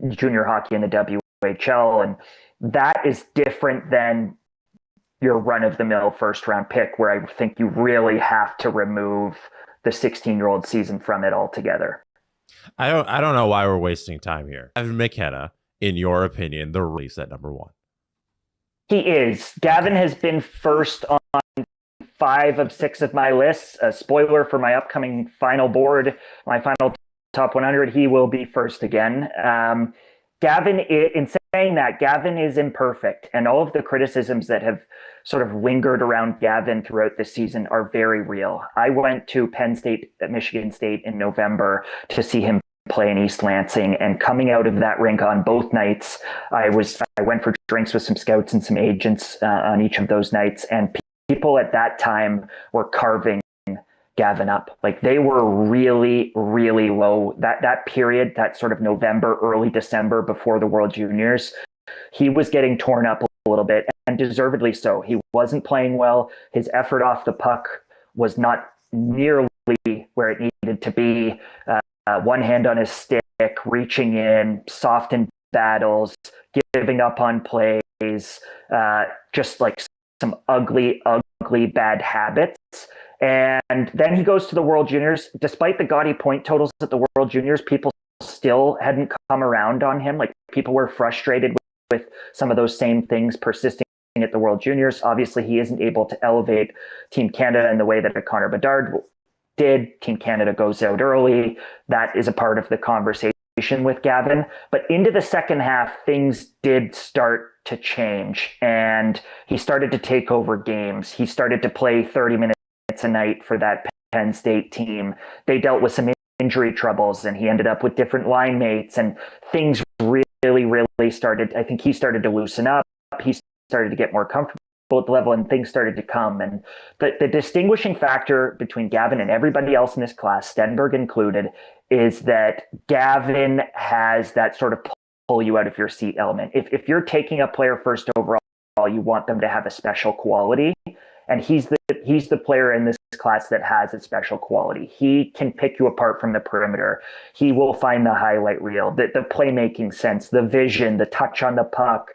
junior hockey in the WHL, and that is different than your run-of-the-mill first-round pick, where I think you really have to remove the 16-year-old season from it altogether. I don't know why we're wasting time here. Gavin McKenna, in your opinion, the release at number 1. He is. Gavin has been first on 5 of 6 of my lists. A spoiler for my upcoming final board, my final top 100, he will be first again. Gavin, in saying that, Gavin is imperfect, and all of the criticisms that have sort of lingered around Gavin throughout the season are very real. I went to Penn State, Michigan State in November to see him play in East Lansing, and coming out of that rink on both nights, I went for drinks with some scouts and some agents on each of those nights, and people at that time were carving Gavin up. Like, they were really, really low. That period, that sort of November, early December before the World Juniors, he was getting torn up a little bit, and deservedly so. He wasn't playing well. His effort off the puck was not nearly where it needed to be. One hand on his stick, reaching in, soft in battles, giving up on plays, just like some ugly, ugly bad habits. And then he goes to the World Juniors. Despite the gaudy point totals at the World Juniors, people still hadn't come around on him. Like, people were frustrated with some of those same things persisting at the World Juniors. Obviously, he isn't able to elevate Team Canada in the way that a Connor Bedard did. Team Canada goes out early. That is a part of the conversation with Gavin. But into the second half, things did start to change, and he started to take over games. He started to play 30 minutes a night for that Penn State team. They dealt with some injury troubles, and he ended up with different line mates, and things really, really started. I think he started to loosen up. He started to get more comfortable at the level, and things started to come. And the distinguishing factor between Gavin and everybody else in this class, Stenberg included, is that Gavin has that sort of pull you out of your seat element. If you're taking a player first overall, you want them to have a special quality. And he's the player in this class that has a special quality. He can pick you apart from the perimeter. He will find the highlight reel, the playmaking sense, the vision, the touch on the puck.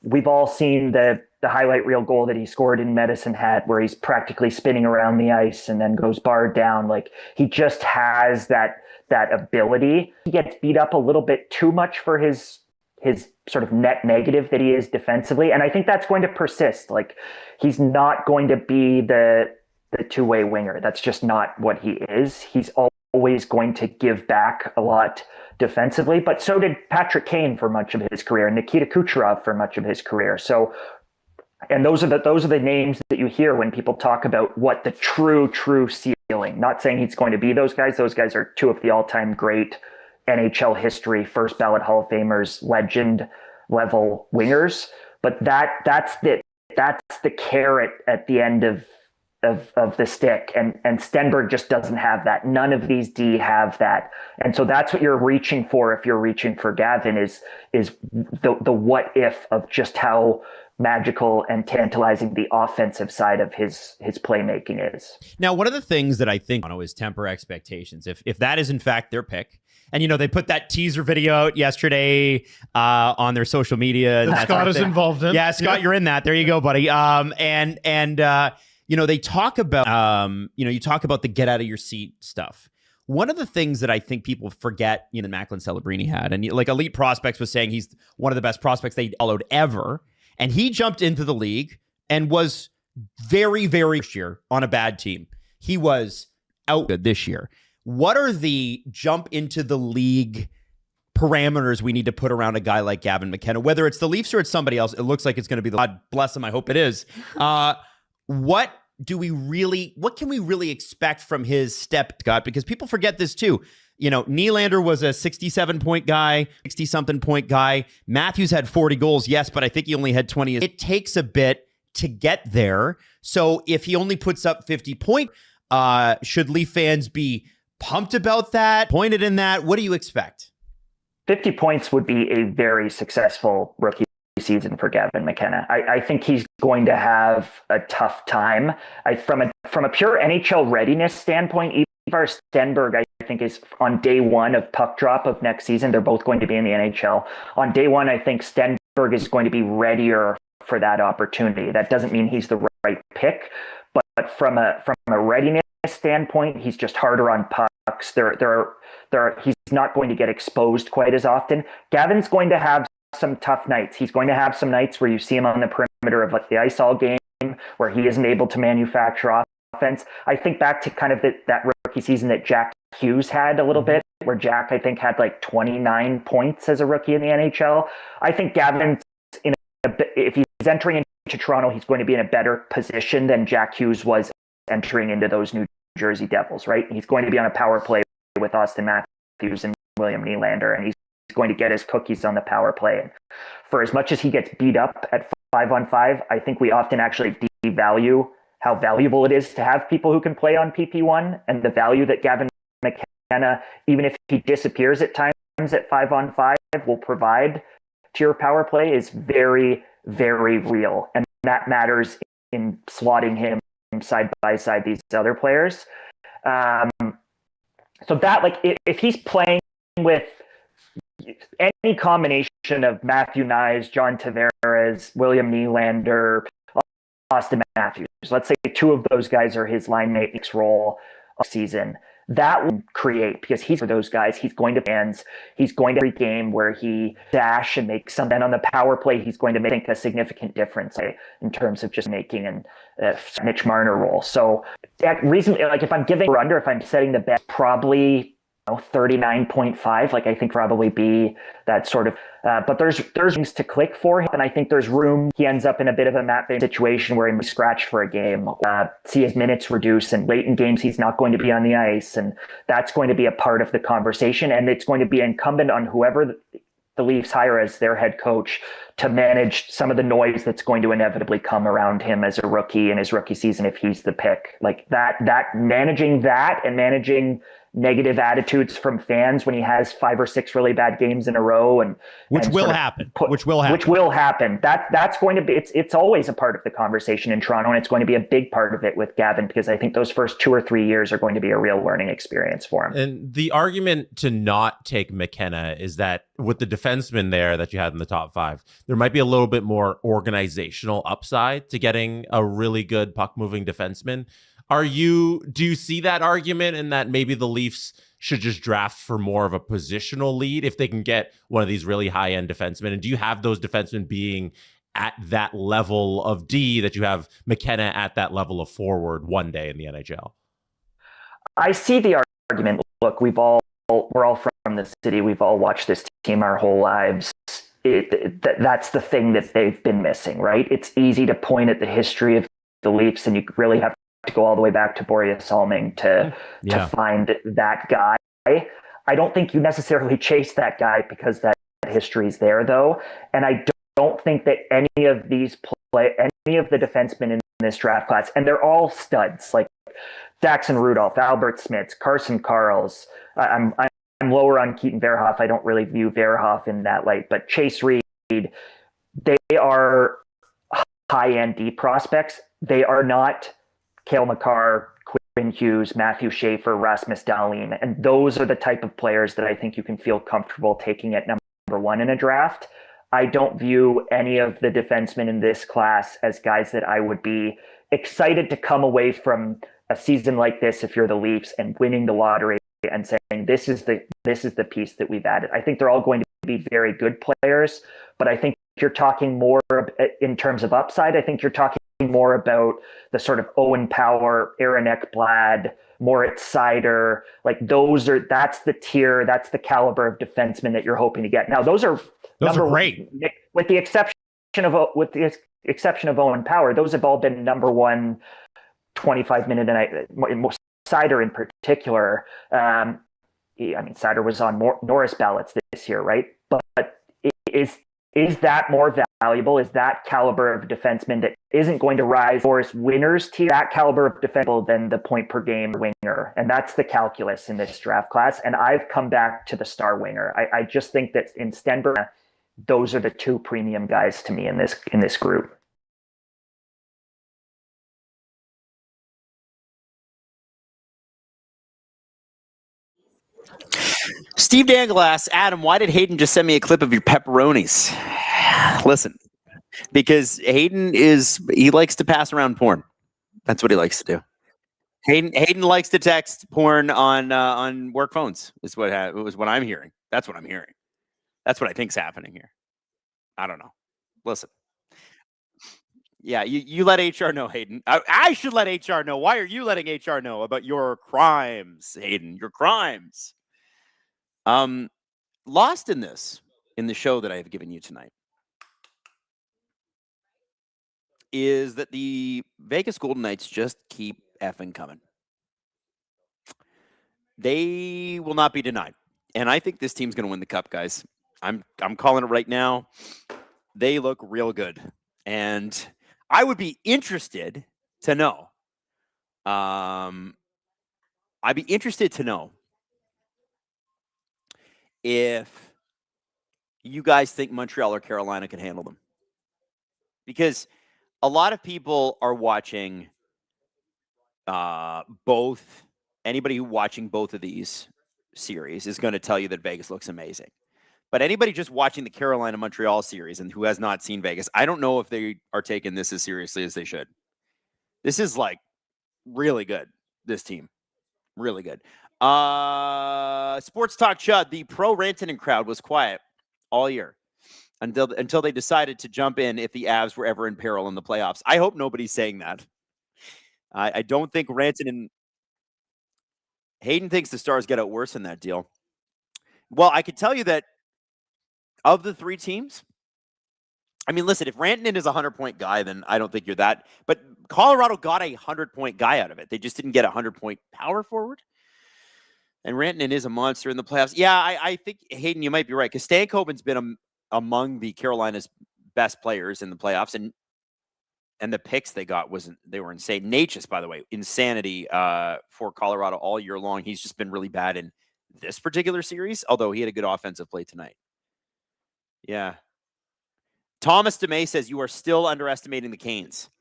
We've all seen the highlight reel goal that he scored in Medicine Hat, where he's practically spinning around the ice and then goes barred down. Like, he just has that ability. He gets beat up a little bit too much for his sort of net negative that he is defensively. And I think that's going to persist. Like, he's not going to be the two-way winger. That's just not what he is. He's always going to give back a lot defensively, but so did Patrick Kane for much of his career, and Nikita Kucherov for much of his career. So, and those are the names that you hear when people talk about what the true ceiling. Not saying he's going to be those guys. Those guys are two of the all-time great NHL history, first ballot Hall of Famers, legend level wingers. But that's the carrot at the end of the stick, and Stenberg just doesn't have that. None of these D have that, and so that's what you're reaching for if you're reaching for Gavin is the what if of just how magical and tantalizing the offensive side of his playmaking is. Now, one of the things that I think is temper expectations. If that is in fact their pick, and they put that teaser video out yesterday on their social media. That Scott is involved in. Yeah, Scott, you're in that. There you go, buddy. They talk about you talk about the get out of your seat stuff. One of the things that I think people forget, Macklin Celebrini had, and like Elite Prospects was saying he's one of the best prospects they followed ever. And he jumped into the league and was very, very this year on a bad team. He was out good this year. What are the jump into the league parameters we need to put around a guy like Gavin McKenna? Whether it's the Leafs or it's somebody else, it looks like it's going to be God bless him. I hope it is. What can we really expect from his step, Scott? Because people forget this too. Nylander was a 67-point guy, 60-something point guy. Matthews had 40 goals, yes, but I think he only had 20. It takes a bit to get there. So if he only puts up 50 points, should Leaf fans be pumped about that, pointed in that? What do you expect? 50 points would be a very successful rookie season for Gavin McKenna. I think he's going to have a tough time. From a pure NHL readiness standpoint, Ivar Stenberg, I think, is on day one of puck drop of next season. They're both going to be in the NHL. On day one, I think Stenberg is going to be readier for that opportunity. That doesn't mean he's the right pick, but from a readiness standpoint, he's just harder on pucks. He's not going to get exposed quite as often. Gavin's going to have some tough nights. He's going to have some nights where you see him on the perimeter of like the ice all game, where he isn't able to manufacture offense. I think back to kind of that rookie season that Jack Hughes had a little bit, where Jack, I think, had like 29 points as a rookie in the NHL. I think Gavin's if he's entering into Toronto, he's going to be in a better position than Jack Hughes was entering into those New Jersey Devils, right? He's going to be on a power play with Austin Matthews and William Nylander, and he's going to get his cookies on the power play. And for as much as he gets beat up at 5-on-5, I think we often actually devalue how valuable it is to have people who can play on PP1, and the value that Gavin McKenna, even if he disappears at times at 5-on-5, will provide to your power play is very, very real. And that matters in slotting him side by side these other players. So that, like, if he's playing with any combination of Matthew Nyes, John Tavares, William Nylander, Austin Matthews, let's say two of those guys are his line mates role of season, that will create, because he's for those guys, he's going to fans, he's going to every game where he dash and make some, and on the power play, he's going to make a significant difference in terms of just making an Mitch Marner role. So that reason, like if I'm giving or under, if I'm setting the bet, probably 39.5, like I think probably be that sort of, but there's things to click for him, and I think there's room. He ends up in a bit of a Matt Bain situation where he was scratched for a game, see his minutes reduce, and late in games he's not going to be on the ice, and that's going to be a part of the conversation, and it's going to be incumbent on whoever the Leafs hire as their head coach to manage some of the noise that's going to inevitably come around him as a rookie in his rookie season if he's the pick. Like that managing that and managing negative attitudes from fans when he has 5 or 6 really bad games in a row, and which will happen. That's going to be, it's always a part of the conversation in Toronto, and it's going to be a big part of it with Gavin, because I think those first 2 or 3 years are going to be a real learning experience for him. And the argument to not take McKenna is that with the defenseman there that you had in the top 5, there might be a little bit more organizational upside to getting a really good puck moving defenseman. Do you see that argument, in that maybe the Leafs should just draft for more of a positional lead if they can get one of these really high-end defensemen? And do you have those defensemen being at that level of D that you have McKenna at that level of forward one day in the NHL? I see the argument. Look, we're all from the city. We've all watched this team our whole lives. That's the thing that they've been missing, right? It's easy to point at the history of the Leafs, and you really have to go all the way back to Borje Salming to find that guy. I don't think you necessarily chase that guy because that history is there, though. And I don't think that any of the defensemen in this draft class, and they're all studs, like Daxon Rudolph, Albert Smits, Carson Karls. I'm lower on Keaton Verhoff. I don't really view Verhoff in that light, but Chase Reed, they are high-end D prospects. They are not Cale Makar, Quinn Hughes, Matthew Schaefer, Rasmus Dahlin. And those are the type of players that I think you can feel comfortable taking at number 1 in a draft. I don't view any of the defensemen in this class as guys that I would be excited to come away from a season like this, if you're the Leafs, and winning the lottery and saying, this is the piece that we've added. I think they're all going to be very good players, but I think you're talking more in terms of upside. I think you're talking more about the sort of Owen Power, Aaron Ekblad, Moritz Seider, like that's the tier, that's the caliber of defenseman that you're hoping to get. Now those are great, with the exception of Owen Power. Those have all been number 1 25-minute a night. Seider in particular. I mean, Seider was on Norris ballots this year, right? But is that more valuable? Is that caliber of defenseman that isn't going to rise Norris winners tier, that caliber of defenseman than the point per game winger? And that's the calculus in this draft class. And I've come back to the star winger. I just think that in Stenberg, those are the two premium guys to me in this group. Steve Danglass, Adam, why did Hayden just send me a clip of your pepperonis? Listen, because he likes to pass around porn. That's what he likes to do. Hayden likes to text porn on work phones. Is what I'm hearing. That's what I'm hearing. That's what I think's happening here. I don't know. Listen. Yeah, you let HR know, Hayden. I should let HR know. Why are you letting HR know about your crimes, Hayden? Your crimes. Lost in the show that I have given you tonight is that the Vegas Golden Knights just keep effing coming. They will not be denied. And I think this team's going to win the cup, guys. I'm calling it right now. They look real good. And I would be interested to know. I'd be interested to know if you guys think Montreal or Carolina can handle them. Because a lot of people are watching both. Anybody who watching both of these series is going to tell you that Vegas looks amazing. But anybody just watching the Carolina-Montreal series and who has not seen Vegas, I don't know if they are taking this as seriously as they should. This is like really good, this team. Really good. Sports Talk Chud, the pro Rantanen crowd was quiet all year until they decided to jump in if the Avs were ever in peril in the playoffs. I hope nobody's saying that. I don't think Rantanen... Hayden thinks the Stars get out worse in that deal. Well, I could tell you that of the three teams, I mean, listen, if Rantanen is a 100-point guy, then I don't think you're that. But Colorado got a 100-point guy out of it. They just didn't get a 100-point power forward. And Rantanen is a monster in the playoffs. Yeah, I think, Hayden, you might be right. Because Stankoven's been among the Carolina's best players in the playoffs. And the picks they got they were insane. Natchez, by the way, insanity for Colorado all year long. He's just been really bad in this particular series, although he had a good offensive play tonight. Yeah. Thomas DeMay says you are still underestimating the Canes.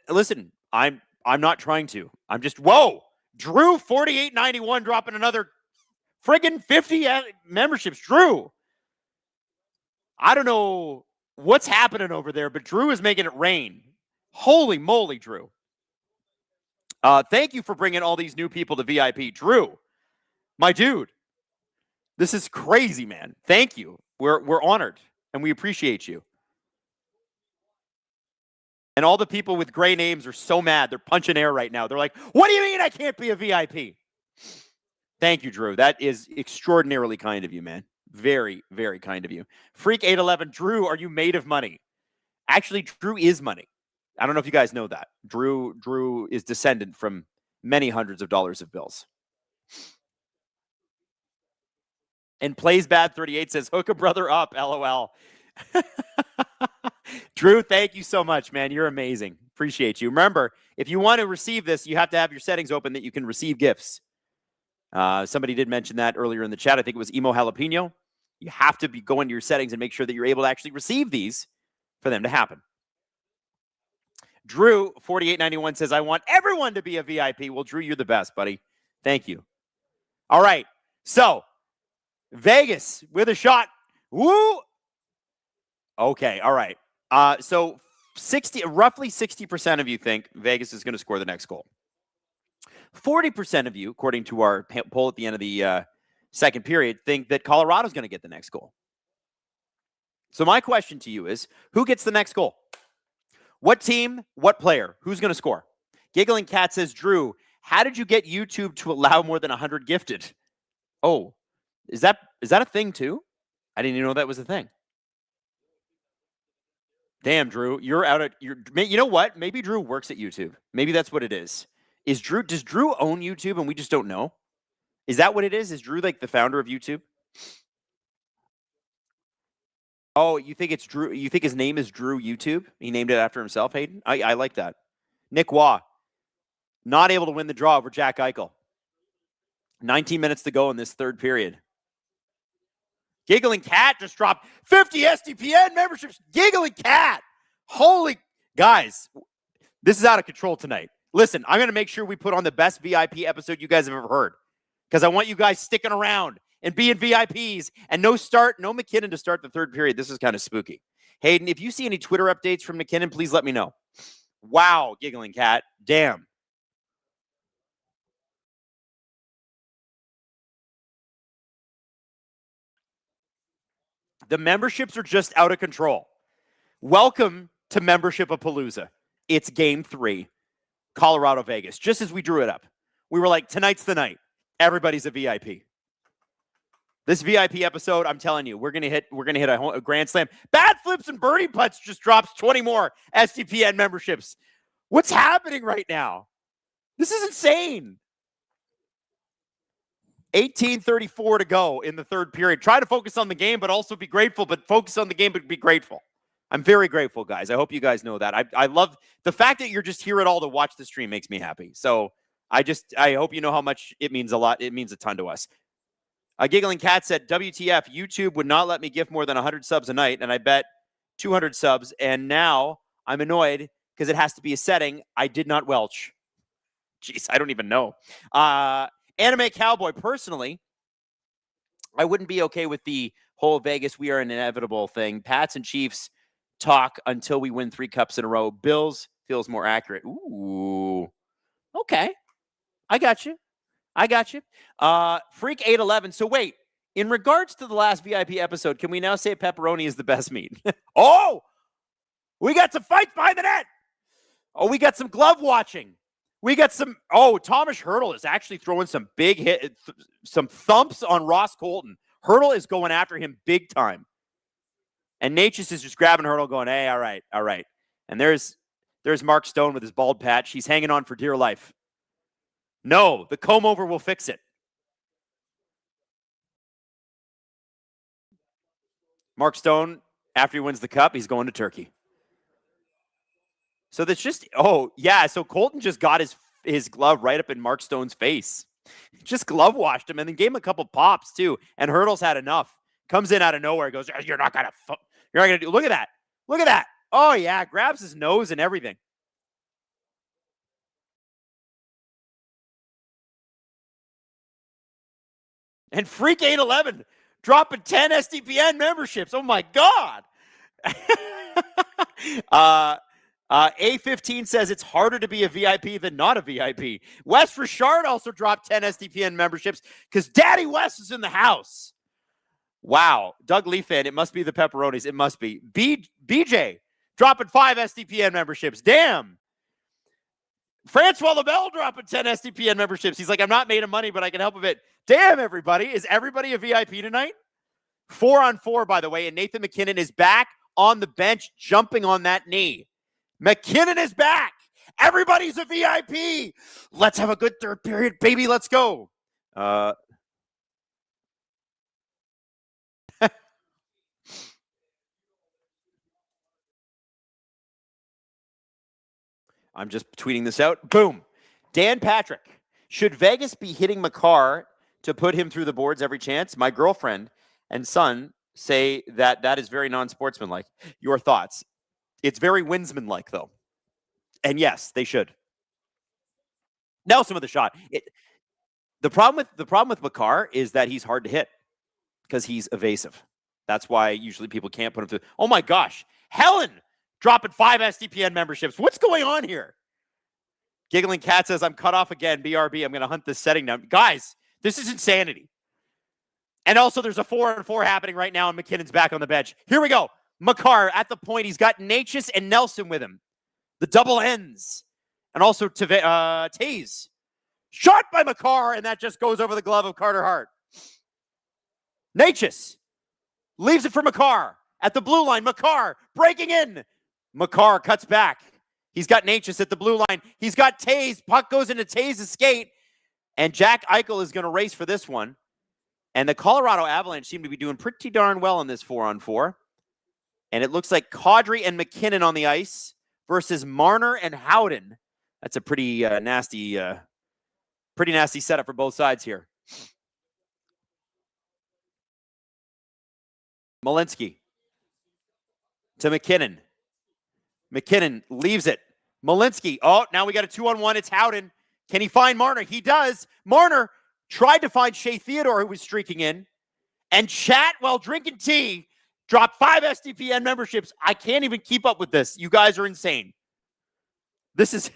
Listen, I'm not trying to. I'm just, whoa, Drew 4891 dropping another friggin' 50 memberships. Drew, I don't know what's happening over there, but Drew is making it rain. Holy moly, Drew. Thank you for bringing all these new people to VIP. Drew, my dude, this is crazy, man. Thank you. We're honored, and we appreciate you. And all the people with gray names are so mad. They're punching air right now. They're like, what do you mean I can't be a VIP? Thank you, Drew. That is extraordinarily kind of you, man. Very, very kind of you. Freak 811, Drew, are you made of money? Actually, Drew is money. I don't know if you guys know that. Drew is descendant from many hundreds of dollars of bills. And Plays Bad 38 says, hook a brother up, LOL. Drew, thank you so much, man. You're amazing. Appreciate you. Remember, if you want to receive this, you have to have your settings open that you can receive gifts. Somebody did mention that earlier in the chat. I think it was Emo Jalapeno. You have to go into your settings and make sure that you're able to actually receive these for them to happen. Drew 4891 says, I want everyone to be a VIP. Well, Drew, you're the best, buddy. Thank you. All right. So, Vegas with a shot. Woo! Okay. All right. So roughly 60% of you think Vegas is going to score the next goal. 40% of you, according to our poll at the end of the second period, think that Colorado's going to get the next goal. So my question to you is, who gets the next goal? What team, what player, who's going to score? Giggling Cat says, Drew, how did you get YouTube to allow more than 100 gifted? Oh, is that a thing too? I didn't even know that was a thing. Damn, Drew, you're out of your. You know what? Maybe Drew works at YouTube. Maybe that's what it is. Does Drew own YouTube and we just don't know? Is that what it is? Is Drew like the founder of YouTube? Oh, you think it's Drew? You think his name is Drew YouTube? He named it after himself, Hayden? I like that. Nick Waugh, not able to win the draw over Jack Eichel. 19 minutes to go in this third period. Giggling Cat just dropped 50 SDPN memberships. Giggling Cat. Holy guys, this is out of control tonight. Listen, I'm going to make sure we put on the best VIP episode you guys have ever heard because I want you guys sticking around and being VIPs and no McKinnon to start the third period. This is kind of spooky. Hayden, if you see any Twitter updates from McKinnon, please let me know. Wow, Giggling Cat. Damn. The memberships are just out of control. Welcome to Membership-a-Palooza. It's game 3, Colorado, Vegas. Just as we drew it up, we were like, tonight's the night. Everybody's a VIP. This VIP episode, I'm telling you, we're gonna hit a grand slam. Bad flips and birdie putts just drops 20 more SDPN memberships. What's happening right now? This is insane. 18:34 to go in the third period. Try to focus on the game, but also be grateful. But focus on the game, but be grateful. I'm very grateful, guys. I hope you guys know that. I love the fact that you're just here at all to watch the stream makes me happy. So I hope you know how much it means a lot. It means a ton to us. Giggling Cat said, WTF, YouTube would not let me gift more than 100 subs a night, and I bet 200 subs, and now I'm annoyed because it has to be a setting. I did not welch. Jeez, I don't even know. Anime Cowboy, personally, I wouldn't be okay with the whole Vegas, we are an inevitable thing. Pats and Chiefs talk until we win 3 cups in a row. Bills feels more accurate. Ooh. Okay. I got you. Freak 811. So wait, in regards to the last VIP episode, can we now say pepperoni is the best meat? Oh, we got some fights behind the net. Oh, we got some glove watching. We got some. Oh, Thomas Hurdle is actually throwing some big hit, some thumps on Ross Colton. Hurdle is going after him big time. And Natchez is just grabbing Hurdle going, hey, all right. And there's Mark Stone with his bald patch. He's hanging on for dear life. No, the comb over will fix it. Mark Stone, after he wins the cup, he's going to Turkey. So that's just, oh, yeah. So Colton just got his glove right up in Mark Stone's face. Just glove washed him and then gave him a couple pops too. And Hurdle's had enough. Comes in out of nowhere, goes, you're not going to do, look at that. Oh, yeah. Grabs his nose and everything. And Freak 811 dropping 10 SDPN memberships. Oh, my God. A15 says it's harder to be a VIP than not a VIP. Wes Richard also dropped 10 SDPN memberships because Daddy West is in the house. Wow. Doug Leafan, it must be the pepperonis. It must be. BJ dropping 5 SDPN memberships. Damn. Francois LaBelle dropping 10 SDPN memberships. He's like, I'm not made of money, but I can help a bit. Damn, everybody. Is everybody a VIP tonight? 4-on-4, by the way, and Nathan McKinnon is back on the bench jumping on that knee. McKinnon is back. Everybody's a VIP. Let's have a good third period, baby. Let's go. I'm just tweeting this out. Boom. Dan Patrick. Should Vegas be hitting Makar to put him through the boards every chance? My girlfriend and son say that is very non-sportsmanlike. Your thoughts? It's very Winsman-like, though. And yes, they should. Nelson with a shot. The problem with Makar is that he's hard to hit because he's evasive. That's why usually people can't put him through. Oh my gosh. Helen dropping 5 SDPN memberships. What's going on here? Giggling Cat says, I'm cut off again. BRB, I'm going to hunt this setting down. Guys, this is insanity. And also there's a 4-on-4 happening right now and McKinnon's back on the bench. Here we go. Makar at the point. He's got Natchez and Nelson with him. The double ends. And also Taze. Shot by Makar, and that just goes over the glove of Carter Hart. Natchez leaves it for Makar. At the blue line, Makar breaking in. Makar cuts back. He's got Natchez at the blue line. He's got Taze. Puck goes into Taze's skate. And Jack Eichel is going to race for this one. And the Colorado Avalanche seem to be doing pretty darn well in this 4-on-4. And it looks like Kadri and McKinnon on the ice versus Marner and Howden. That's a pretty nasty setup for both sides here. Malinsky to McKinnon. McKinnon leaves it. Malinsky. Oh, now we got a 2-on-1. It's Howden. Can he find Marner? He does. Marner tried to find Shea Theodore, who was streaking in. And chat while drinking tea dropped 5 SDPN memberships. I can't even keep up with this. You guys are insane. This is,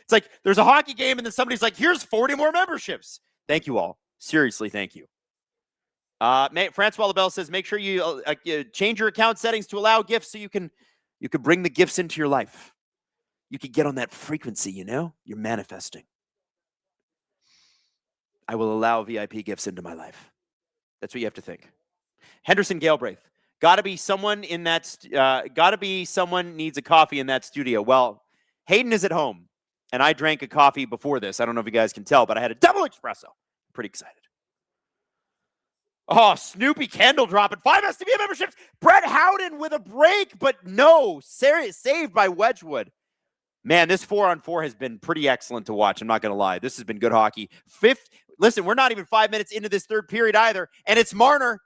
it's like there's a hockey game and then somebody's like, here's 40 more memberships. Thank you all. Seriously, thank you. Francois Labelle says, make sure you change your account settings to allow gifts so you can bring the gifts into your life. You can get on that frequency, you know? You're manifesting. I will allow VIP gifts into my life. That's what you have to think. Henderson Galbraith. Gotta be someone needs a coffee in that studio. Well, Hayden is at home, and I drank a coffee before this. I don't know if you guys can tell, but I had a double espresso. Pretty excited. Oh, Snoopy Kendall dropping 5 SDPN memberships. Brett Howden with a break, but no. Saved by Wedgwood. Man, this 4-on-4 has been pretty excellent to watch. I'm not going to lie. This has been good hockey. Listen, we're not even 5 minutes into this third period either, and it's Marner.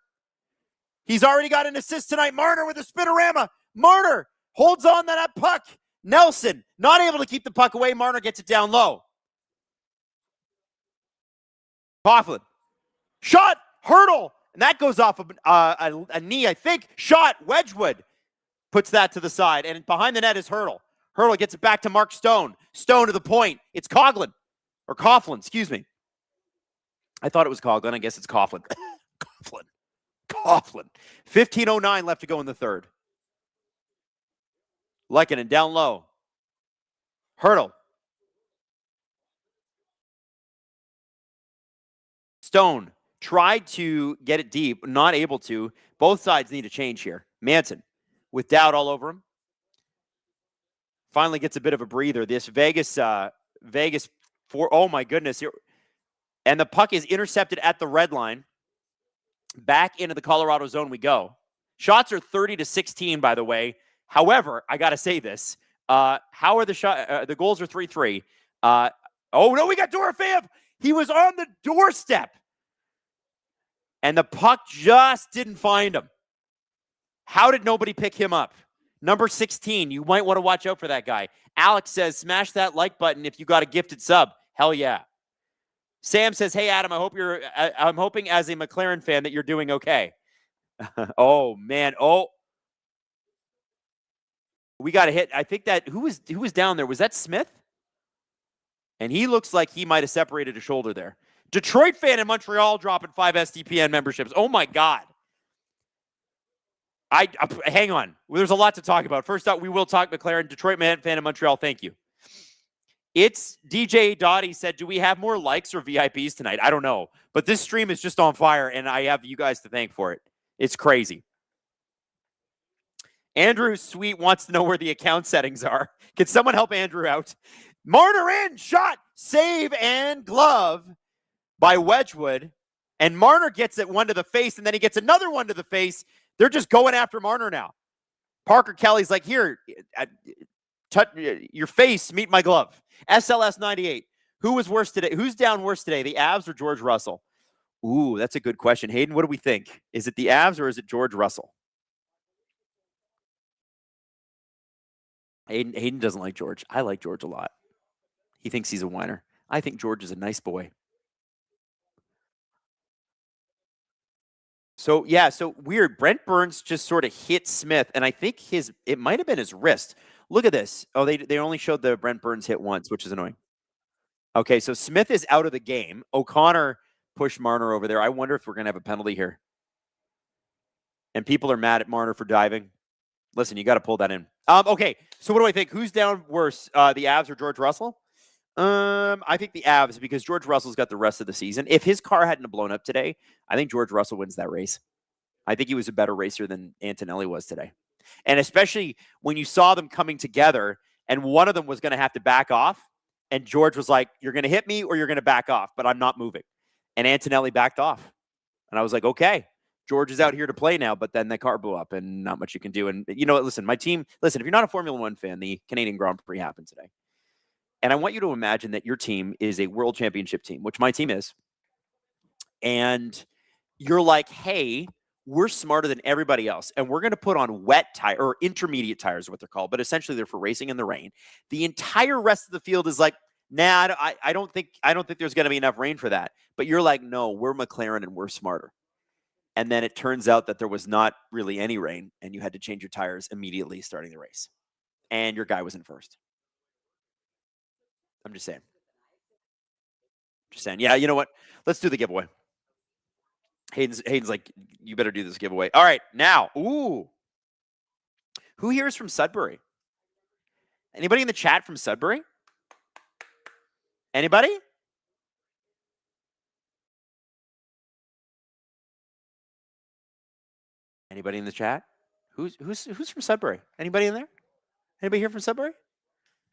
He's already got an assist tonight. Marner with a spinorama. Marner holds on to that puck. Nelson not able to keep the puck away. Marner gets it down low. Coughlin. Shot. Hurdle. And that goes off of a knee, I think. Shot. Wedgwood puts that to the side. And behind the net is Hurdle. Hurdle gets it back to Mark Stone. Stone to the point. It's Coughlin. Or Coughlin, excuse me. I thought it was Coughlin. I guess it's Coughlin. Coughlin. 15:09 left to go in the third. Lehkonen down low. Hurdle. Stone tried to get it deep, not able to. Both sides need a change here. Manson with doubt all over him. Finally gets a bit of a breather. This Vegas oh my goodness. And the puck is intercepted at the red line. Back into the Colorado zone we go. Shots are 30-16, by the way. However, I got to say this. How are the goals are 3-3. Oh, no, we got Dorofeev. He was on the doorstep. And the puck just didn't find him. How did nobody pick him up? Number 16, you might want to watch out for that guy. Alex says, smash that like button if you got a gifted sub. Hell yeah. Sam says, hey, Adam, I'm hoping as a McLaren fan that you're doing okay. Oh, man. Oh. We got a hit. I think that, who was down there? Was that Smith? And he looks like he might have separated a shoulder there. Detroit fan in Montreal dropping 5 SDPN memberships. Oh, my God. Hang on. There's a lot to talk about. First up, we will talk McLaren. Detroit fan in Montreal, thank you. It's DJ Dottie said, do we have more likes or VIPs tonight? I don't know. But this stream is just on fire, and I have you guys to thank for it. It's crazy. Andrew Sweet wants to know where the account settings are. Can someone help Andrew out? Marner in, shot, save, and glove by Wedgwood. And Marner gets it one to the face, and then he gets another one to the face. They're just going after Marner now. Parker Kelly's like, here, touch your face, meet my glove. SLS 98. Who was worse today? Who's down worse today, the Avs or George Russell? Ooh, that's a good question. Hayden, what do we think? Is it the Avs or is it George Russell? Hayden doesn't like George. I like George a lot. He thinks he's a whiner. I think George is a nice boy. So, yeah, so weird. Brent Burns just sort of hit Smith, and I think it might have been his wrist. Look at this. Oh, they only showed the Brent Burns hit once, which is annoying. Okay, so Smith is out of the game. O'Connor pushed Marner over there. I wonder if we're going to have a penalty here. And people are mad at Marner for diving. Listen, you got to pull that in. Okay, so what do I think? Who's down worse, the Avs or George Russell? I think the Avs, because George Russell's got the rest of the season. If his car hadn't blown up today, I think George Russell wins that race. I think he was a better racer than Antonelli was today. And especially when you saw them coming together and one of them was going to have to back off. And George was like, you're going to hit me or you're going to back off, but I'm not moving. And Antonelli backed off. And I was like, okay, George is out here to play now, but then the car blew up and not much you can do. And you know what? Listen, my team, if you're not a Formula One fan, the Canadian Grand Prix happened today. And I want you to imagine that your team is a world championship team, which my team is. And you're like, hey, we're smarter than everybody else, and we're going to put on wet tire or intermediate tires, is what they're called, but essentially they're for racing in the rain. The entire rest of the field is like, nah, I don't think there's going to be enough rain for that. But you're like, no, we're McLaren and we're smarter. And then it turns out that there was not really any rain, and you had to change your tires immediately starting the race, and your guy was in first. I'm just saying. Yeah, you know what? Let's do the giveaway. Hayden's like, you better do this giveaway. All right, now, who here is from Sudbury? Anybody in the chat from Sudbury? Anybody? Anybody in the chat? Who's from Sudbury? Anybody in there? Anybody here from Sudbury?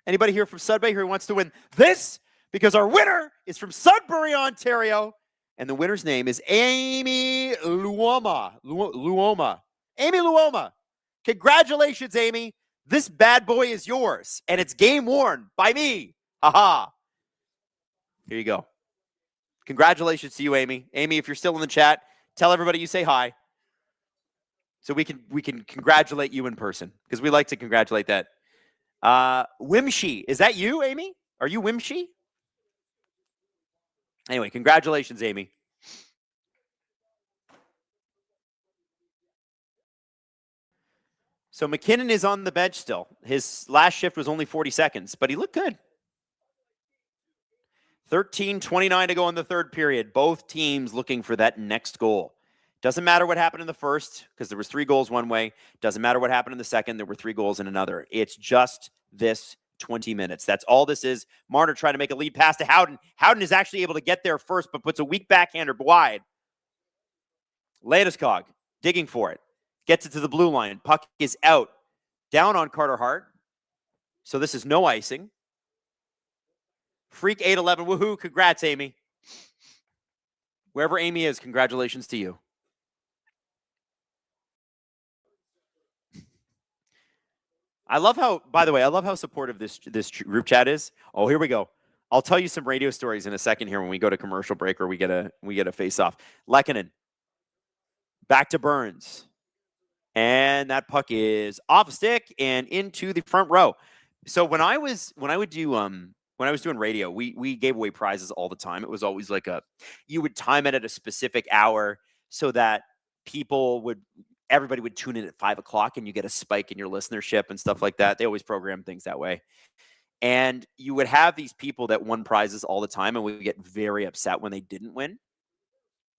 Anybody here from Sudbury who wants to win this? Because our winner is from Sudbury, Ontario. And the winner's name is Amy Luoma. Amy Luoma. Congratulations, Amy. This bad boy is yours. And it's game worn by me. Haha. Here you go. Congratulations to you, Amy. Amy, if you're still in the chat, tell everybody you say hi. So we can congratulate you in person. Because we like to congratulate that. Wimshy. Is that you, Amy? Are you Wimshy? Anyway, congratulations, Amy. So McKinnon is on the bench still. His last shift was only 40 seconds, but he looked good. 13:29 to go in the third period. Both teams looking for that next goal. Doesn't matter what happened in the first, because there was 3 goals one way. Doesn't matter what happened in the second. There were 3 goals in another. It's just this 20 minutes. That's all this is. Marner trying to make a lead pass to Howden. Howden is actually able to get there first, but puts a weak backhander wide. Landeskog digging for it. Gets it to the blue line. Puck is out. Down on Carter Hart. So this is no icing. Freak 8-11. Woohoo. Congrats, Amy. Wherever Amy is, congratulations to you. I love how, by the way, I love how supportive this group chat is. Oh, here we go. I'll tell you some radio stories in a second here when we go to commercial break or we get a face off. Lehkonen back to Burns. And that puck is off stick and into the front row. So when I was doing radio, we gave away prizes all the time. It was always like you would time it at a specific hour so that everybody would tune in at 5 o'clock and you get a spike in your listenership and stuff like that. They always program things that way. And you would have these people that won prizes all the time, and we would get very upset when they didn't win.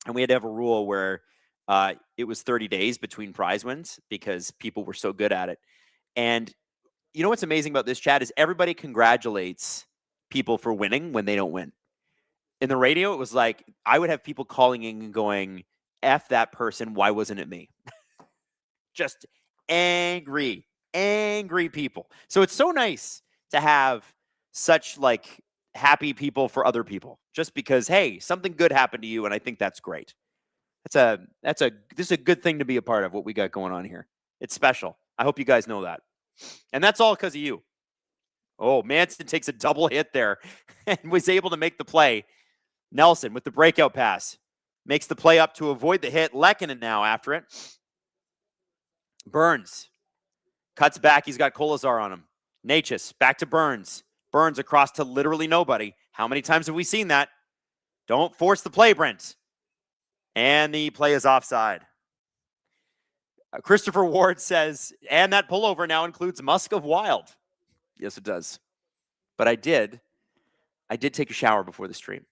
And we had to have a rule where it was 30 days between prize wins because people were so good at it. And you know what's amazing about this chat is everybody congratulates people for winning when they don't win. In the radio, it was like I would have people calling in and going, F that person, why wasn't it me? Just angry people. So it's so nice to have such like happy people for other people just because, hey, something good happened to you. And I think that's great. This is a good thing to be a part of what we got going on here. It's special. I hope you guys know that. And that's all because of you. Oh, Manson takes a double hit there and was able to make the play. Nelson with the breakout pass makes the play up to avoid the hit. Lehkonen now after it. Burns cuts back. He's got Kolazar on him. Natchez back to Burns. Burns across to literally nobody. How many times have we seen that? Don't force the play, Brent. And the play is offside. Christopher Ward says, and that pullover now includes Musk of Wild. Yes, it does. But I did take a shower before the stream.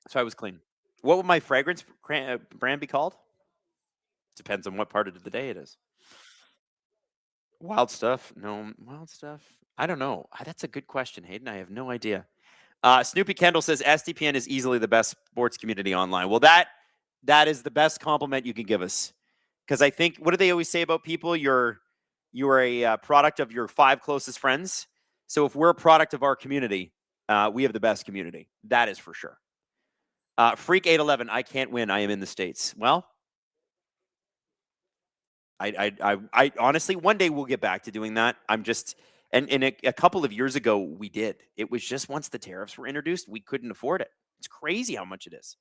So I was clean. What would my fragrance brand be called? Depends on what part of the day it is. Wild stuff? No, wild stuff. I don't know. That's a good question, Hayden. I have no idea. Snoopy Kendall says SDPN is easily the best sports community online. Well, that is the best compliment you can give us. Because I think, what do they always say about people? You're a product of your 5 closest friends. So if we're a product of our community, we have the best community. That is for sure. Freak 811, I can't win. I am in the States. Well, I honestly, one day we'll get back to doing that. And a couple of years ago, we did. It was just once the tariffs were introduced, we couldn't afford it. It's crazy how much it is.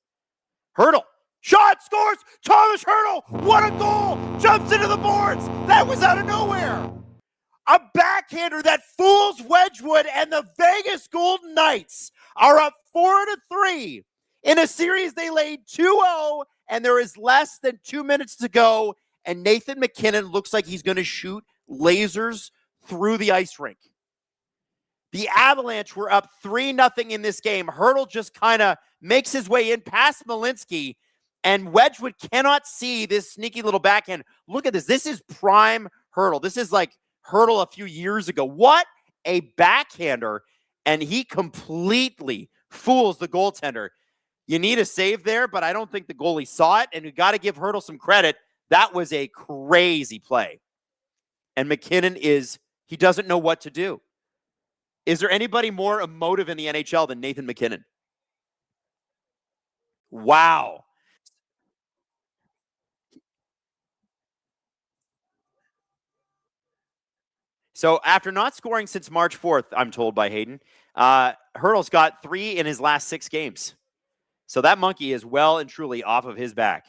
Hurdle. Shot! shot, scores. Thomas Hertl, what a goal. Jumps into the boards. That was out of nowhere. A backhander that fools Wedgwood, and the Vegas Golden Knights are up 4-3 in a series they laid 2-0, and there is less than 2 minutes to go, and Nathan MacKinnon looks like he's going to shoot lasers through the ice rink. The Avalanche were up 3-0 in this game. Hertl just kind of makes his way in past Malinsky, and Wedgwood cannot see this sneaky little backhand. Look at this. This is prime Hertl. This is like Hertl a few years ago. What a backhander, and he completely fools the goaltender. You need a save there, but I don't think the goalie saw it, and you got to give Hertl some credit. That was a crazy play. And MacKinnon he doesn't know what to do. Is there anybody more emotive in the NHL than Nathan MacKinnon? Wow. So after not scoring since March 4th, I'm told by Hayden, Hertl's got 3 in his last 6 games. So that monkey is well and truly off of his back.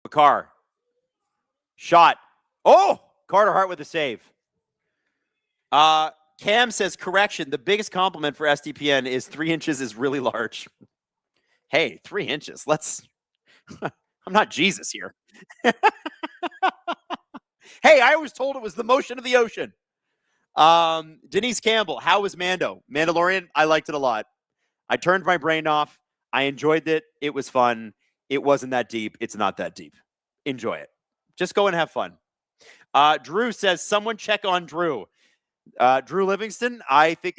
Makar. Shot. Oh! Carter Hart with a save. Cam says, correction, the biggest compliment for SDPN is 3 inches is really large. Hey, 3 inches. I'm not Jesus here. Hey, I was told it was the motion of the ocean. Denise Campbell, how was Mando? Mandalorian, I liked it a lot. I turned my brain off. I enjoyed it. It was fun. It wasn't that deep. It's not that deep. Enjoy it. Just go and have fun. Drew says, someone check on Drew. Drew Livingston, I think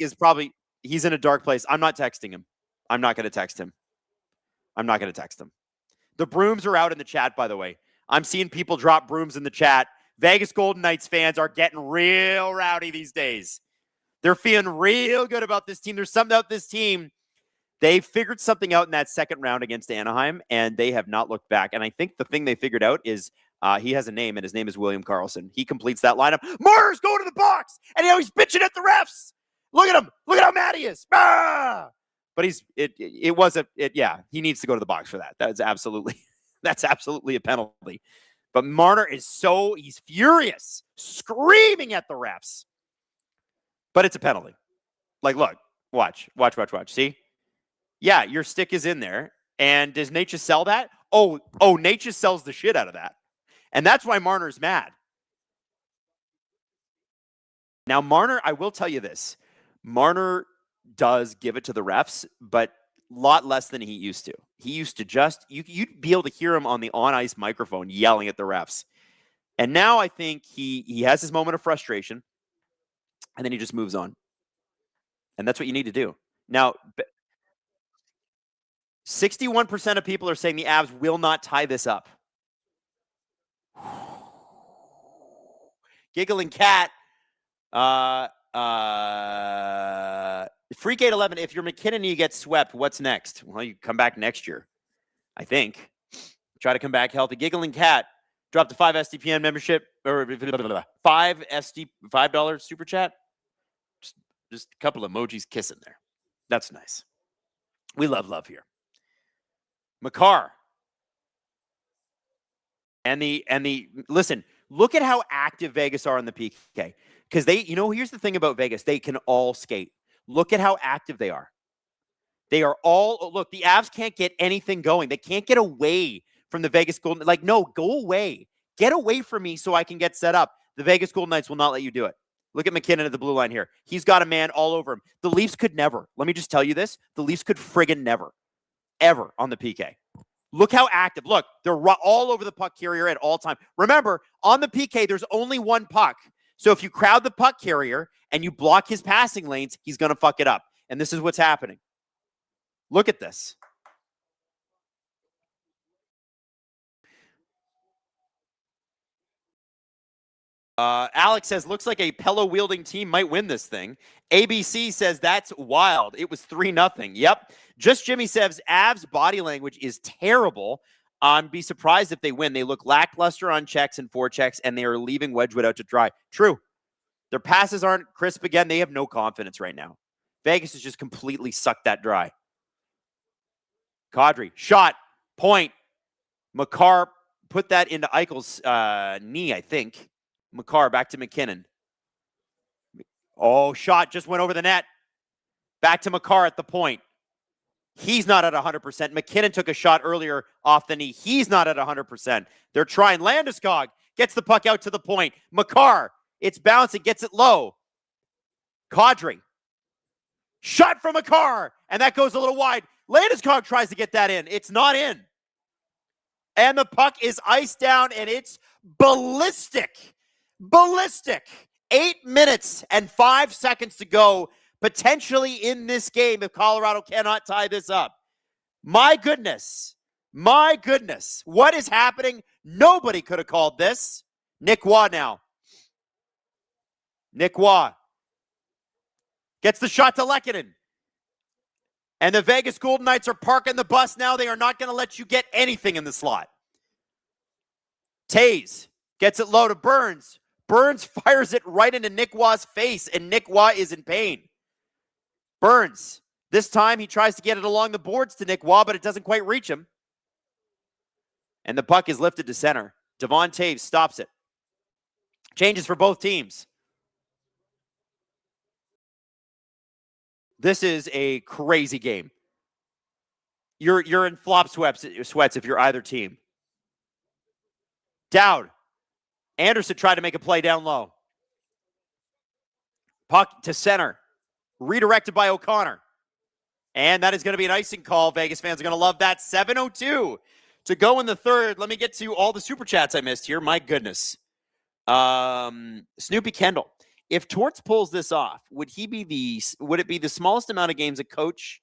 he's in a dark place. I'm not texting him. I'm not going to text him. The brooms are out in the chat, by the way. I'm seeing people drop brooms in the chat. Vegas Golden Knights fans are getting real rowdy these days. They're feeling real good about this team. There's something about this team. They figured something out in that second round against Anaheim, and they have not looked back. And I think the thing they figured out is he has a name, and his name is William Karlsson. He completes that lineup. Marner's going to the box, and he's bitching at the refs. Look at him. Look at how mad he is. Ah! But he needs to go to the box for that. That's absolutely a penalty. But Marner he's furious, screaming at the refs. But it's a penalty. Like, look, watch. See? Yeah, your stick is in there. And does Natchez sell that? Oh, Natchez sells the shit out of that. And that's why Marner's mad. Now, Marner, I will tell you this. Marner does give it to the refs, but a lot less than he used to. He used to you'd be able to hear him on the on-ice microphone yelling at the refs. And now I think he has his moment of frustration, and then he just moves on. And that's what you need to do. Now, 61% of people are saying the Avs will not tie this up. Giggling Cat. Freak 811, if you're MacKinnon and you get swept, what's next? Well, you come back next year, I think. Try to come back healthy. Giggling Cat dropped a 5 SDPN membership, or $5 super chat. Just a couple emojis kissing there. That's nice. We love here. Makar. And listen, look at how active Vegas are on the PK. Because here's the thing about Vegas. They can all skate. Look at how active they are. They are all, look, the Avs can't get anything going. They can't get away from the Vegas Golden. Like, no, go away. Get away from me so I can get set up. The Vegas Golden Knights will not let you do it. Look at MacKinnon at the blue line here. He's got a man all over him. The Leafs could never. Let me just tell you this. The Leafs could friggin' never, ever on the PK. Look how active. Look, they're all over the puck carrier at all time. Remember, on the PK, there's only one puck. So if you crowd the puck carrier and you block his passing lanes, he's going to fuck it up. And this is what's happening. Look at this. Alex says, looks like a pillow-wielding team might win this thing. ABC says, that's wild. It was 3-0. Yep. Just Jimmy says, Avs body language is terrible. I'd be surprised if they win. They look lackluster on checks and forechecks, and they are leaving Wedgwood out to dry. True. Their passes aren't crisp again. They have no confidence right now. Vegas has just completely sucked that dry. Kadri, shot, point. Makar put that into Eichel's knee, I think. Makar back to McKinnon. Oh, shot just went over the net. Back to Makar at the point. He's not at 100%. McKinnon took a shot earlier off the knee. He's not at 100%. They're trying. Landeskog gets the puck out to the point. Makar, it's bouncing, gets it low. Kadri. Shot from Makar, and that goes a little wide. Landeskog tries to get that in. It's not in. And the puck is iced down, and it's ballistic. Ballistic. 8 minutes and 5 seconds to go, potentially in this game if Colorado cannot tie this up. My goodness. My goodness. What is happening? Nobody could have called this. Nick Waugh now. Nick Waugh gets the shot to Lehkonen. And the Vegas Golden Knights are parking the bus now. They are not going to let you get anything in the slot. Taves gets it low to Burns. Burns fires it right into Nick Waugh's face, and Nick Waugh is in pain. Burns, this time he tries to get it along the boards to Nick Waugh, but it doesn't quite reach him. And the puck is lifted to center. Devon Taves stops it. Changes for both teams. This is a crazy game. You're in flop sweats if you're either team. Dowd. Anderson tried to make a play down low. Puck to center. Redirected by O'Connor. And that is going to be an icing call. Vegas fans are going to love that. 7:02 to go in the third. Let me get to all the super chats I missed here. My goodness. Snoopy Kendall. If Torts pulls this off, would it be the smallest amount of games a coach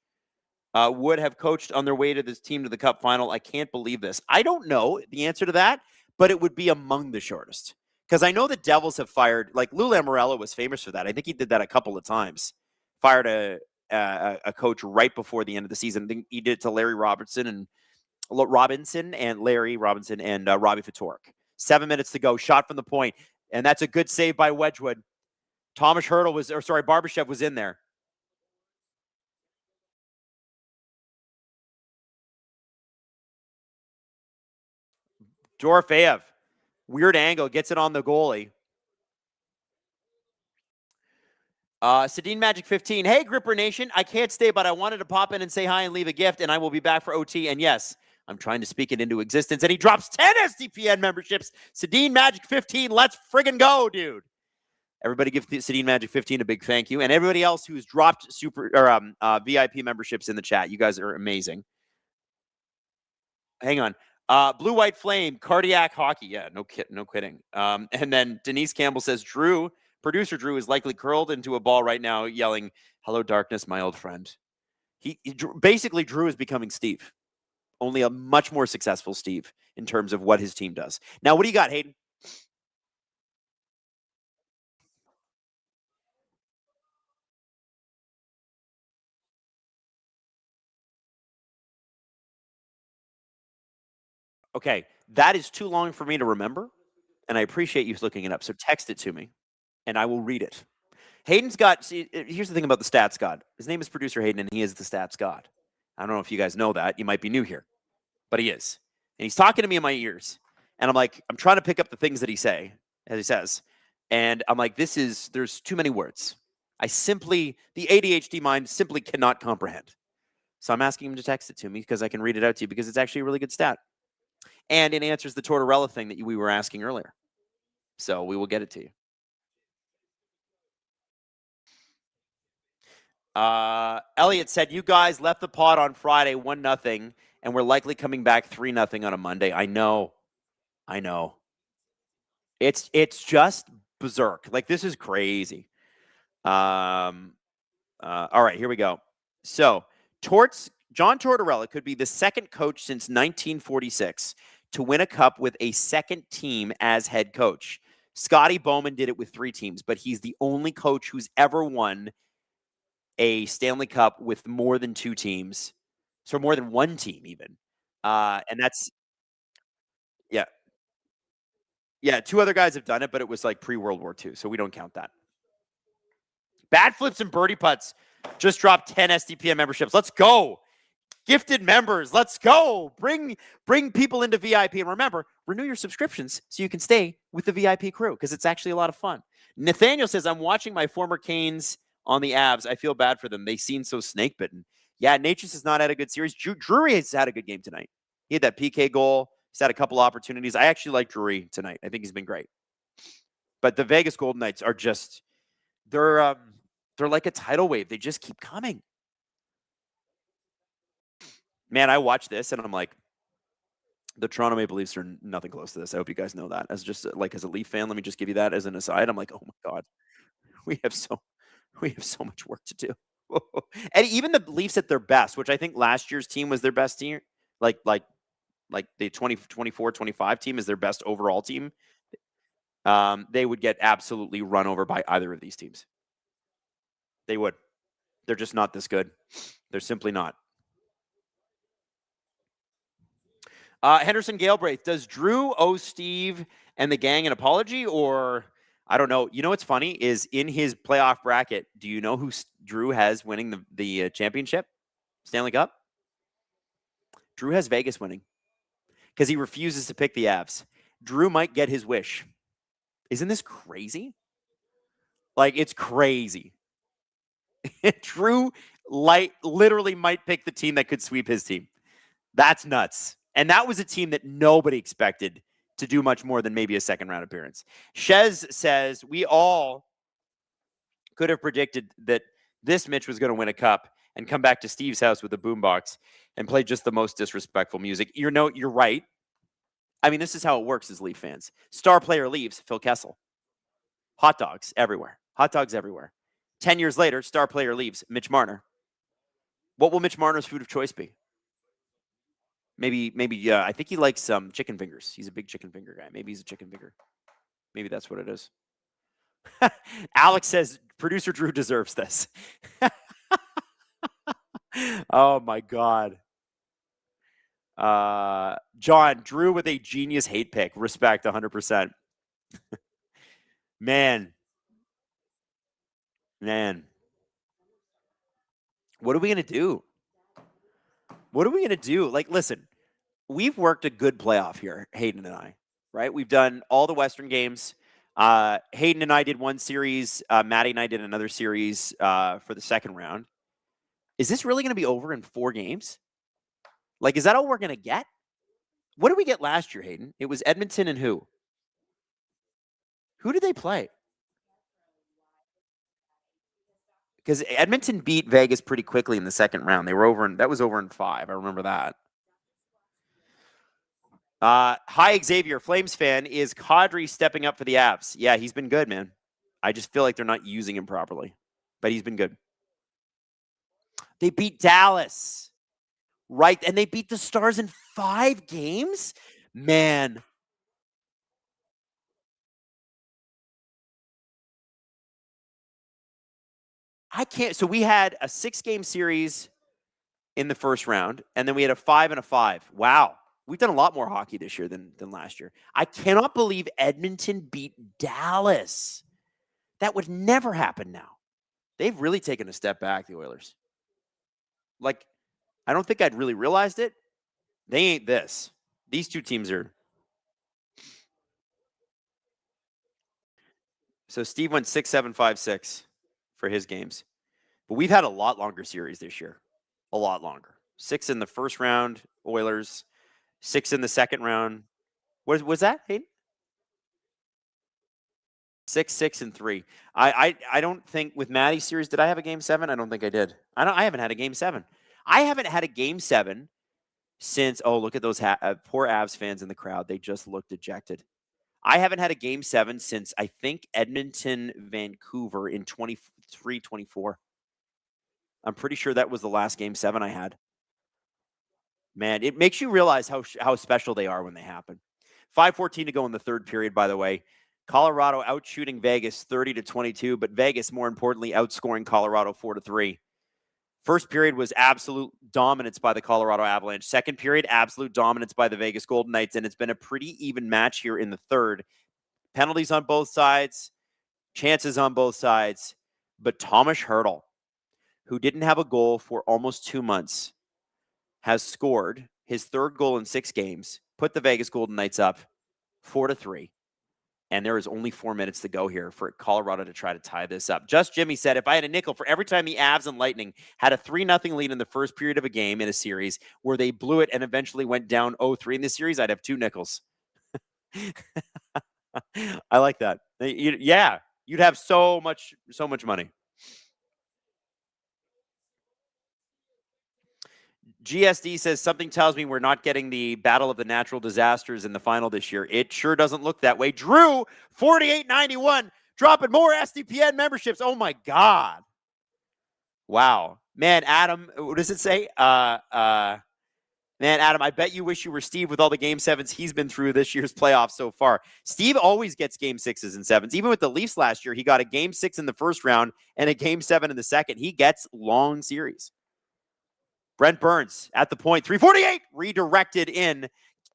would have coached on their way to this team to the Cup final? I can't believe this. I don't know the answer to that, but it would be among the shortest. Because I know the Devils have fired, like Lou Lamoriello was famous for that. I think he did that a couple of times. Fired a coach right before the end of the season. I think he did it to Larry Robinson and Robbie Fatorik. 7 minutes to go. Shot from the point. And that's a good save by Wedgwood. Barbashev was in there. Dorofeyev, weird angle, gets it on the goalie. Sedin Magic 15. Hey, Gripper Nation. I can't stay, but I wanted to pop in and say hi and leave a gift, and I will be back for OT. And yes, I'm trying to speak it into existence. And he drops 10 SDPN memberships. Sedin Magic 15. Let's friggin' go, dude. Everybody give Sedin Magic 15 a big thank you. And everybody else who's dropped VIP memberships in the chat. You guys are amazing. Hang on. Blue White Flame, cardiac hockey. Yeah, no kidding. And then Denise Campbell says, producer Drew is likely curled into a ball right now, yelling, "Hello, darkness, my old friend." Basically, Drew is becoming Steve, only a much more successful Steve in terms of what his team does. Now, what do you got, Hayden? Okay, that is too long for me to remember, and I appreciate you looking it up. So text it to me, and I will read it. Hayden's got, here's the thing about the stats god. His name is Producer Hayden, and he is the stats god. I don't know if you guys know that. You might be new here, but he is. And he's talking to me in my ears, and I'm like, I'm trying to pick up the things that he says, and I'm like, there's too many words. The ADHD mind simply cannot comprehend. So I'm asking him to text it to me because I can read it out to you because it's actually a really good stat. And it answers the Tortorella thing that we were asking earlier. So we will get it to you. Elliot said, you guys left the pod on Friday 1-0, and we're likely coming back 3-0 on a Monday. I know. It's just berserk. Like, this is crazy. All right, here we go. So, John Tortorella could be the second coach since 1946 to win a cup with a second team as head coach. Scotty Bowman did it with 3 teams, but he's the only coach who's ever won a Stanley Cup with more than 2 teams. So more than 1 team even. And that's, yeah. Yeah, 2 other guys have done it, but it was like pre-World War II, so we don't count that. Bad Flips and Birdie Putts just dropped 10 SDPM memberships. Let's go. Gifted members, let's go. Bring people into VIP. And remember, renew your subscriptions so you can stay with the VIP crew because it's actually a lot of fun. Nathaniel says, I'm watching my former Canes on the Avs. I feel bad for them. They seem so snake-bitten. Yeah, Natchez has not had a good series. Drury has had a good game tonight. He had that PK goal. He's had a couple opportunities. I actually like Drury tonight. I think he's been great. But the Vegas Golden Knights are just, they're like a tidal wave. They just keep coming. Man, I watch this and I'm like, the Toronto Maple Leafs are nothing close to this. I hope you guys know that. As a Leaf fan, let me just give you that as an aside. I'm like, oh my God, we have so much work to do. And even the Leafs at their best, which I think last year's team was their best team, like the 24-25 team is their best overall team. They would get absolutely run over by either of these teams. They would. They're just not this good. They're simply not. Henderson Galbraith, does Drew owe Steve and the gang an apology, or I don't know? You know what's funny is in his playoff bracket, do you know who Drew has winning the championship, Stanley Cup? Drew has Vegas winning because he refuses to pick the Avs. Drew might get his wish. Isn't this crazy? Like, it's crazy. Drew literally might pick the team that could sweep his team. That's nuts. And that was a team that nobody expected to do much more than maybe a second-round appearance. Shez says, we all could have predicted that this Mitch was going to win a cup and come back to Steve's house with a boombox and play just the most disrespectful music. You're right. I mean, this is how it works as Leaf fans. Star player leaves, Phil Kessel. Hot dogs everywhere. 10 years later, star player leaves, Mitch Marner. What will Mitch Marner's food of choice be? Maybe, I think he likes chicken fingers. He's a big chicken finger guy. Maybe he's a chicken finger. Maybe that's what it is. Alex says, producer Drew deserves this. Oh, my God. John, Drew with a genius hate pick. Respect, 100%. Man. What are we going to do? Like, listen, we've worked a good playoff here, Hayden and I, right? We've done all the Western games. Hayden and I did one series. Maddie and I did another series for the second round. Is this really going to be over in 4 games? Like, is that all we're going to get? What did we get last year, Hayden? It was Edmonton and who? Who did they play? Because Edmonton beat Vegas pretty quickly in the second round. That was over in 5. I remember that. Hi, Xavier, Flames fan. Is Kadri stepping up for the Avs? Yeah, he's been good, man. I just feel like they're not using him properly. But he's been good. They beat Dallas. Right, and they beat the Stars in 5 games? Man. I can't. So we had a 6-game series in the first round, and then we had a 5 and a 5. Wow. We've done a lot more hockey this year than last year. I cannot believe Edmonton beat Dallas. That would never happen now. They've really taken a step back, the Oilers. Like, I don't think I'd really realized it. They ain't this. These two teams are. So Steve went 6-7-5-6 for his games. But we've had a lot longer series this year. A lot longer. 6 in the first round, Oilers. 6 in the second round. What was that, Hayden? 6, 6, and 3. I don't think with Maddie's series, did I have a game 7? I don't think I did. I haven't had a game 7. I haven't had a game 7 since, look at those poor Avs fans in the crowd. They just look dejected. I haven't had a game 7 since, I think, Edmonton, Vancouver in 23-24. I'm pretty sure that was the last game 7 I had. Man, it makes you realize how special they are when they happen. 5:14 to go in the third period, by the way. Colorado outshooting Vegas 30-22, but Vegas, more importantly, outscoring Colorado 4-3. First period was absolute dominance by the Colorado Avalanche. Second period, absolute dominance by the Vegas Golden Knights, and it's been a pretty even match here in the third. Penalties on both sides, chances on both sides. But Thomas Hertl, who didn't have a goal for almost 2 months, has scored his third goal in 6 games, put the Vegas Golden Knights up 4-3. And there is only 4 minutes to go here for Colorado to try to tie this up. Just Jimmy said, if I had a nickel for every time the Avs and Lightning had a 3-0 lead in the first period of a game in a series where they blew it and eventually went down 0-3 in the series, I'd have 2 nickels. I like that. Yeah, you'd have so much money. GSD says, something tells me we're not getting the battle of the natural disasters in the final this year. It sure doesn't look that way. Drew, 4891, dropping more SDPN memberships. Oh, my God. Wow. Man, Adam, what does it say? Man, Adam, I bet you wish you were Steve with all the Game 7s he's been through this year's playoffs so far. Steve always gets Game 6s and 7s. Even with the Leafs last year, he got a Game 6 in the first round and a Game 7 in the second. He gets long series. Brent Burns at the point, 348, redirected in.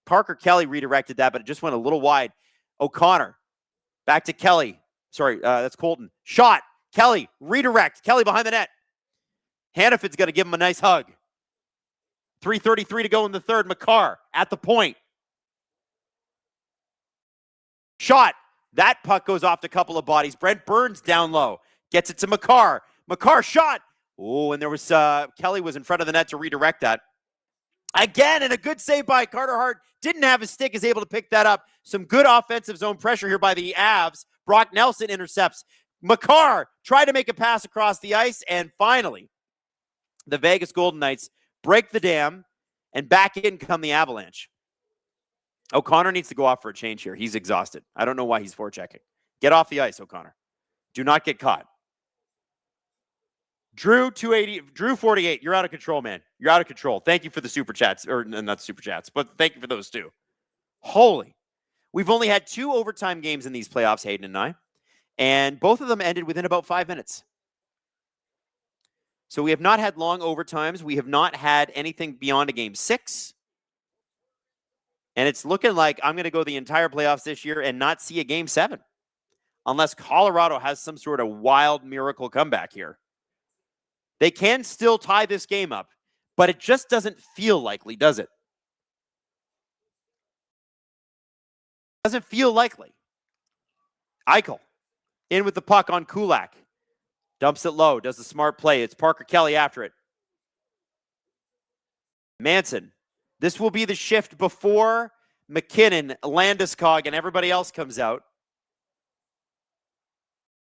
Parker Kelly redirected that, but it just went a little wide. O'Connor, back to Kelly. Sorry, that's Colton. Shot, Kelly, redirect. Kelly behind the net. Hannaford's going to give him a nice hug. 3:33 to go in the third. Makar at the point. Shot. That puck goes off a couple of bodies. Brent Burns down low. Gets it to Makar. Makar shot. Oh, and there was Kelly was in front of the net to redirect that. Again, and a good save by Carter Hart. Didn't have his stick, is able to pick that up. Some good offensive zone pressure here by the Avs. Brock Nelson intercepts. Makar tried to make a pass across the ice, and finally, the Vegas Golden Knights break the dam, and back in come the Avalanche. O'Connor needs to go off for a change here. He's exhausted. I don't know why he's forechecking. Get off the ice, O'Connor. Do not get caught. Drew 280, Drew 48. You're out of control, man. You're out of control. Thank you for the super chats, or not super chats, but thank you for those too. Holy. We've only had 2 overtime games in these playoffs, Hayden and I, and both of them ended within about 5 minutes. So we have not had long overtimes. We have not had anything beyond a game 6. And it's looking like I'm going to go the entire playoffs this year and not see a game 7. Unless Colorado has some sort of wild miracle comeback here. They can still tie this game up, but it just doesn't feel likely, does it? Doesn't feel likely. Eichel in with the puck on Kulak. Dumps it low, does the smart play. It's Parker Kelly after it. Manson. This will be the shift before McKinnon, Landeskog, and everybody else comes out.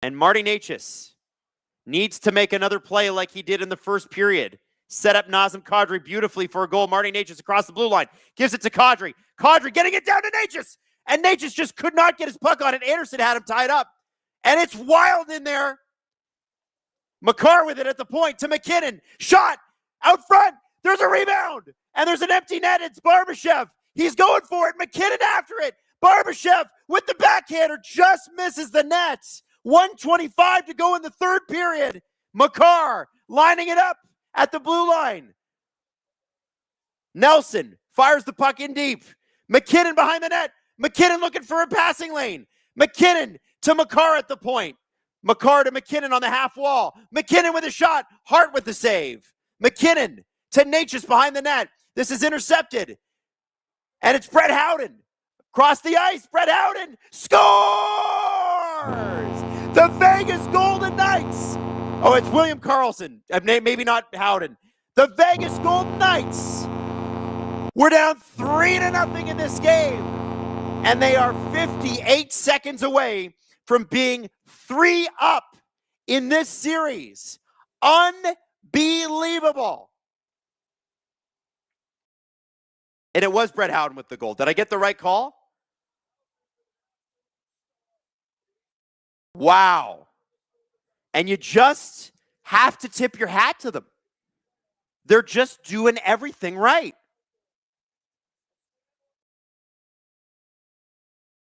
And Marty Necas needs to make another play like he did in the first period. Set up Nazem Kadri beautifully for a goal. Marty Necas across the blue line. Gives it to Kadri. Kadri getting it down to Necas. And Necas just could not get his puck on it. Anderson had him tied up. And it's wild in there. Makar with it at the point to McKinnon. Shot out front. There's a rebound. And there's an empty net. It's Barbashev. He's going for it. McKinnon after it. Barbashev with the backhander just misses the net. 1:25 to go in the third period. Makar lining it up at the blue line. Nelson fires the puck in deep. McKinnon behind the net. McKinnon looking for a passing lane. McKinnon to Makar at the point. Makar to McKinnon on the half wall. McKinnon with a shot. Hart with the save. McKinnon to Necas behind the net. This is intercepted. And it's Brett Howden. Across the ice. Brett Howden scores! The Vegas Golden Knights. Oh, it's William Karlsson. Maybe not Howden. The Vegas Golden Knights. We're down 3-0 in this game. And they are 58 seconds away from being 3 up in this series. Unbelievable. And it was Brett Howden with the goal. Did I get the right call? Wow. And you just have to tip your hat to them. They're just doing everything right.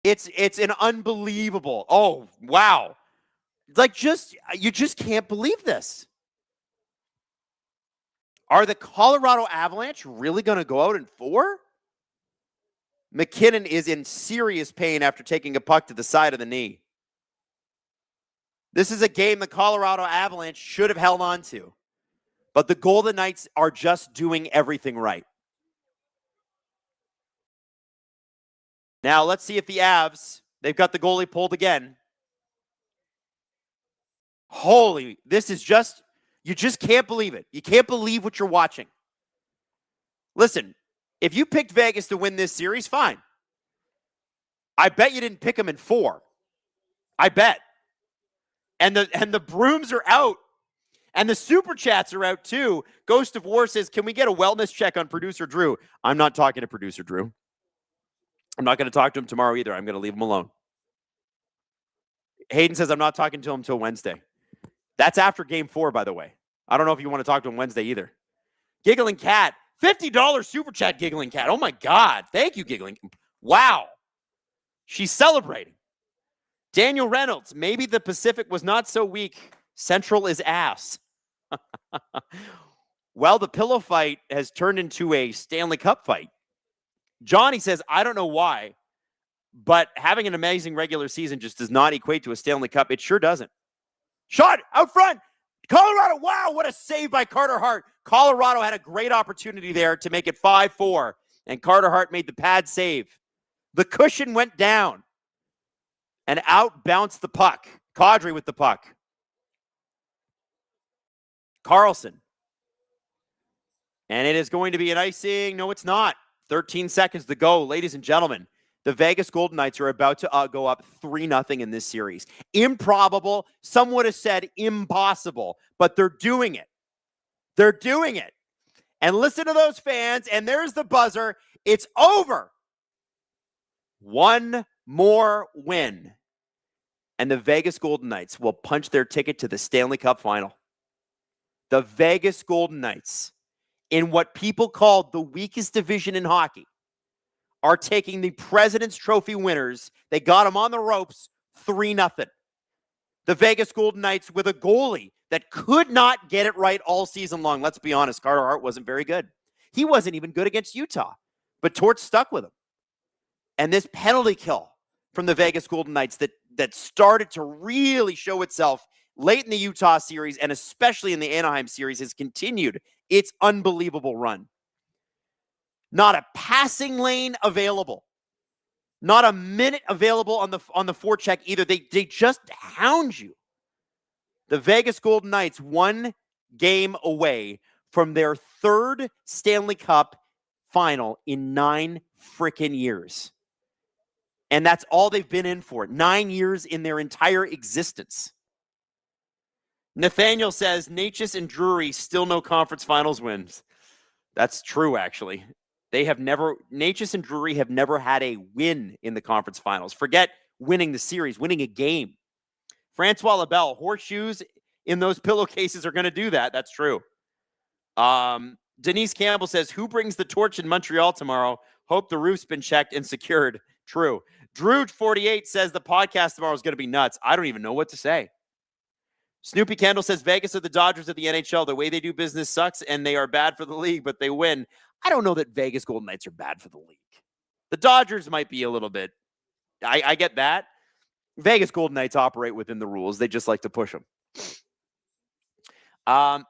It's an unbelievable. Oh, wow. Like you just can't believe this. Are the Colorado Avalanche really going to go out in 4? McKinnon is in serious pain after taking a puck to the side of the knee. This is a game the Colorado Avalanche should have held on to. But the Golden Knights are just doing everything right. Now, let's see if the Avs, they've got the goalie pulled again. Holy, this is just, you just can't believe it. You can't believe what you're watching. Listen, if you picked Vegas to win this series, fine. I bet you didn't pick them in 4. I bet. And the brooms are out. And the super chats are out too. Ghost of War says, can we get a wellness check on producer Drew? I'm not talking to producer Drew. I'm not going to talk to him tomorrow either. I'm going to leave him alone. Hayden says, I'm not talking to him until Wednesday. That's after game 4, by the way. I don't know if you want to talk to him Wednesday either. Giggling Cat, $50 super chat, Giggling Cat. Oh my God. Thank you, Giggling. Wow. She's celebrating. Daniel Reynolds, maybe the Pacific was not so weak. Central is ass. Well, the pillow fight has turned into a Stanley Cup fight. Johnny says, I don't know why, but having an amazing regular season just does not equate to a Stanley Cup. It sure doesn't. Shot out front. Colorado. Wow, what a save by Carter Hart. Colorado had a great opportunity there to make it 5-4, and Carter Hart made the pad save. The cushion went down, and out bounced the puck. Kadri with the puck. Carlson. And it is going to be an icing. No, it's not. 13 seconds to go. Ladies and gentlemen, the Vegas Golden Knights are about to go up 3-0 in this series. Improbable. Some would have said impossible, but they're doing it. They're doing it. And listen to those fans, and there's the buzzer. It's over. One more win, and the Vegas Golden Knights will punch their ticket to the Stanley Cup final. The Vegas Golden Knights, in what people called the weakest division in hockey, are taking the President's Trophy winners. They got them on the ropes, 3-0. The Vegas Golden Knights with a goalie that could not get it right all season long. Let's be honest, Carter Hart wasn't very good. He wasn't even good against Utah, but Torch stuck with him. And this penalty kill from the Vegas Golden Knights that started to really show itself late in the Utah series and especially in the Anaheim series has continued its unbelievable run. Not a passing lane available. Not a minute available on the forecheck either. They just hound you. The Vegas Golden Knights 1 game away from their 3rd Stanley Cup final in 9 freaking years. And that's all they've been in for. 9 years in their entire existence. Nathaniel says, Natchez and Drury still no conference finals wins. That's true, actually. Natchez and Drury have never had a win in the conference finals. Forget winning the series, winning a game. Francois Labelle, horseshoes in those pillowcases are going to do that. That's true. Denise Campbell says, who brings the torch in Montreal tomorrow? Hope the roof's been checked and secured. True. Drew48 says the podcast tomorrow is going to be nuts. I don't even know what to say. Snoopy Kendall says Vegas are the Dodgers of the NHL. The way they do business sucks, and they are bad for the league, but they win. I don't know that Vegas Golden Knights are bad for the league. The Dodgers might be a little bit. I get that. Vegas Golden Knights operate within the rules. They just like to push them.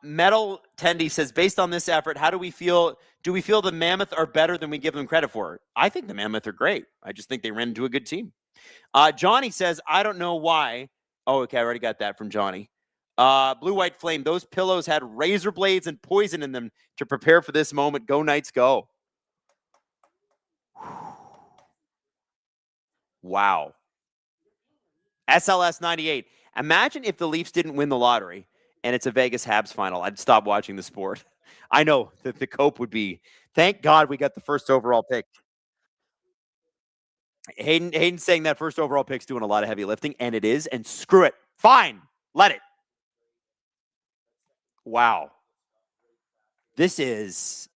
Metal Tendy says, based on this effort, how do we feel? Do we feel the Mammoth are better than we give them credit for? I think the Mammoth are great. I just think they ran into a good team. Johnny says, I don't know why. Oh, okay. I already got that from Johnny. Blue White Flame, those pillows had razor blades and poison in them to prepare for this moment. Go Knights, go. Wow. SLS 98. Imagine if the Leafs didn't win the lottery and it's a Vegas Habs final. I'd stop watching the sport. I know that the cope would be, thank God we got the first overall pick. Hayden saying that first overall pick's doing a lot of heavy lifting, and it is, and screw it. Fine. Let it. Wow. This is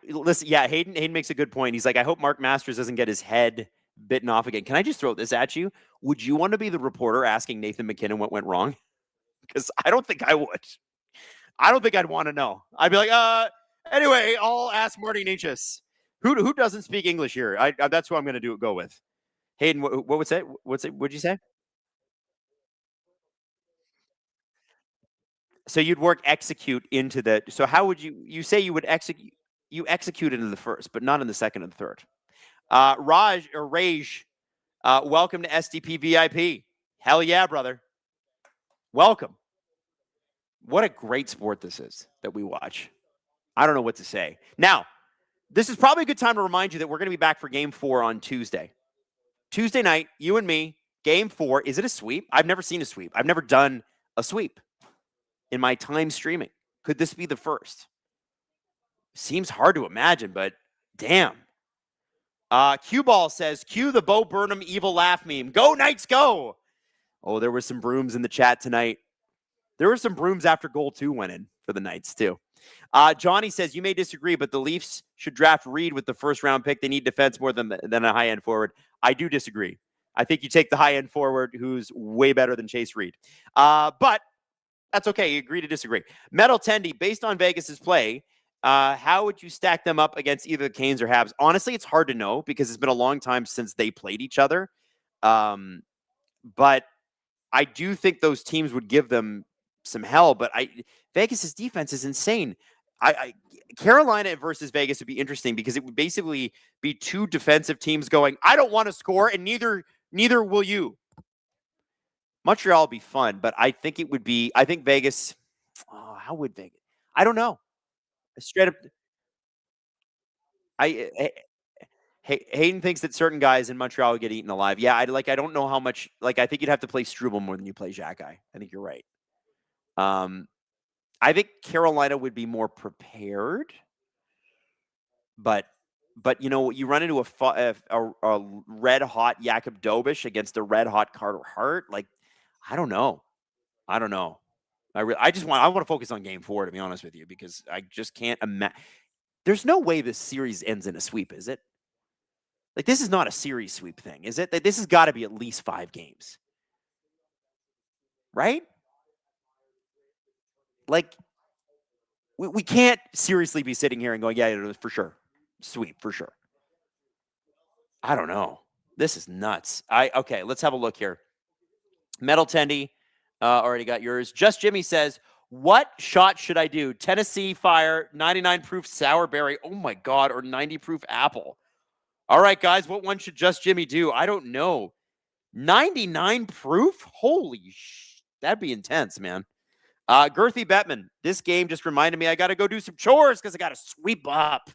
listen, yeah, Hayden makes a good point. He's like, I hope Mark Masters doesn't get his head bitten off again. Can I just throw this at you? Would you want to be the reporter asking Nathan McKinnon what went wrong? Because I don't think I would. I don't think I'd want to know. I'd be like, anyway, I'll ask Marty Natchez. Who doesn't speak English here? That's who I'm going to go with. Hayden, what was it? What'd you say? So you'd work execute into the. So how would you say you would execute? You execute into the first, but not in the second and the third. Raj, welcome to SDP VIP. Hell yeah, brother. Welcome. What a great sport this is that we watch. I don't know what to say. Now, this is probably a good time to remind you that we're going to be back for Game 4 on Tuesday. Tuesday night, you and me, Game 4. Is it a sweep? I've never seen a sweep. I've never done a sweep in my time streaming. Could this be the first? Seems hard to imagine, but damn. Cue Ball says, cue the Bo Burnham evil laugh meme. Go Knights, go! Oh, there were some brooms in the chat tonight. There were some brooms after goal 2 went in for the Knights, too. Johnny says, you may disagree, but the Leafs should draft Reed with the first-round pick. They need defense more than a high-end forward. I do disagree. I think you take the high-end forward who's way better than Chase Reed. But that's okay. You agree to disagree. Metal Tendy, based on Vegas's play, how would you stack them up against either the Canes or Habs? Honestly, it's hard to know because it's been a long time since they played each other. But I do think those teams would give them some hell. But Vegas's defense is insane. Carolina versus Vegas would be interesting because it would basically be two defensive teams going, I don't want to score, and neither will you. Montreal would be fun, but I think Vegas, how would Vegas? I don't know. Straight up, Hayden thinks that certain guys in Montreal would get eaten alive. Yeah, I don't know how much. I think you'd have to play Struble more than you play Xhekaj. I think you're right. I think Carolina would be more prepared, but you run into a red hot Jakub Dobeš against a red hot Carter Hart. I don't know. I want to focus on Game 4, to be honest with you, because I just can't imagine. There's no way this series ends in a sweep, is it? This is not a series sweep thing, is it? This has got to be at least 5 games, right? We can't seriously be sitting here and going, yeah, it was for sure. Sweep, for sure. I don't know. This is nuts. Okay, let's have a look here. Metal Tendy, already got yours. Just Jimmy says, what shot should I do? Tennessee Fire, 99 proof sour berry. Oh my God, or 90 proof apple. All right, guys, what one should Just Jimmy do? I don't know. 99 proof? Holy that'd be intense, man. Girthy Bettman, this game just reminded me I got to go do some chores because I got to sweep up.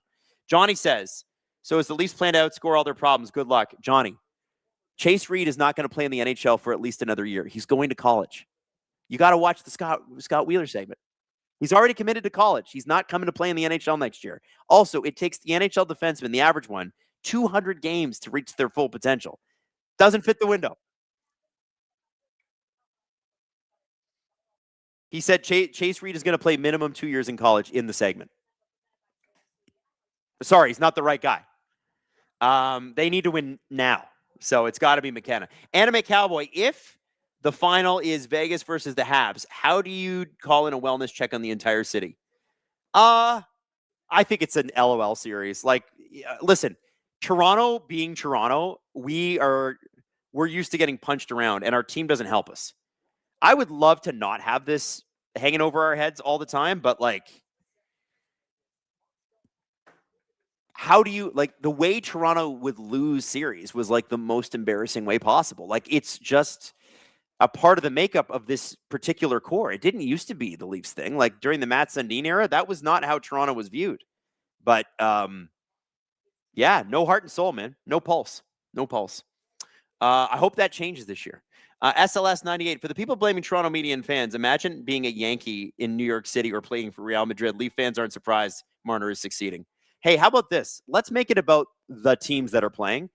Johnny says, so is the Leafs plan to outscore all their problems? Good luck. Johnny, Chase Reed is not going to play in the NHL for at least another year. He's going to college. You got to watch the Scott Wheeler segment. He's already committed to college. He's not coming to play in the NHL next year. Also, it takes the NHL defenseman, the average one, 200 games to reach their full potential. Doesn't fit the window. He said Chase Reed is going to play minimum 2 years in college in the segment. Sorry, he's not the right guy. They need to win now. So it's got to be McKenna. Anime Cowboy, if the final is Vegas versus the Habs, how do you call in a wellness check on the entire city? I think it's an LOL series. Listen, Toronto being Toronto, we're used to getting punched around, and our team doesn't help us. I would love to not have this hanging over our heads all the time, but how do you the way Toronto would lose series was the most embarrassing way possible. It's just a part of the makeup of this particular core. It didn't used to be the Leafs thing. During the Matt Sundin era, that was not how Toronto was viewed. But yeah, no heart and soul, man. No pulse. I hope that changes this year. SLS 98, for the people blaming Toronto media and fans, imagine being a Yankee in New York City or playing for Real Madrid. Leaf fans aren't surprised Marner is succeeding. Hey, how about this? Let's make it about the teams that are playing.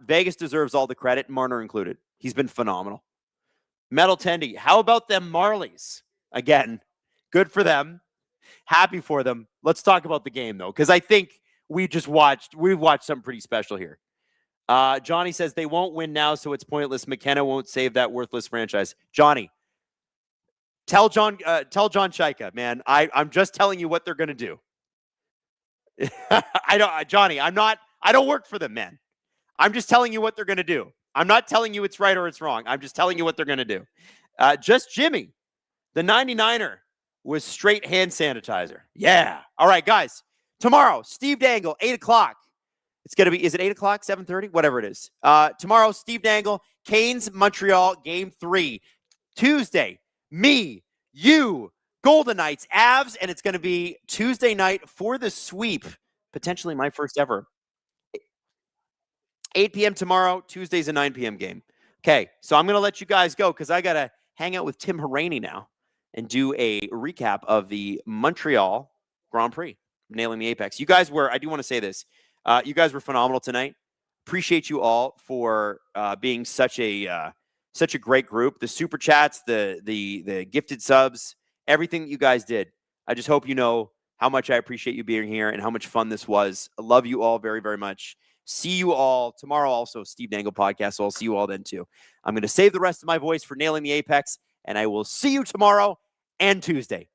Vegas deserves all the credit, Marner included. He's been phenomenal. Metal Tendy, how about them Marlies? Again, good for them. Happy for them. Let's talk about the game, though, because I think we've watched something pretty special here. Johnny says they won't win now, so it's pointless. McKenna won't save that worthless franchise. Johnny, tell John Shaika, man. I'm just telling you what they're gonna do. Johnny, I don't work for them, man. I'm just telling you what they're going to do. I'm not telling you it's right or it's wrong. I'm just telling you what they're going to do. Just Jimmy, the 99er, was straight hand sanitizer. Yeah. All right, guys. Tomorrow, Steve Dangle, 8 o'clock. It's going to be, is it 8 o'clock, 7:30? Whatever it is. Tomorrow, Steve Dangle, Canes, Montreal, Game 3. Tuesday, me, you, Golden Knights, Avs, and it's going to be Tuesday night for the sweep. Potentially my first ever. 8 p.m. tomorrow. Tuesday's a 9 p.m. game. Okay, so I'm going to let you guys go because I got to hang out with Tim Haraney now and do a recap of the Montreal Grand Prix, nailing the Apex. You guys were, I do want to say this, you guys were phenomenal tonight. Appreciate you all for being such a great group. The super chats, the gifted subs, everything that you guys did. I just hope you know how much I appreciate you being here and how much fun this was. I love you all very, very much. See you all tomorrow. Also, Steve Dangle podcast. So I'll see you all then too. I'm going to save the rest of my voice for nailing the Apex, and I will see you tomorrow and Tuesday.